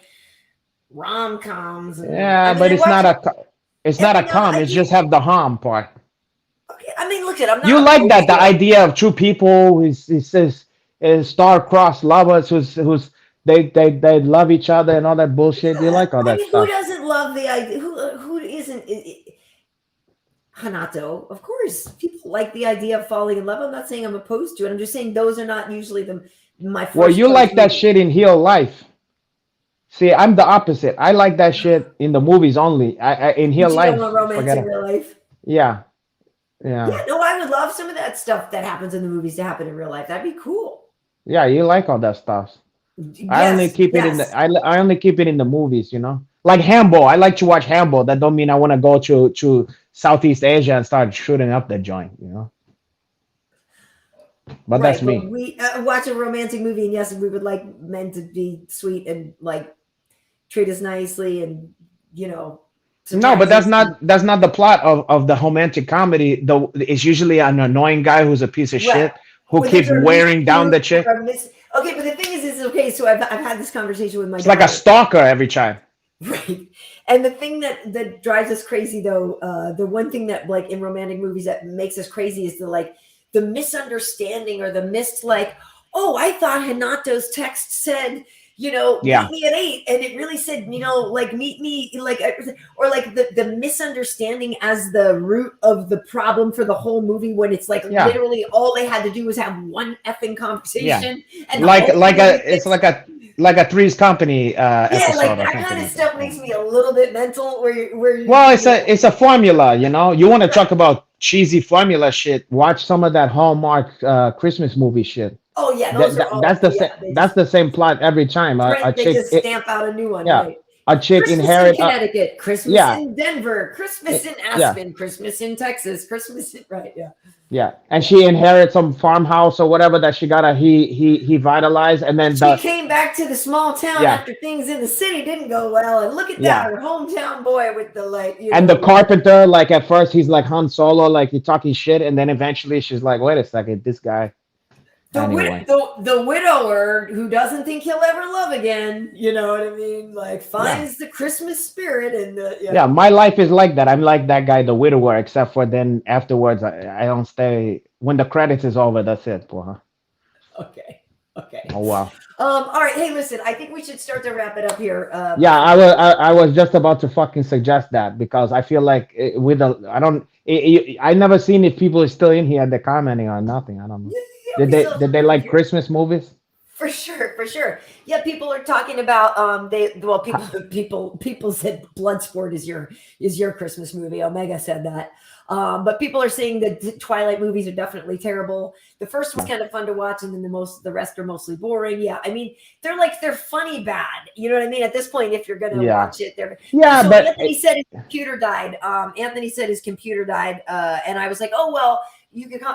rom-coms. Yeah, I mean, but I it's watch not it it's not every a now. com. I It's do. just have the harm part. Okay, I mean, look at. I'm You not like that opposed the to it. idea of two people who says star-crossed lovers who's they love each other and all that bullshit. You Yeah, like all I that mean, who stuff. doesn't love the idea? Who isn't? Hanato, of course, people like the idea of falling in love. I'm not saying I'm opposed to it. I'm just saying those are not usually my Well, first you choice like that movies. shit in real life. See, I'm the opposite. I like that shit in the movies only. I in real But you don't life, want romance forget in it. real life. Yeah, yeah, Yeah, no, I would love some of that stuff that happens in the movies to happen in real life. That'd be cool. yeah. You like all that stuff. I only Yes, keep it in yes. the I only keep it in the movies. You know, like handball. I like to watch handball. That don't mean I want to go to Southeast Asia and start shooting up the joint. You know, but that's Right, but me. we watch a romantic movie, and yes, we would like men to be sweet and like treat us nicely, and you know, No, but surprise us. And, that's not the plot of the romantic comedy. Though it's usually an annoying guy who's a piece of right. shit who Well, there's keeps a meet wearing down cute the chick. or a miss. Okay, but the thing is okay. So I've had this conversation with my It's like a daughter. stalker every time. Right. And the thing that drives us crazy though, the one thing that like in romantic movies that makes us crazy is the misunderstanding or the missed like, oh, I thought Hinato's text said, meet Yeah, me at 8, and it really said, like meet me like, or like the misunderstanding as the root of the problem for the whole movie when it's like yeah, literally all they had to do was have one effing yeah. conversation and the whole Like thing would be it's fixed. like a Three's Company Yeah, like episode or that something kind of like that. stuff Yeah. makes me a little bit mental. Well, it's a formula, you know. You want to talk about cheesy formula shit? Watch some of that Hallmark Christmas movie shit. Oh yeah, those are all That's the same. yeah. They That's just the same plot every time. A they chick, just stamp out a new one, yeah, right? a chick Christmas in inherit. Connecticut, Christmas Yeah, in Denver, Christmas in yeah. Aspen, Christmas in Texas, Christmas in right, yeah. Yeah, and she inherits some farmhouse or whatever that she gotta he vitalized, and then She the came back to the small town yeah after things in the city didn't go well, and look at that, yeah, her hometown boy with the like, and the carpenter, like at first he's like Han Solo, like he talking shit, and then eventually she's like, wait a second, this guy. Anyway, the widower who doesn't think he'll ever love again, you know what I mean? Like yeah, finds the Christmas spirit and the yeah, my life is like that. I'm like that guy, the widower, except for then afterwards, I don't stay. When the credits is over, that's it, boy. Okay. Okay. Oh wow. All right. Hey, listen, I think we should start to wrap it up here. Yeah, I was just about to fucking suggest that because I feel like with the I don't I never seen if people are still in here they're commenting on nothing. I don't know. Yeah, we still have Did some they people like here. Christmas movies? For sure, for sure. Yeah, people are talking about people said Bloodsport is your Christmas movie. Omega said that. But people are saying that the Twilight movies are definitely terrible. The first one's kind of fun to watch, and then the rest are mostly boring. Yeah, I mean, they're funny bad. You know what I mean? At this point, if you're gonna Yeah. watch it, they're Yeah, so but Anthony said his computer died. Anthony said his computer died, and I was like, oh well,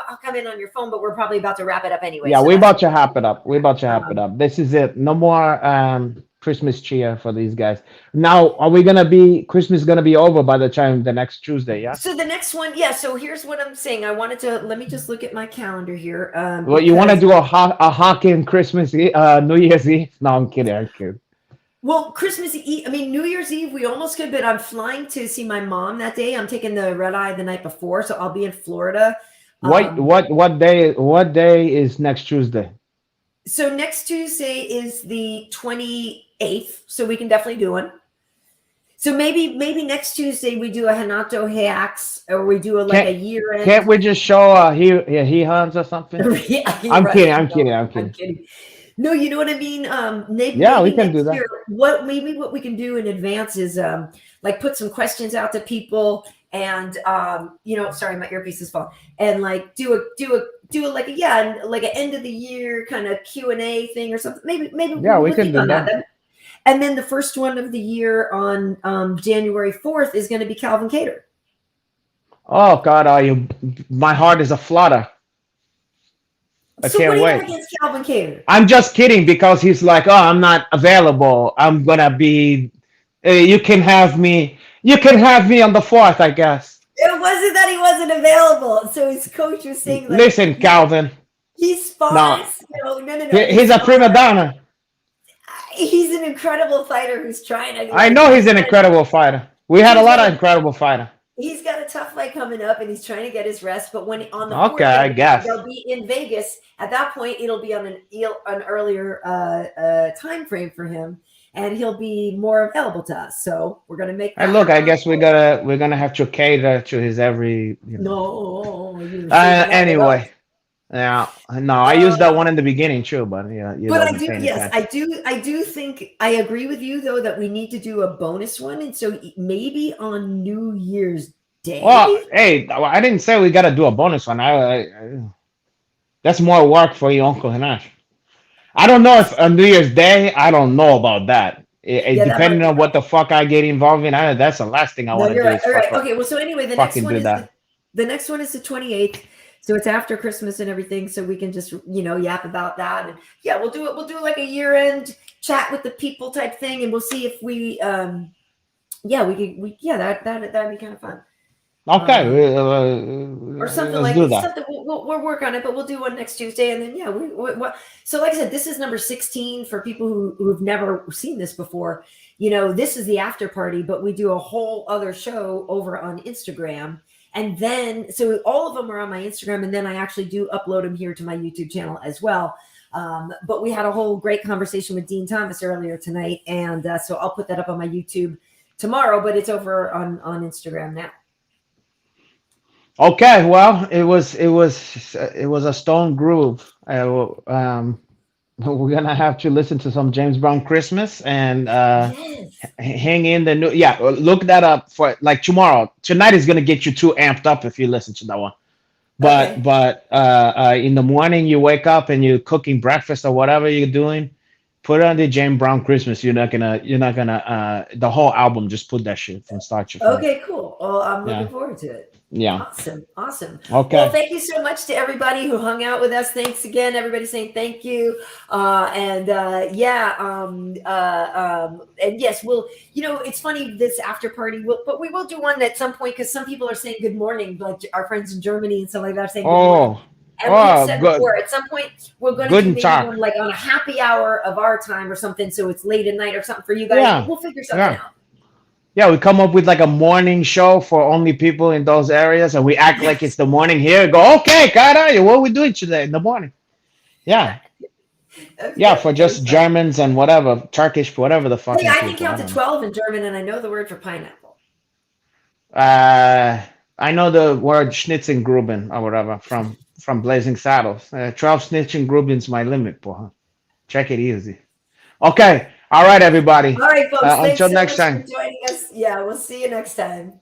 I'll come in on your phone, but we're probably about to wrap it up anyway. yeah, So we that's about to wrap it up. We about to wrap it um, up. This is it. No more Christmas cheer for these guys. Now, are we gonna be Christmas gonna be over by the time the next Tuesday? Yeah. so the next one, yeah. So here's what I'm saying. Let me just look at my calendar here. Well, you want to Because do a Hawking Christmas New Year's Eve? No, I'm kidding. I'm kidding. well, Christmas Eve, I mean New Year's Eve, we almost could, but I'm flying to see my mom that day. I'm taking the red eye the night before, so I'll be in Florida. What day is next Tuesday? So next Tuesday is the 28th, so we can definitely do one. So maybe next Tuesday we do a Hanato Hacks, or we do like a year end. Can't we just show he hunts or something? Yeah, I'm right. kidding. I'm kidding. I'm kidding. No, you know what I mean. Maybe, Yeah, we maybe can do next that. year, what we can do in advance is like put some questions out to people, and sorry, my earpiece is falling, and like do like like an end of the year kind of Q&A thing or something. Maybe Yeah, we we'll can think do on that. And then the first one of the year on January 4th is going to be Calvin Cater. Oh God, my heart is a flutter. I So can't what do you wait. have against Calvin Cater? I'm just kidding because he's like, oh, I'm not available. I'm gonna be. You can have me. You can have me on the 4th, I guess. It wasn't that he wasn't available. So his coach was saying like, Listen, Calvin. he No, spars. No. he's a prima donna. He's an incredible fighter who's trying to. I know he's an incredible fighter. We had a lot of incredible fighters. He's got a tough fight coming up, and he's trying to get his rest. But when on the Okay, I guess they'll be in Vegas. At that point, it'll be on an earlier time frame for him, and he'll be more available to us. So we're gonna make. And look, I guess we're gonna have to cater to his every. No. Anyway, yeah, no, I used that one in the beginning too, but yeah, but I do, yes, I do think I agree with you though that we need to do a bonus one, and so maybe on New Year's Day. Well, hey, I didn't say we gotta do a bonus one. That's more work for you, Uncle Hanash. I don't know if on New Year's Day. I don't know about that. Depending on what the fuck I get involved in, that's the last thing I want to do. Right. All right. Okay. Well, so anyway, the next one is the next one is the 28th. So it's after Christmas and everything. So we can just, yap about that. And yeah, we'll do it. We'll do like a year-end chat with the people type thing. And we'll see if that'd be kind of fun. Okay. Or something let's like do that. something. We'll work on it, but we'll do one next Tuesday. And then, so like I said, this is number 16 for people who've never seen this before. This is the after party, but we do a whole other show over on Instagram. And then, so all of them are on my Instagram, and then I actually do upload them here to my YouTube channel as well. But we had a whole great conversation with Dean Thomas earlier tonight, and so I'll put that up on my YouTube tomorrow, but it's over on Instagram now. Okay, well, it was a stone groove. We're gonna have to listen to some James Brown Christmas and hang in the new. Yeah, look that up for like tomorrow. Tonight is gonna get you too amped up if you listen to that one. But in the morning you wake up and you're cooking breakfast or whatever you're doing, put on the James Brown Christmas. You're not gonna the whole album. Just put that shit from start to finish. Okay, cool. Well, I'm looking forward to it. Yeah. Awesome. Okay. Well, thank you so much to everybody who hung out with us. Thanks again, everybody saying thank you. And yes, we'll. It's funny this after party, but we will do one at some point because some people are saying good morning, like our friends in Germany and stuff like that are saying good morning. And we said before, at some point we're going to do maybe one like on a happy hour of our time or something, so it's late at night or something for you guys. Yeah. We'll figure something out. Yeah, we come up with like a morning show for only people in those areas, and we act like it's the morning here. Go, okay, Karyn, what are we doing today in the morning? Yeah. Okay. Yeah, for just Germans and whatever, Turkish, whatever the fuck. I can count to 12 in German, and I know the word for pineapple. I know the word Schnitzengruben or whatever from Blazing Saddles. 12 Schnitzengruben's my limit, boy. Check it easy. Okay. All right, everybody. All right, folks. Thanks Until so next much for time. joining us. Yeah, we'll see you next time.